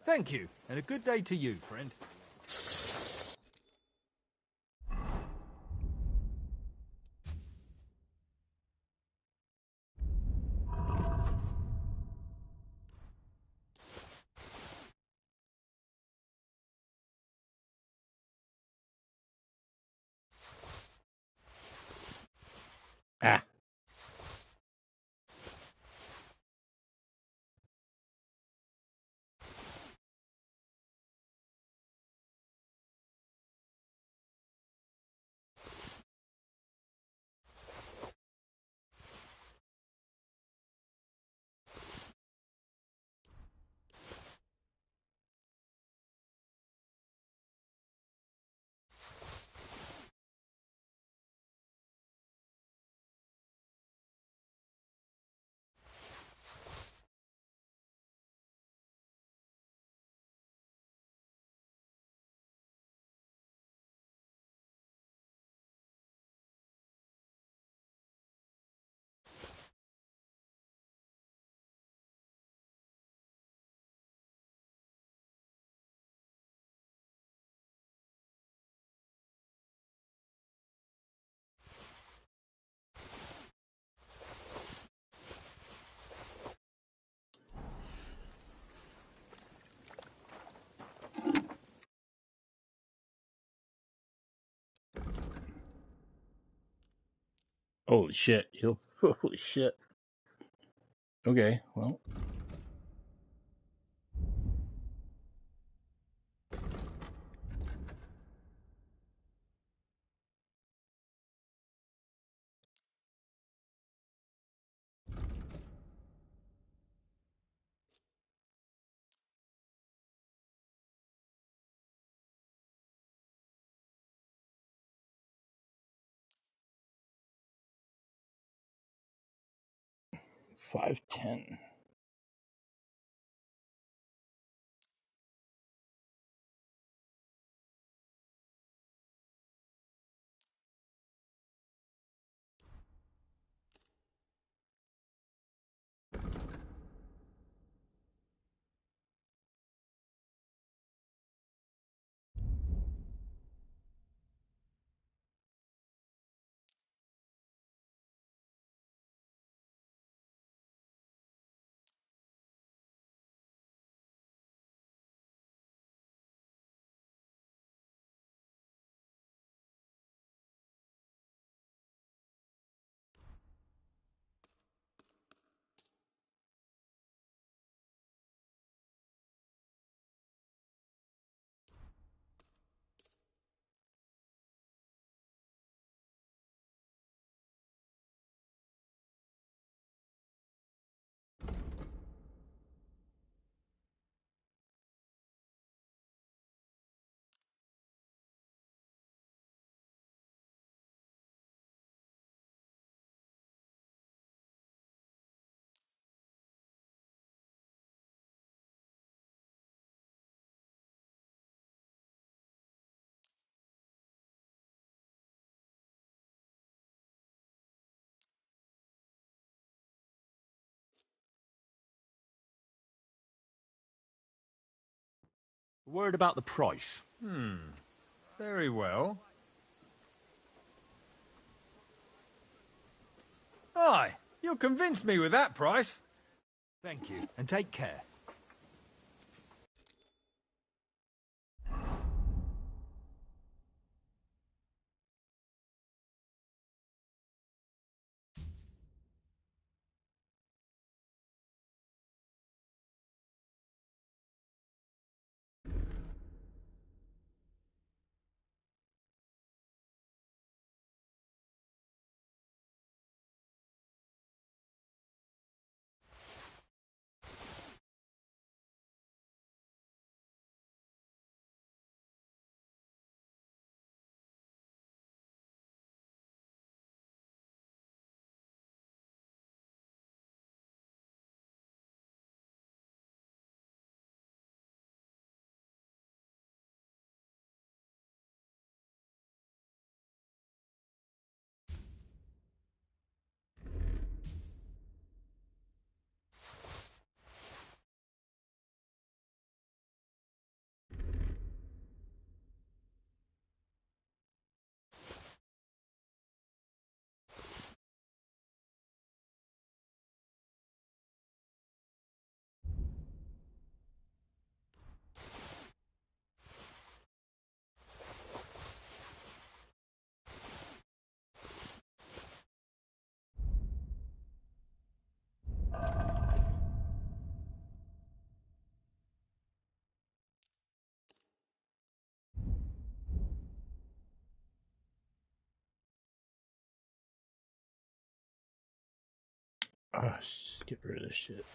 Thank you, and a good day to you, friend. Ah. Holy shit. Holy shit. Okay, well. $510. A word about the price. Very well. My, you'll convince me with that price. Thank you, and take care. Oh, just get rid of this shit.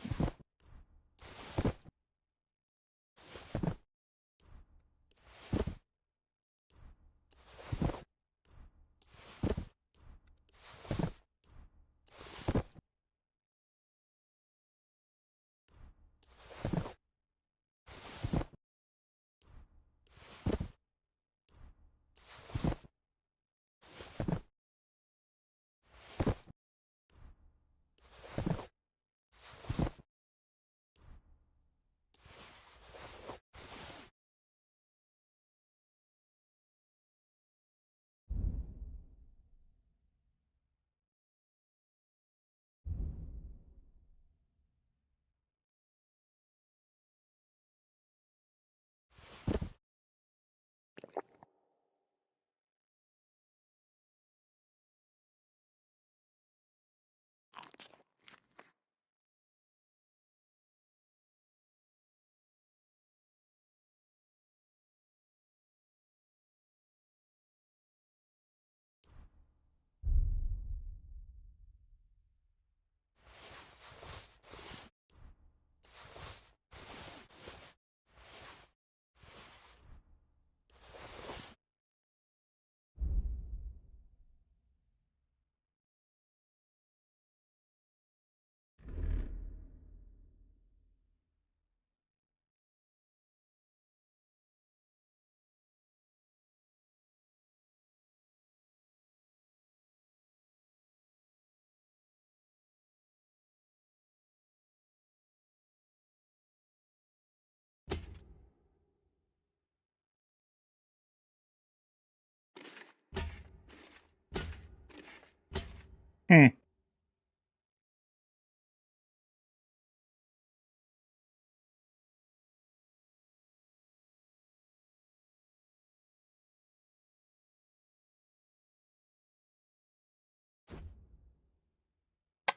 Hmm.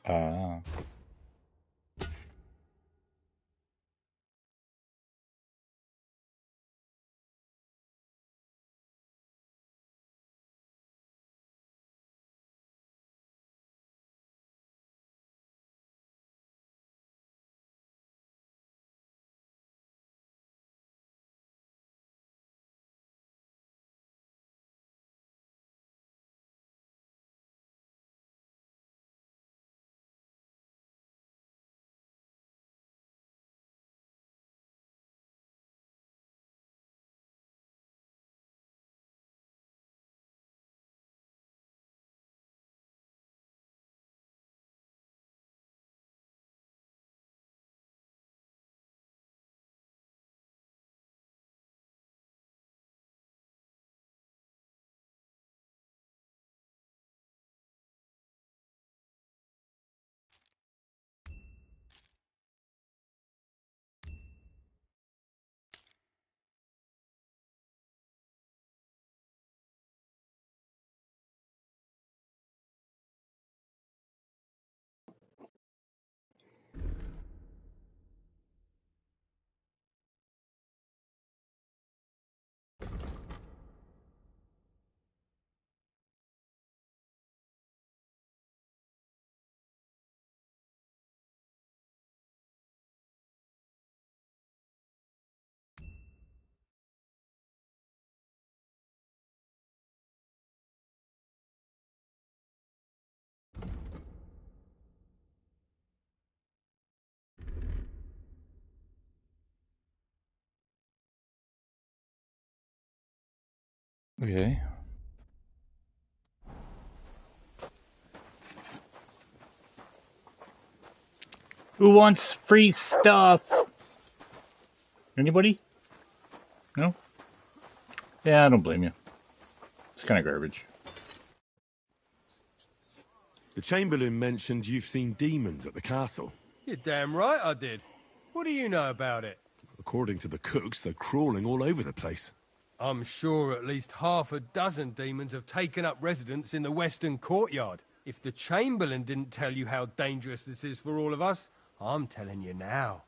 Ah. Okay. Who wants free stuff? Anybody? No? Yeah, I don't blame you. It's kind of garbage. The Chamberlain mentioned you've seen demons at the castle. You're damn right I did. What do you know about it? According to the cooks, they're crawling all over the place. I'm sure at least half a dozen demons have taken up residence in the western courtyard. If the Chamberlain didn't tell you how dangerous this is for all of us, I'm telling you now.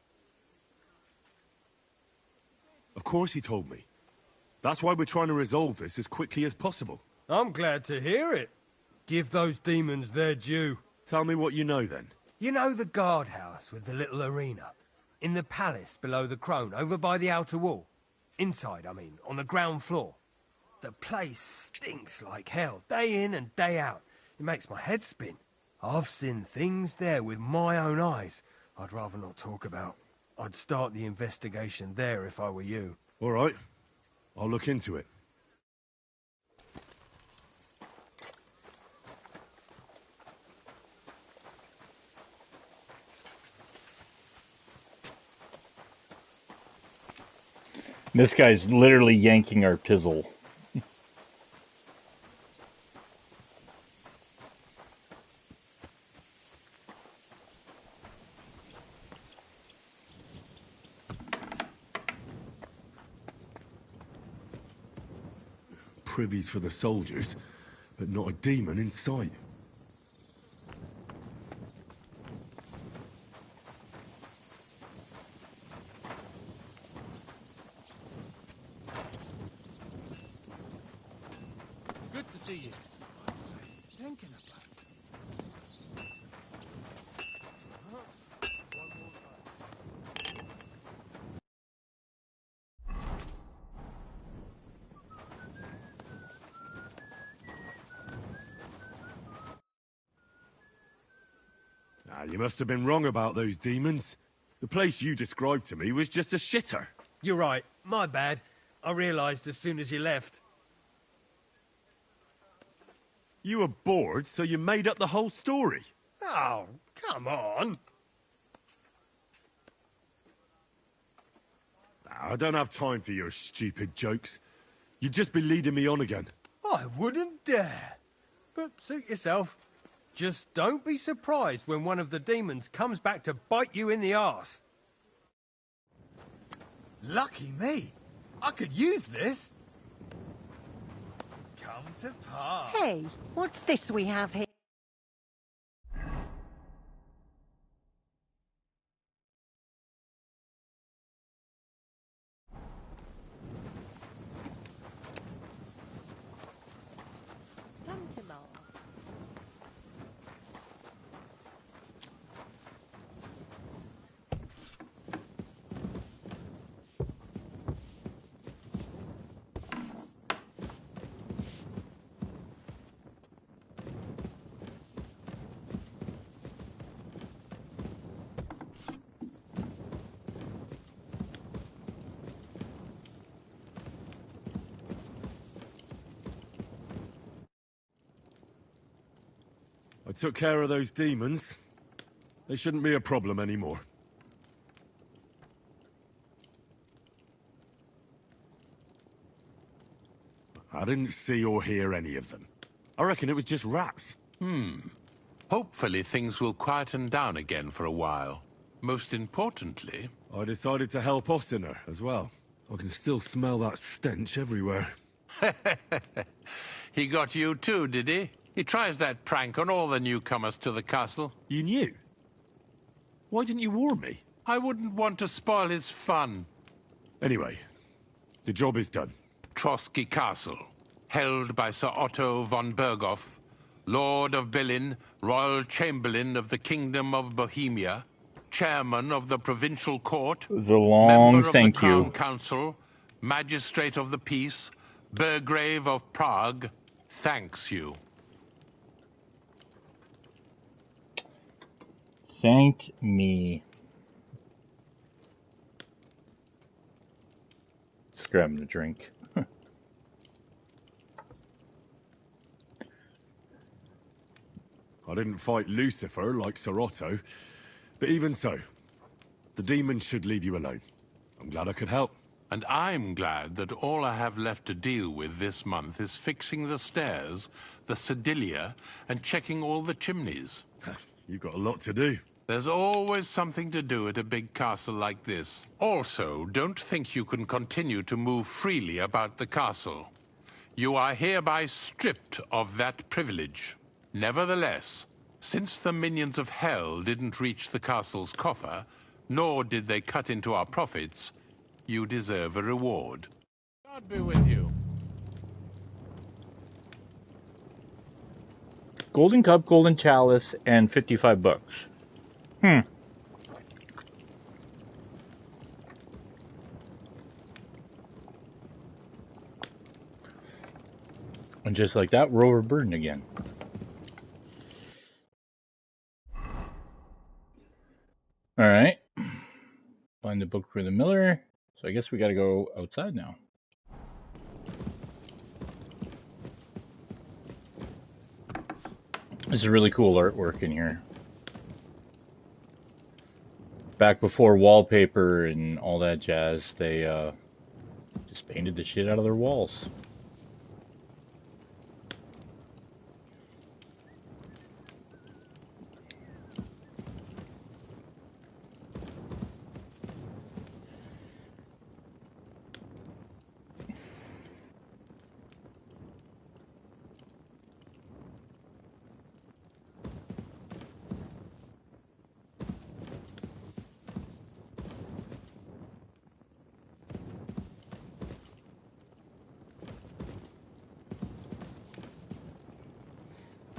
Of course he told me. That's why we're trying to resolve this as quickly as possible. I'm glad to hear it. Give those demons their due. Tell me what you know, then. You know the guardhouse with the little arena? In the palace below the Crone, over by the outer wall? Inside, I mean, on the ground floor. The place stinks like hell, day in and day out. It makes my head spin. I've seen things there with my own eyes I'd rather not talk about. I'd start the investigation there if I were you. All right. I'll look into it. This guy's literally yanking our pizzle. Privies for the soldiers, but not a demon in sight. Good to see you. Thinking about. You must have been wrong about those demons. The place you described to me was just a shitter. You're right. My bad. I realised as soon as you left. You were bored, so you made up the whole story. Oh, come on. I don't have time for your stupid jokes. You'd just be leading me on again. I wouldn't dare. But suit yourself. Just don't be surprised when one of the demons comes back to bite you in the arse. Lucky me. I could use this. Come to pass. Hey, what's this we have here? Come to Mars. I took care of those demons. They shouldn't be a problem anymore. I didn't see or hear any of them. I reckon it was just rats. Hopefully things will quieten down again for a while. Most importantly... I decided to help Ossiner as well. I can still smell that stench everywhere. He got you too, did he? He tries that prank on all the newcomers to the castle. You knew? Why didn't you warn me? I wouldn't want to spoil his fun. Anyway, the job is done. Trotsky Castle, held by Sir Otto von Berghoff, Lord of Billin, Royal Chamberlain of the Kingdom of Bohemia, Chairman of the Provincial Court, It was a long Member of thank the Crown you. Council, Magistrate of the Peace, Burgrave of Prague, thanks you. Thanked me. Just grabbing a drink. I didn't fight Lucifer like Sir Otto, but even so, the demons should leave you alone. I'm glad I could help. And I'm glad that all I have left to deal with this month is fixing the stairs, the sedilia, and checking all the chimneys. You've got a lot to do. There's always something to do at a big castle like this. Also, don't think you can continue to move freely about the castle. You are hereby stripped of that privilege. Nevertheless, since the minions of hell didn't reach the castle's coffer, nor did they cut into our profits, you deserve a reward. God be with you. Golden cup, golden chalice, and 55 bucks. And just like that, we're overburdened again. Alright. Find the book for the miller. So I guess we gotta go outside now. This is really cool artwork in here. Back before wallpaper and all that jazz, they just painted the shit out of their walls.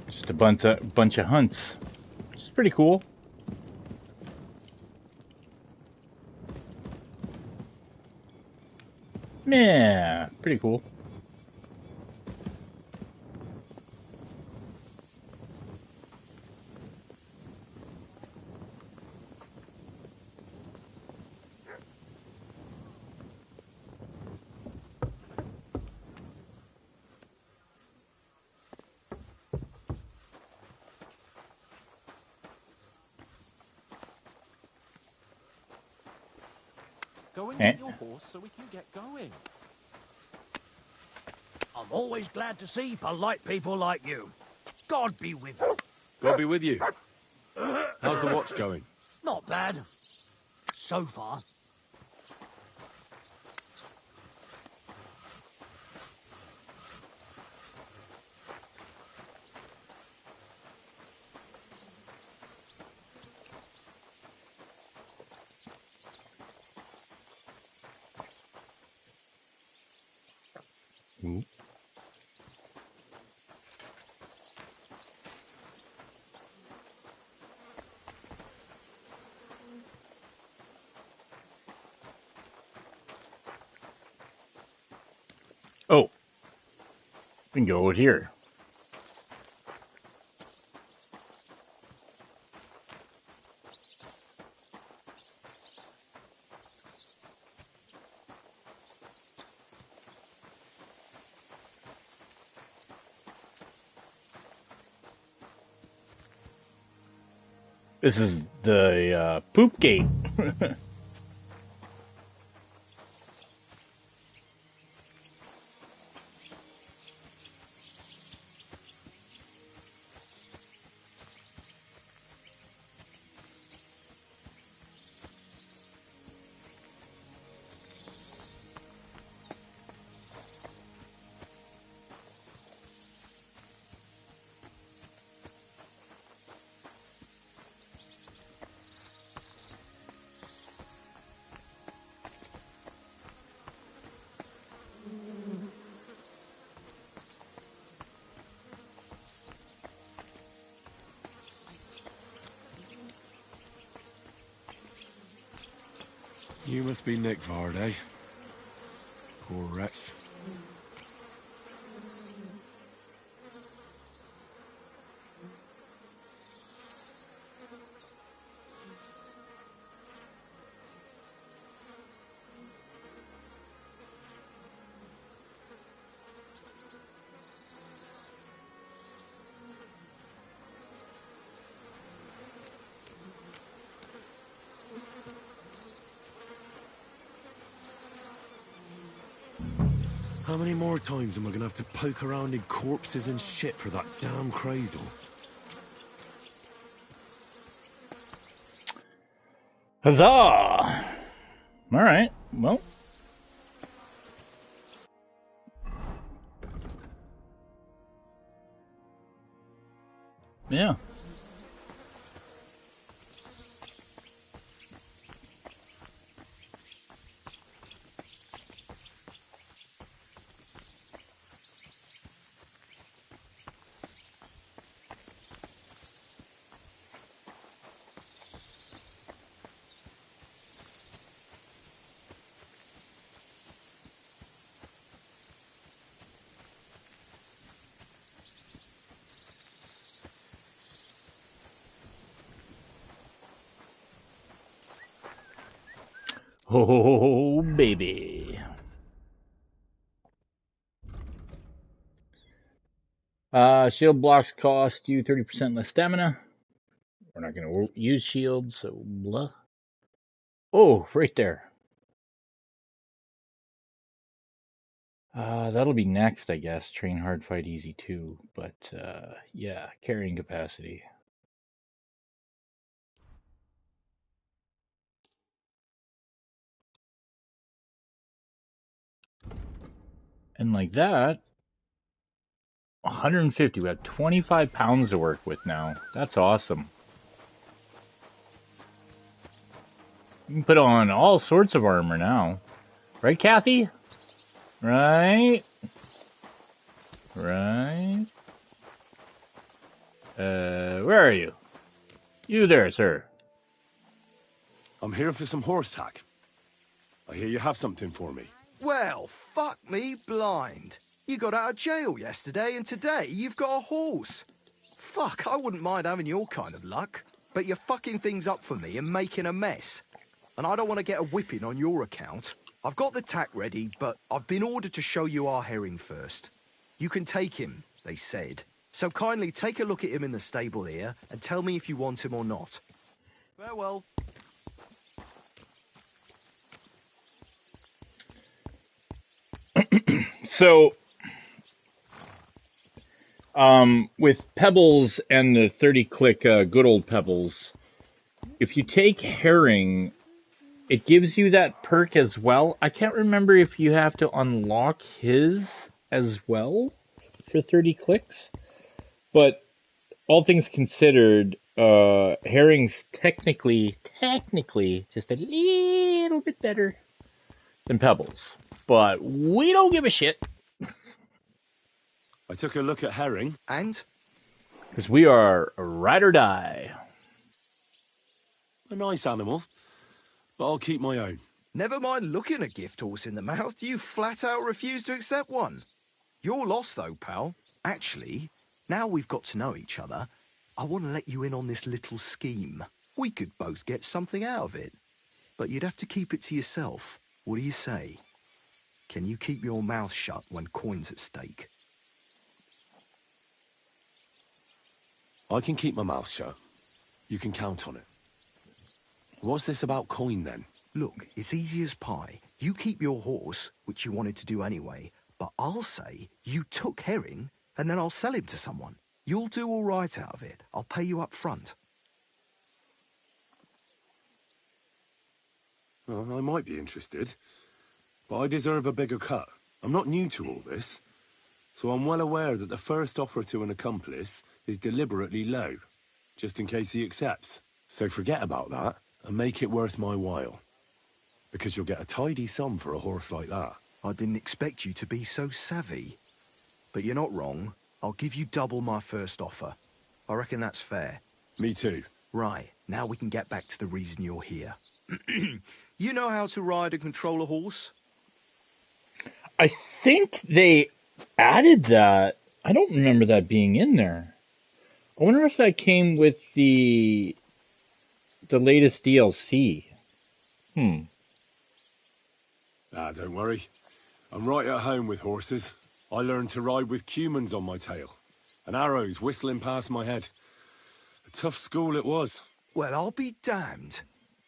Just a bunch of hunts. Which is pretty cool. Yeah, pretty cool. Go and get your horse so we can get going. I'm always glad to see polite people like you. God be with you. God be with you. How's the watch going? Not bad. So far. Ooh. Oh, we can go out here. This is the poop gate. You must be Nick Vard, eh? Poor wretch. How many more times am I gonna have to poke around in corpses and shit for that damn cradle? Huzzah! Alright, well. Yeah. Oh, baby. Shield blocks cost you 30% less stamina. We're not going to use shields, so blah. Oh, right there. That'll be next, I guess. Train hard, fight easy too. But, yeah, carrying capacity. And like that, 150. We have 25 pounds to work with now. That's awesome. You can put on all sorts of armor now. Right, Kathy? Right? Right? Where are you? You there, sir. I'm here for some horse tack. I hear you have something for me. Well, fuck me blind. You got out of jail yesterday, and today you've got a horse. Fuck, I wouldn't mind having your kind of luck. But you're fucking things up for me and making a mess. And I don't want to get a whipping on your account. I've got the tack ready, but I've been ordered to show you our herring first. You can take him, they said. So kindly take a look at him in the stable here and tell me if you want him or not. Farewell. So, with Pebbles and the 30-click good old Pebbles, if you take Herring, it gives you that perk as well. I can't remember if you have to unlock his as well for 30 clicks, but all things considered, Herring's technically just a little bit better than Pebbles, but we don't give a shit. I took a look at Herring. And? Because we are ride or die. A nice animal, but I'll keep my own. Never mind looking a gift horse in the mouth, you flat out refuse to accept one. You're lost though, pal. Actually, now we've got to know each other, I want to let you in on this little scheme. We could both get something out of it. But you'd have to keep it to yourself. What do you say? Can you keep your mouth shut when coin's at stake? I can keep my mouth shut. You can count on it. What's this about coin, then? Look, it's easy as pie. You keep your horse, which you wanted to do anyway, but I'll say you took Herring, and then I'll sell him to someone. You'll do all right out of it. I'll pay you up front. Well, I might be interested, but I deserve a bigger cut. I'm not new to all this, so I'm well aware that the first offer to an accomplice is deliberately low, just in case he accepts. So forget about that and make it worth my while, because you'll get a tidy sum for a horse like that. I didn't expect you to be so savvy. But you're not wrong. I'll give you double my first offer. I reckon that's fair. Me too. Right, now we can get back to the reason you're here. You know how to ride and control a horse? I think they added that. I don't remember that being in there. I wonder if that came with the latest DLC. Ah, don't worry. I'm right at home with horses. I learned to ride with cumans on my tail, and arrows whistling past my head. A tough school it was. Well, I'll be damned.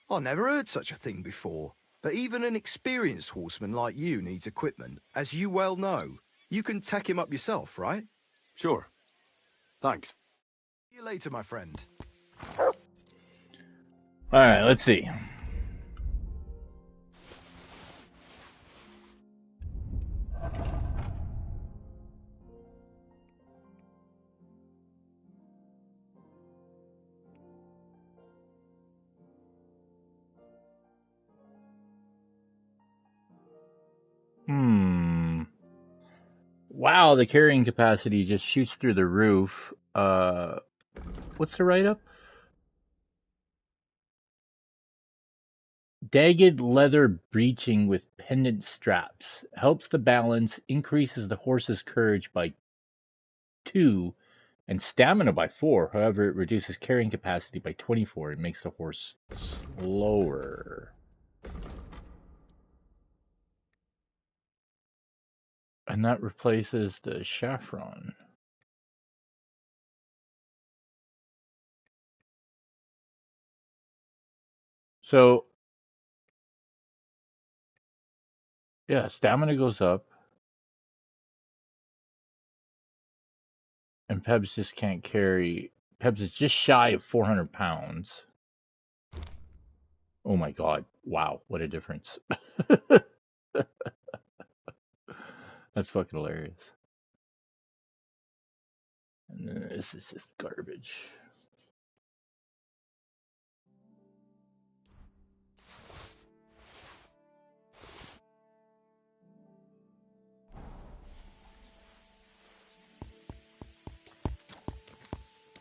I never heard such a thing before. But even an experienced horseman like you needs equipment, as you well know. You can tech him up yourself, right? Sure. Thanks. See you later, my friend. Alright, let's see. Wow, the carrying capacity just shoots through the roof. What's the write-up? Dagged leather breeching with pendant straps. Helps the balance, increases the horse's courage by 2, and stamina by 4. However, it reduces carrying capacity by 24 and makes the horse slower. And that replaces the Chaffron. So, yeah, stamina goes up. And Pebs just can't carry. Pebs is just shy of 400 pounds. Oh my god. Wow, what a difference. That's fucking hilarious. And then this is just garbage.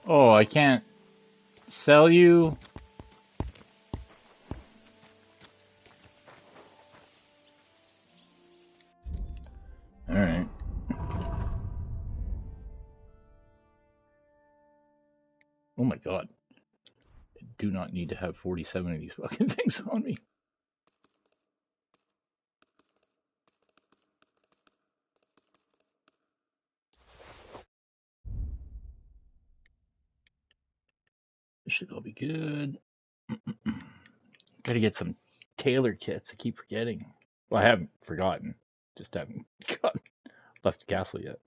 Oh, I can't sell you. Alright. Oh my god. I do not need to have 47 of these fucking things on me. This should all be good. Gotta get some tailor kits. I keep forgetting. Well, I haven't forgotten. Just haven't left the castle yet.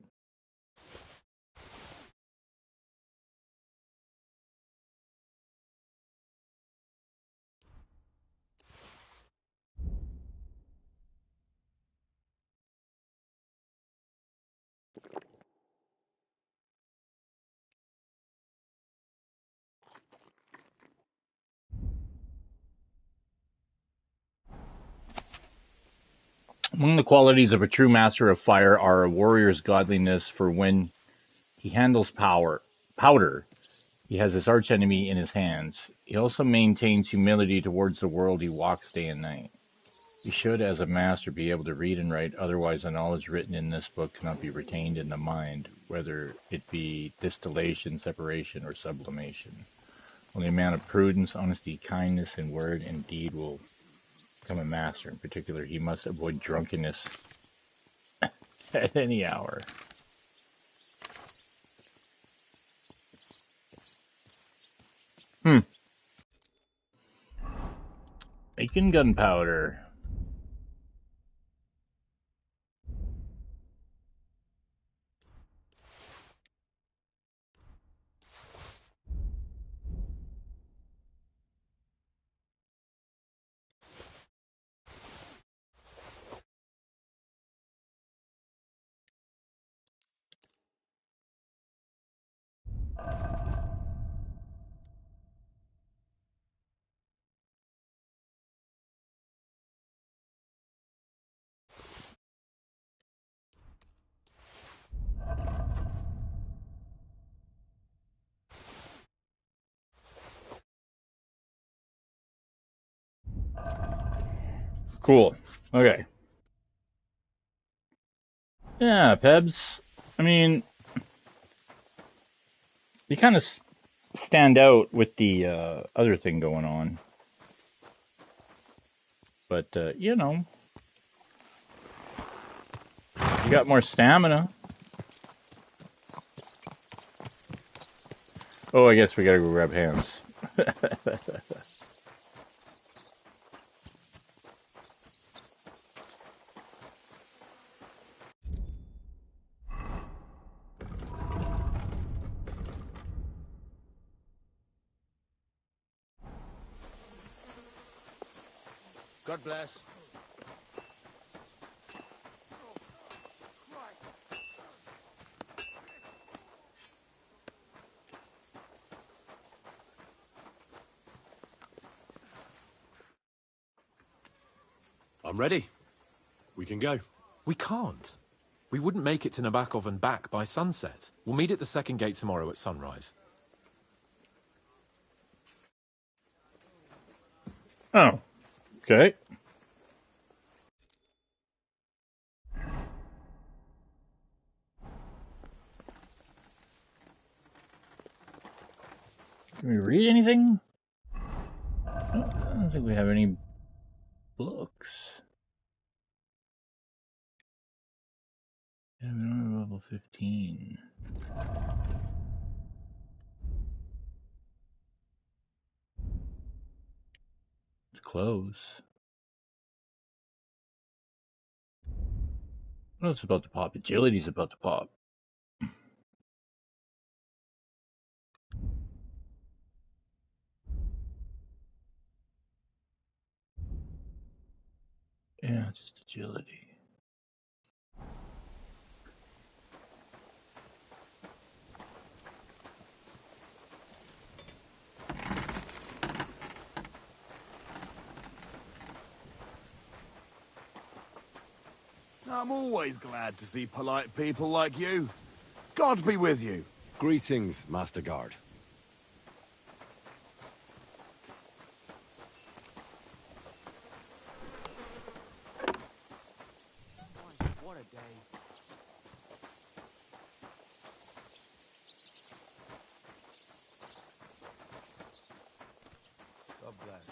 Among the qualities of a true master of fire are a warrior's godliness, for when he handles powder, he has his archenemy in his hands. He also maintains humility towards the world he walks day and night. He should, as a master, be able to read and write, otherwise the knowledge written in this book cannot be retained in the mind, whether it be distillation, separation, or sublimation. Only a man of prudence, honesty, kindness in word and deed will become a master. In particular, he must avoid drunkenness at any hour. Making gunpowder. Cool. Okay. Yeah, Pebs. I mean, you kind of stand out with the other thing going on. But, you know, you got more stamina. Oh, I guess we gotta go grab hams. God bless. I'm ready. We can go. We can't. We wouldn't make it to Nabokov and back by sunset. We'll meet at the second gate tomorrow at sunrise. Oh, okay. Can we read anything? I don't think we have any books. Yeah, we don't have level 15. It's close. Well, it's about to pop. Agility's about to pop. Yeah, it's just agility. I'm always glad to see polite people like you. God be with you. Greetings, Master Guard. What a day. God bless.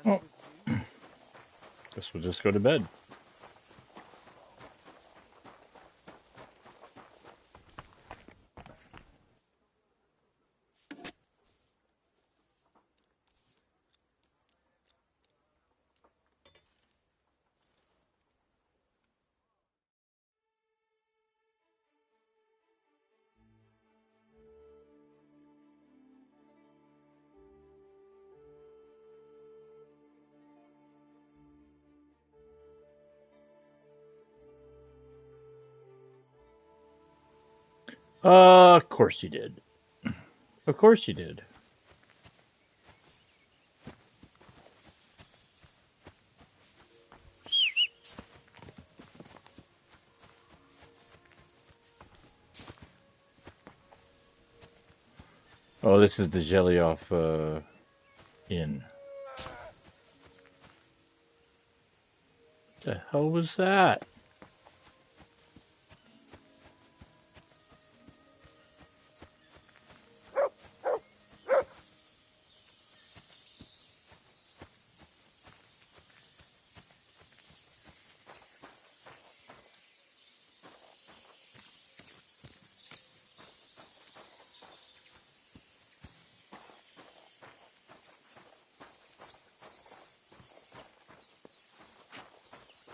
Oh. Guess we'll just go to bed. Of course you did. Of course you did. Oh, this is the Zhelyov Inn. What the hell was that?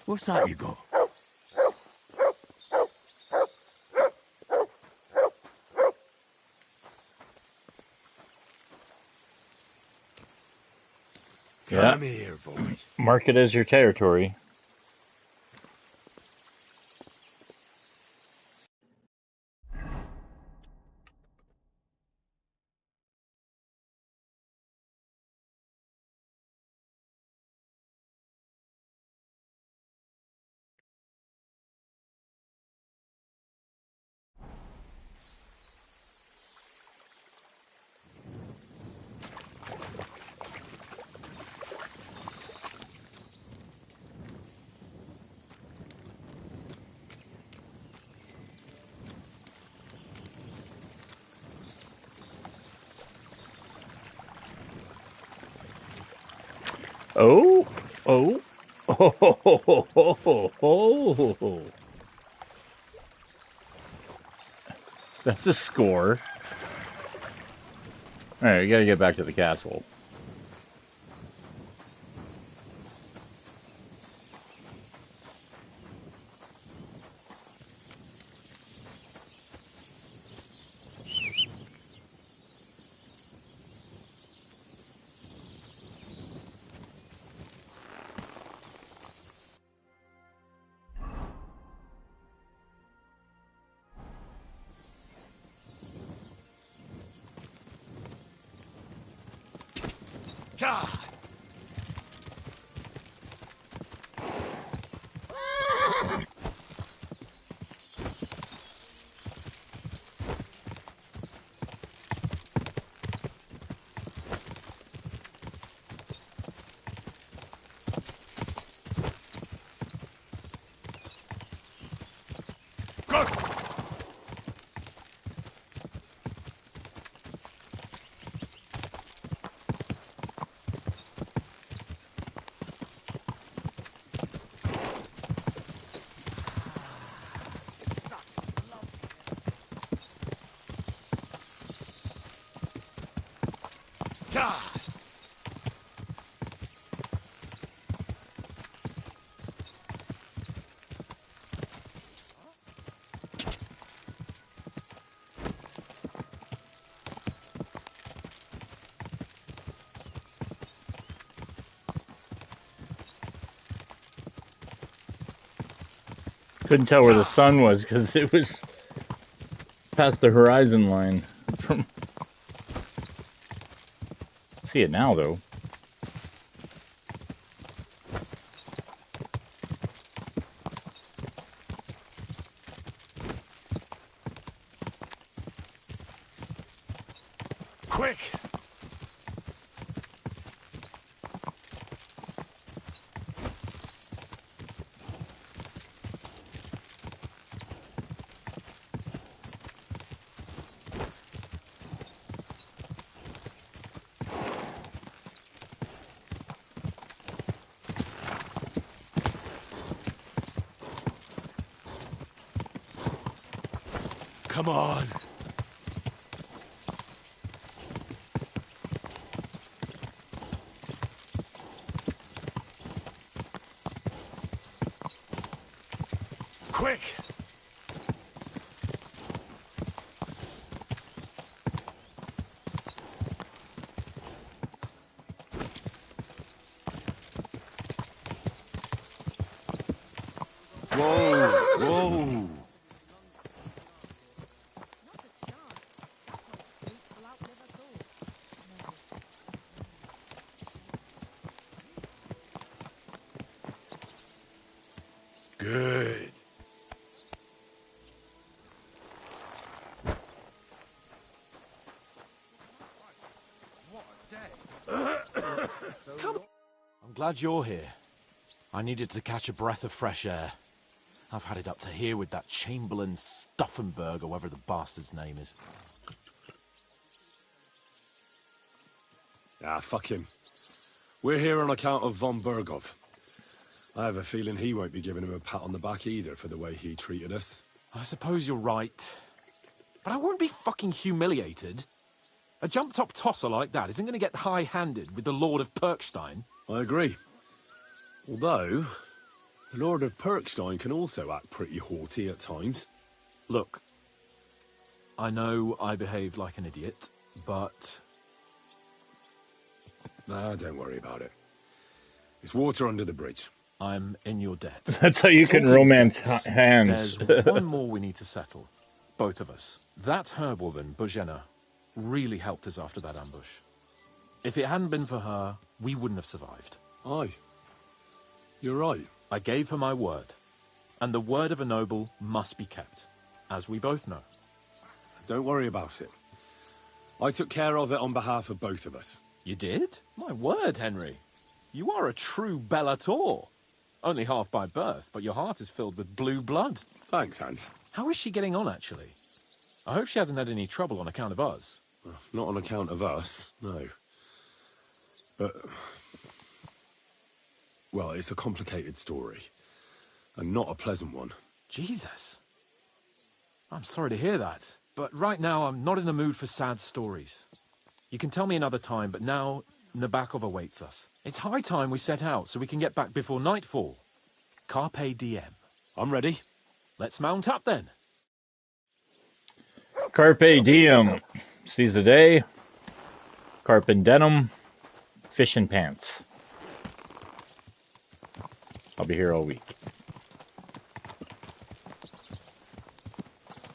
What's that you got? Yeah. Come here, boy. Mark it as your territory. Oh, oh, oh, ho, ho, ho, ho, ho, ho. That's a score. All right, we gotta get back to the castle. God. God. Couldn't tell where the sun was because it was past the horizon line. See it now, though. Quick! Come on. Quick! Whoa! Whoa! Good. Come. I'm glad you're here. I needed to catch a breath of fresh air. I've had it up to here with that Chamberlain Stuffenberg, or whatever the bastard's name is. Ah, fuck him. We're here on account of von Bergov. I have a feeling he won't be giving him a pat on the back either for the way he treated us. I suppose you're right. But I won't be fucking humiliated. A jump-top tosser like that isn't going to get high-handed with the Lord of Perkstein. I agree. Although, the Lord of Perkstein can also act pretty haughty at times. Look, I know I behaved like an idiot, but... Nah, don't worry about it. It's water under the bridge. I'm in your debt. That's how you can romance hands. There's one more we need to settle. Both of us. That herb-woman, Bozhena, really helped us after that ambush. If it hadn't been for her, we wouldn't have survived. Aye. You're right. I gave her my word. And the word of a noble must be kept, as we both know. Don't worry about it. I took care of it on behalf of both of us. You did? My word, Henry. You are a true bellator. Only half by birth, but your heart is filled with blue blood. Thanks, Hans. How is she getting on, actually? I hope she hasn't had any trouble on account of us. Not on account of us, no. But... well, it's a complicated story. And not a pleasant one. Jesus. I'm sorry to hear that. But right now, I'm not in the mood for sad stories. You can tell me another time, but now Nabokov awaits us. It's high time we set out so we can get back before nightfall. Carpe diem. I'm ready. Let's mount up then. Carpe diem. Seize the day. Carpe denim. Fish and pants. I'll be here all week.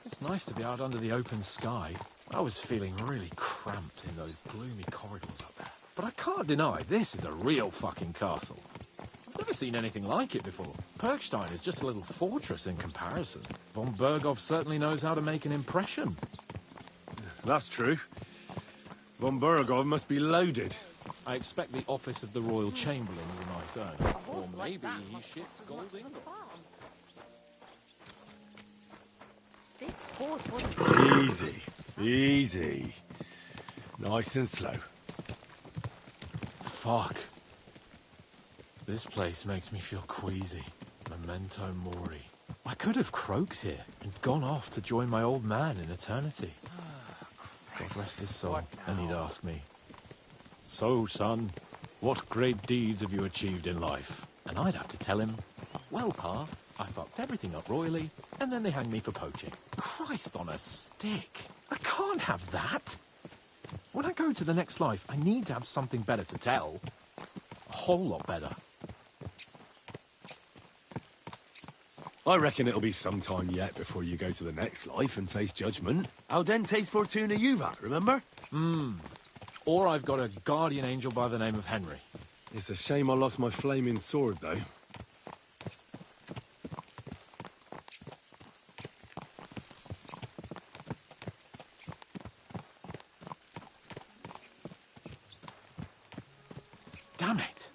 It's nice to be out under the open sky. I was feeling really cramped in those gloomy corridors up there. but I can't deny this is a real fucking castle. I've never seen anything like it before. Perkstein is just a little fortress in comparison. Von Berghoff certainly knows how to make an impression. That's true. Von Berghoff must be loaded. I expect the office of the Royal Chamberlain is a nice earner. Or maybe he shits gold ingots. This horse was... Easy, easy. Nice and slow. Fuck. This place makes me feel queasy. Memento mori. I could have croaked here and gone off to join my old man in eternity. God rest his soul. And he'd ask me, "So, son, what great deeds have you achieved in life?" And I'd have to tell him, "Well, Pa, I fucked everything up royally, and then they hanged me for poaching." Christ on a stick. I can't have that. When I go to the next life, I need to have something better to tell. A whole lot better. I reckon it'll be some time yet before you go to the next life and face judgment. Audentes fortuna juvat, remember? Or I've got a guardian angel by the name of Henry. It's a shame I lost my flaming sword, though. Damn it.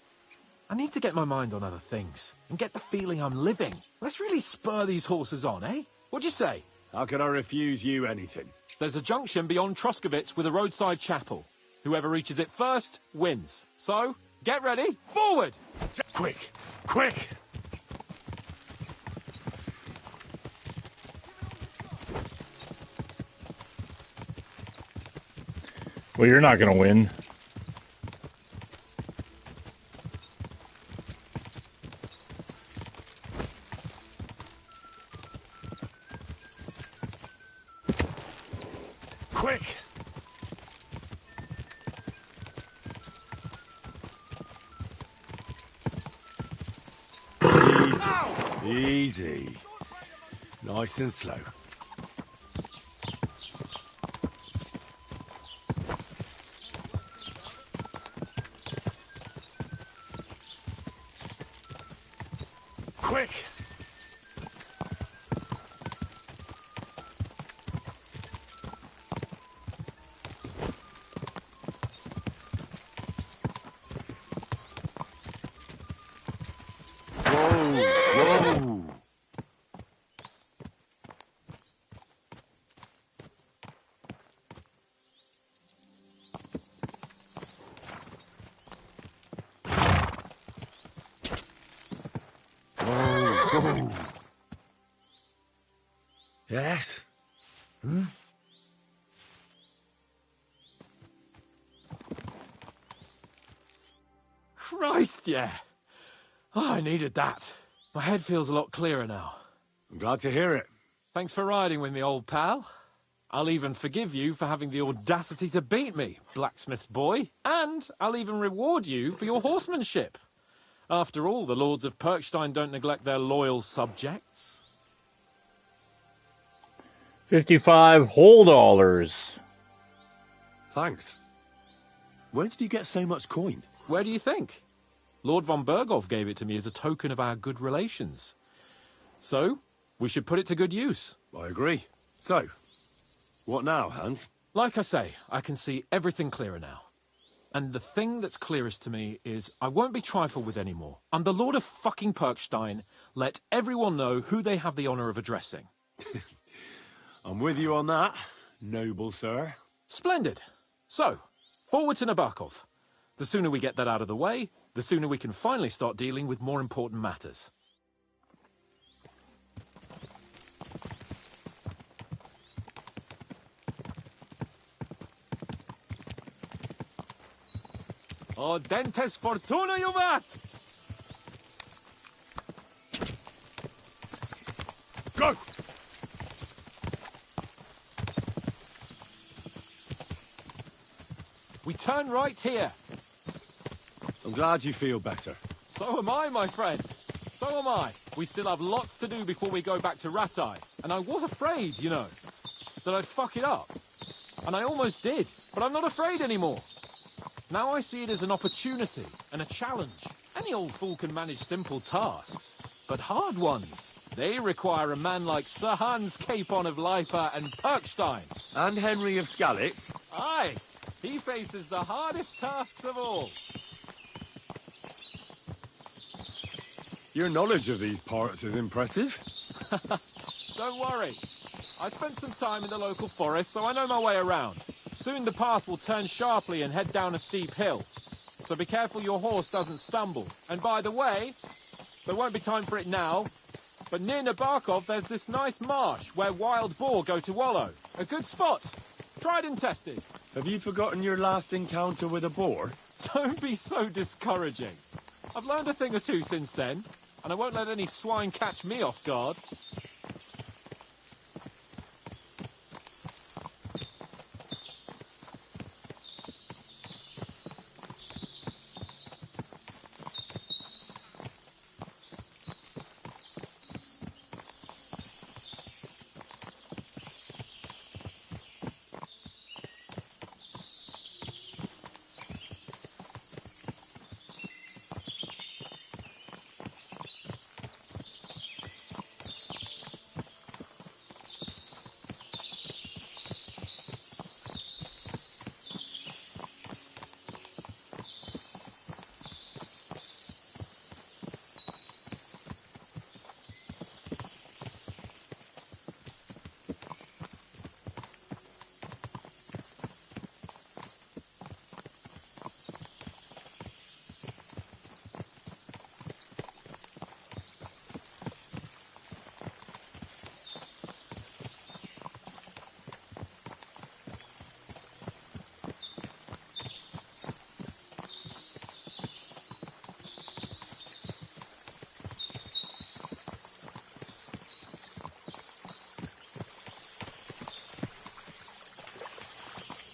I need to get my mind on other things and get the feeling I'm living. Let's really spur these horses on, eh? What'd you say? How could I refuse you anything? There's a junction beyond Troskowitz with a roadside chapel. Whoever reaches it first wins. So, get ready, forward! Quick! Quick! Well, you're not going to win. Quick! Easy. Nice and slow. Quick! Whoa! Whoa! Yes? Christ, yeah. Oh, I needed that. My head feels a lot clearer now. I'm glad to hear it. Thanks for riding with me, old pal. I'll even forgive you for having the audacity to beat me, blacksmith's boy. And I'll even reward you for your horsemanship. After all, the lords of Perkstein don't neglect their loyal subjects. 55 whole dollars. Thanks. Where did you get so much coin? Where do you think? Lord von Berghoff gave it to me as a token of our good relations. So, we should put it to good use. I agree. So, what now, Hans? Like I say, I can see everything clearer now. And the thing that's clearest to me is I won't be trifled with anymore. I'm the Lord of fucking Perkstein. Let everyone know who they have the honor of addressing. I'm with you on that, noble sir. Splendid. So, forward to Nabokov. The sooner we get that out of the way, the sooner we can finally start dealing with more important matters. Audentes fortuna juvat! Go! We turn right here. I'm glad you feel better. So am I, my friend. So am I. We still have lots to do before we go back to Rattay. And I was afraid, you know, that I'd fuck it up. And I almost did, but I'm not afraid anymore. Now I see it as an opportunity and a challenge. Any old fool can manage simple tasks, but hard ones, they require a man like Sir Hans Capon of Leipa and Perkstein. And Henry of Skalitz. Aye, he faces the hardest tasks of all. Your knowledge of these parts is impressive. Don't worry. I spent some time in the local forest, so I know my way around. Soon the path will turn sharply and head down a steep hill. So be careful your horse doesn't stumble. And by the way, there won't be time for it now, but near Nabokov there's this nice marsh where wild boar go to wallow. A good spot. Tried and tested. Have you forgotten your last encounter with a boar? Don't be so discouraging. I've learned a thing or two since then, and I won't let any swine catch me off guard.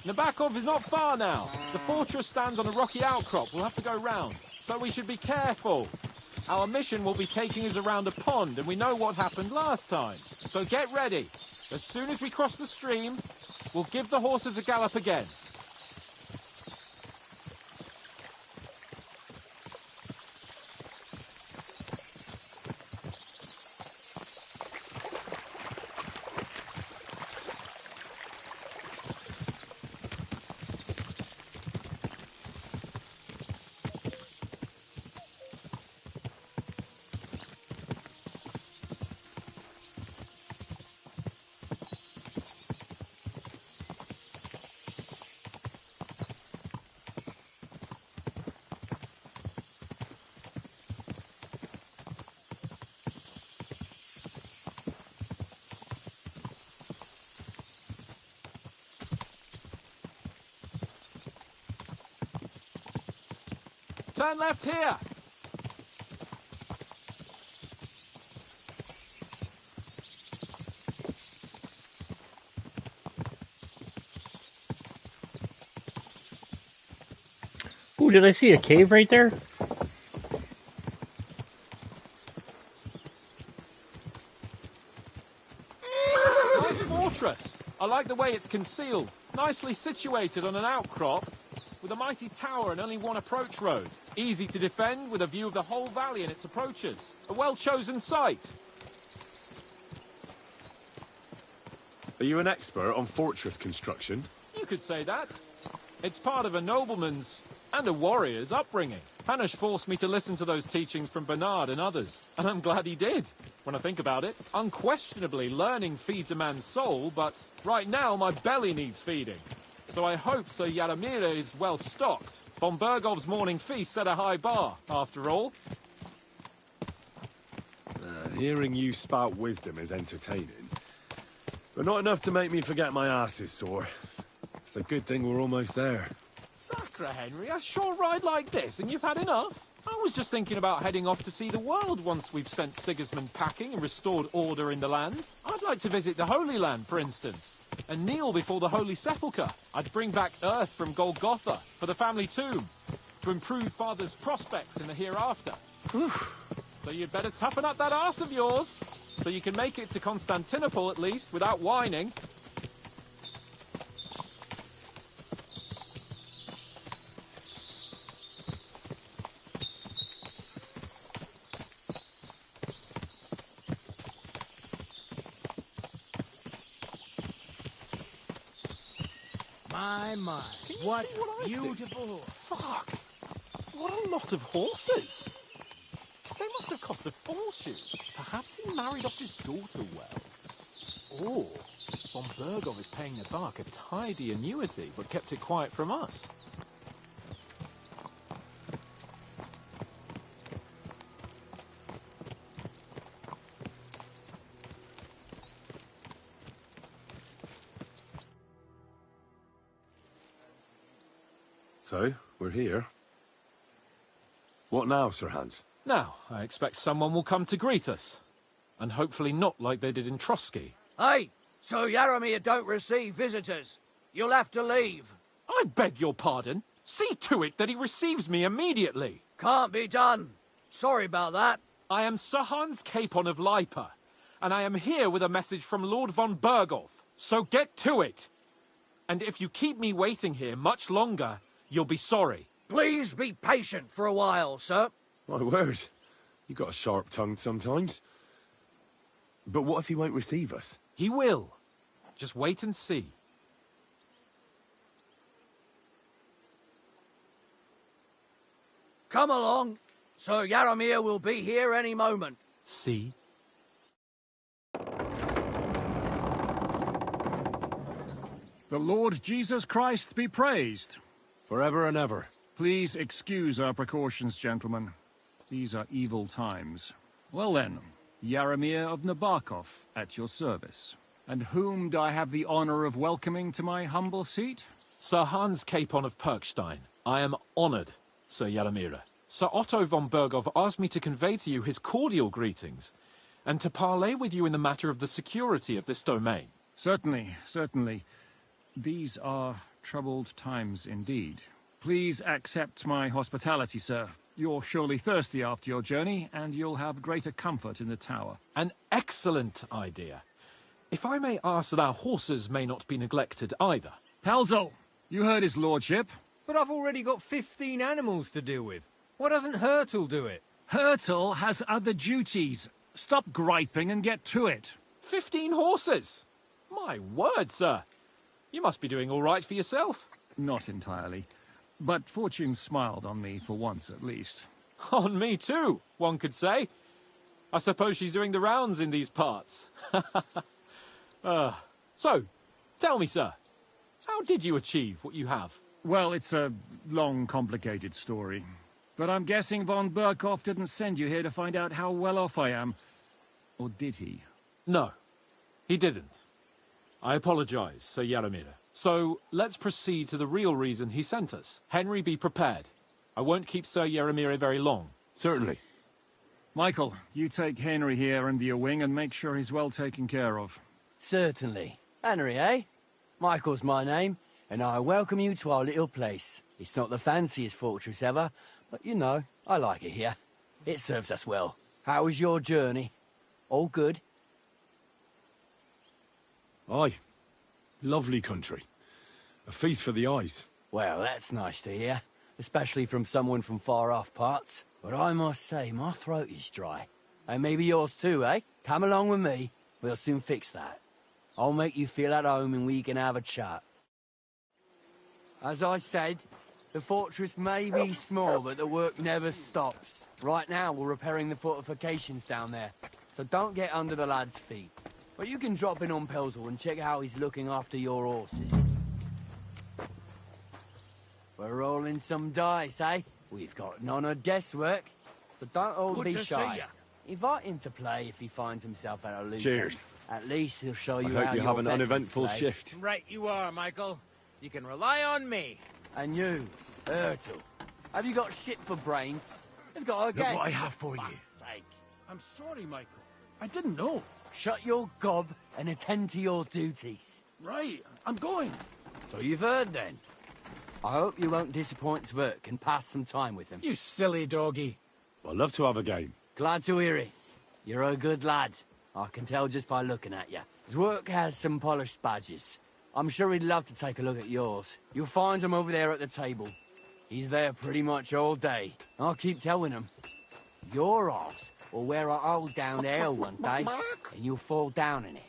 Nabokov is not far now. The fortress stands on a rocky outcrop. We'll have to go round, so we should be careful. Our mission will be taking us around a pond, and we know what happened last time. So get ready. As soon as we cross the stream, we'll give the horses a gallop again. Turn left here. Ooh, did I see a cave right there? Nice fortress. I like the way it's concealed. Nicely situated on an outcrop with a mighty tower and only one approach road. Easy to defend with a view of the whole valley and its approaches. A well-chosen site. Are you an expert on fortress construction? You could say that. It's part of a nobleman's and a warrior's upbringing. Hanush forced me to listen to those teachings from Bernard and others, and I'm glad he did. When I think about it, unquestionably learning feeds a man's soul, but right now my belly needs feeding. So I hope Sir Yaramira is well stocked. Von Bergov's morning feast set a high bar, after all. Hearing you spout wisdom is entertaining, but not enough to make me forget my ass is sore. It's a good thing we're almost there. Sacre, Henry, a short ride like this and you've had enough? I was just thinking about heading off to see the world once we've sent Sigismund packing and restored order in the land. I'd like to visit the Holy Land, for instance, and kneel before the Holy Sepulchre. I'd bring back earth from Golgotha for the family tomb, to improve Father's prospects in the hereafter. So you'd better toughen up that arse of yours, so you can make it to Constantinople at least, without whining. my. Can you What see what I see? beautiful horse. Fuck! What a lot of horses! They must have cost a fortune. Perhaps he married off his daughter well. Or von Bergov is paying the Bark a tidy annuity, but kept it quiet from us. So, we're here. What now, Sir Hans? Now, I expect someone will come to greet us. And hopefully not like they did in Trotsky. Hey, so Yaromir don't receive visitors. You'll have to leave. I beg your pardon. See to it that he receives me immediately. Can't be done. Sorry about that. I am Sir Hans Capon of Lipa, and I am here with a message from Lord von Bergov. So get to it. And if you keep me waiting here much longer, you'll be sorry. Please be patient for a while, sir. My word. You got a sharp tongue sometimes. But what if he won't receive us? He will. Just wait and see. Come along. Sir Yaromir will be here any moment. See? The Lord Jesus Christ be praised. Forever and ever. Please excuse our precautions, gentlemen. These are evil times. Well then, Yaromir of Nabokov, at your service. And whom do I have the honor of welcoming to my humble seat? Sir Hans Capon of Perkstein. I am honored, Sir Yaromir. Sir Otto von Bergov asked me to convey to you his cordial greetings, and to parley with you in the matter of the security of this domain. Certainly, certainly. These are troubled times indeed. Please accept my hospitality, sir. You're surely thirsty after your journey, and you'll have greater comfort in the tower. An excellent idea. If I may ask that our horses may not be neglected either. Pelzel, you heard his lordship. But I've already got 15 animals to deal with. Why doesn't Hurtle do it? Hurtle has other duties. Stop griping and get to it. 15 horses? My word, sir. You must be doing all right for yourself. Not entirely. But fortune smiled on me for once, at least. On me too, one could say. I suppose she's doing the rounds in these parts. So, tell me, sir, how did you achieve what you have? Well, it's a long, complicated story. But I'm guessing von Bergov didn't send you here to find out how well off I am. Or did he? No, he didn't. I apologize, Sir Yaromir. So, let's proceed to the real reason he sent us. Henry, be prepared. I won't keep Sir Yaromir very long. Certainly. Michael, you take Henry here under your wing and make sure he's well taken care of. Certainly. Henry, eh? Michael's my name, and I welcome you to our little place. It's not the fanciest fortress ever, but you know, I like it here. It serves us well. How was your journey? All good? Aye. Lovely country. A feast for the eyes. Well, that's nice to hear, especially from someone from far-off parts. But I must say, my throat is dry. And maybe yours too, eh? Come along with me. We'll soon fix that. I'll make you feel at home and we can have a chat. As I said, the fortress may be small, but the work never stops. Right now, we're repairing the fortifications down there, so don't get under the lad's feet. But you can drop in on Pelzel and check how he's looking after your horses. We're rolling some dice, eh? We've got none of guesswork, so don't all Good be to shy. see ya. Invite him to play if he finds himself at a loose Cheers. end. At least he'll show you I how hope you your have an veterans uneventful play. shift. Right you are, Michael. You can rely on me. And you, Ertl. Have you got shit for brains? You've got a Look game. what I have for you. Sake. I'm sorry, Michael. I didn't know. Shut your gob and attend to your duties. Right, I'm going. So you've heard then. I hope you won't disappoint Sverk and pass some time with him. You silly doggy. I'd love to have a game. Glad to hear it. You're a good lad. I can tell just by looking at you. Zwerk has some polished badges. I'm sure he'd love to take a look at yours. You'll find him over there at the table. He's there pretty much all day. I'll keep telling him. Your arse will wear a hole down there one day, and you'll fall down in it.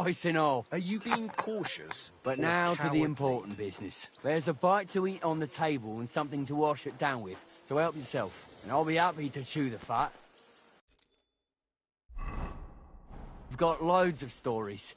dice and all. Are you being cautious? But or now to the cowardly? important business. There's a bite to eat on the table and something to wash it down with, so help yourself. And I'll be happy to chew the fat. I've got loads of stories.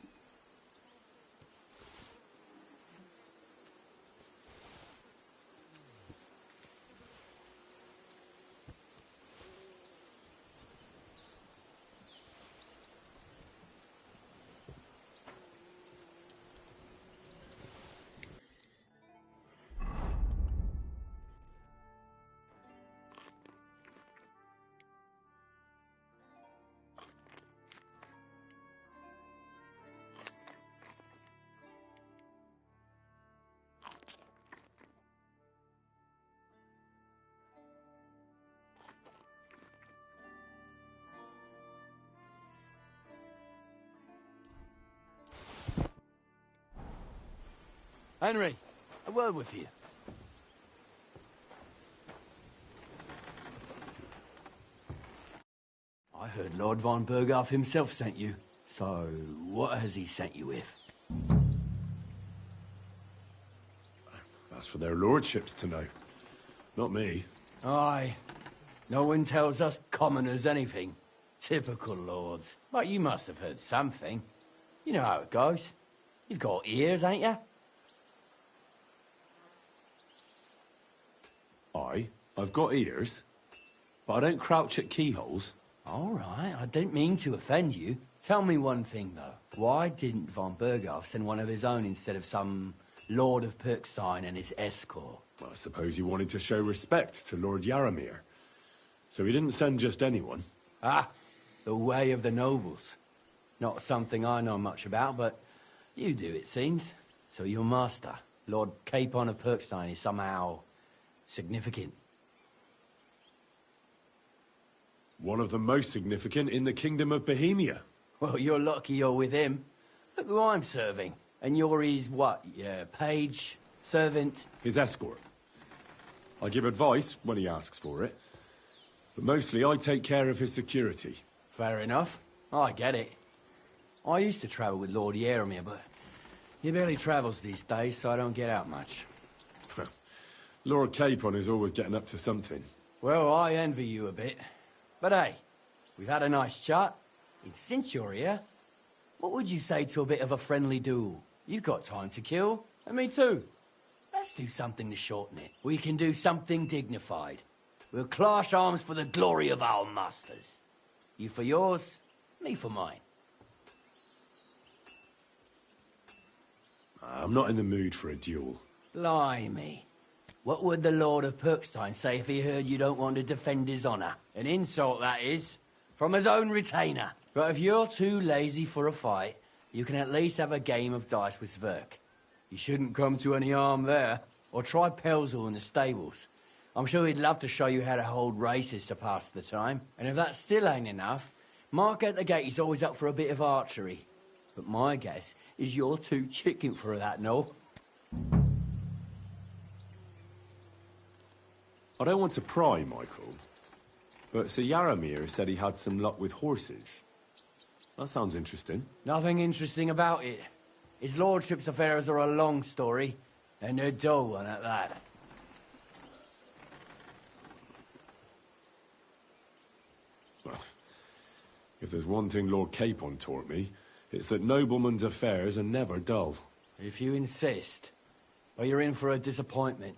Henry, a word with you. I heard Lord von Berghoff himself sent you. So, what has he sent you with? That's for their lordships to know. Not me. Aye. No one tells us commoners anything. Typical lords. But you must have heard something. You know how it goes. You've got ears, ain't you? I've got ears, but I don't crouch at keyholes. All right, I didn't mean to offend you. Tell me one thing, though. Why didn't von Berghoff send one of his own instead of some Lord of Perkstein and his escort? Well, I suppose he wanted to show respect to Lord Yaramir. So he didn't send just anyone. Ah, the way of the nobles. Not something I know much about, but you do, it seems. So your master, Lord Capon of Perkstein, is somehow significant. One of the most significant in the Kingdom of Bohemia. Well, you're lucky you're with him. Look who I'm serving. And you're his, what, page, servant? His escort. I give advice when he asks for it. But mostly I take care of his security. Fair enough. I get it. I used to travel with Lord Yaramir, but he barely travels these days, so I don't get out much. Lord Capon is always getting up to something. Well, I envy you a bit. But hey, we've had a nice chat. And since you're here, what would you say to a bit of a friendly duel? You've got time to kill, and me too. Let's do something to shorten it. We can do something dignified. We'll clash arms for the glory of our masters. You for yours, me for mine. I'm not in the mood for a duel. Blimey. What would the Lord of Perkstein say if he heard you don't want to defend his honor? An insult, that is. From his own retainer. But if you're too lazy for a fight, you can at least have a game of dice with Sverk. You shouldn't come to any harm there. Or try Pelzel in the stables. I'm sure he'd love to show you how to hold races to pass the time. And if that still ain't enough, Mark at the gate is always up for a bit of archery. But my guess is you're too chicken for that, no? I don't want to pry, Michael, but Sir Yaramir said he had some luck with horses. That sounds interesting. Nothing interesting about it. His lordship's affairs are a long story, and they're dull one at that. Well, if there's one thing Lord Capon taught me, it's that noblemen's affairs are never dull. If you insist, well, you're in for a disappointment.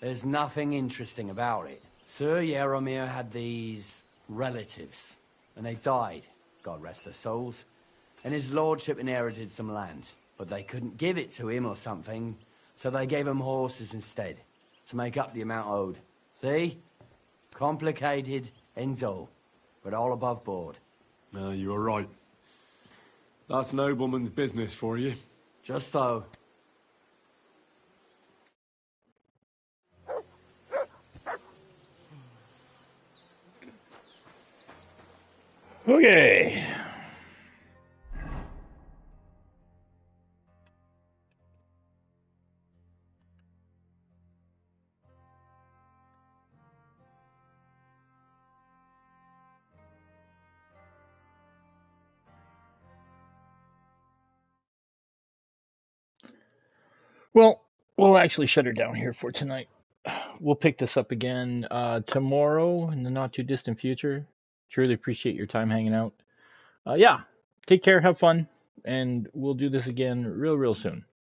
There's nothing interesting about it. Sir Yaramir had these relatives, and they died, God rest their souls. And his lordship inherited some land, but they couldn't give it to him or something, so they gave him horses instead, to make up the amount owed. See? Complicated and dull, but all above board. No, you're right. That's nobleman's business for you. Just so. Okay. we'll actually shut her down here for tonight. We'll pick this up again tomorrow in the not too distant future. Truly appreciate your time hanging out. Yeah, take care, have fun, and we'll do this again real soon.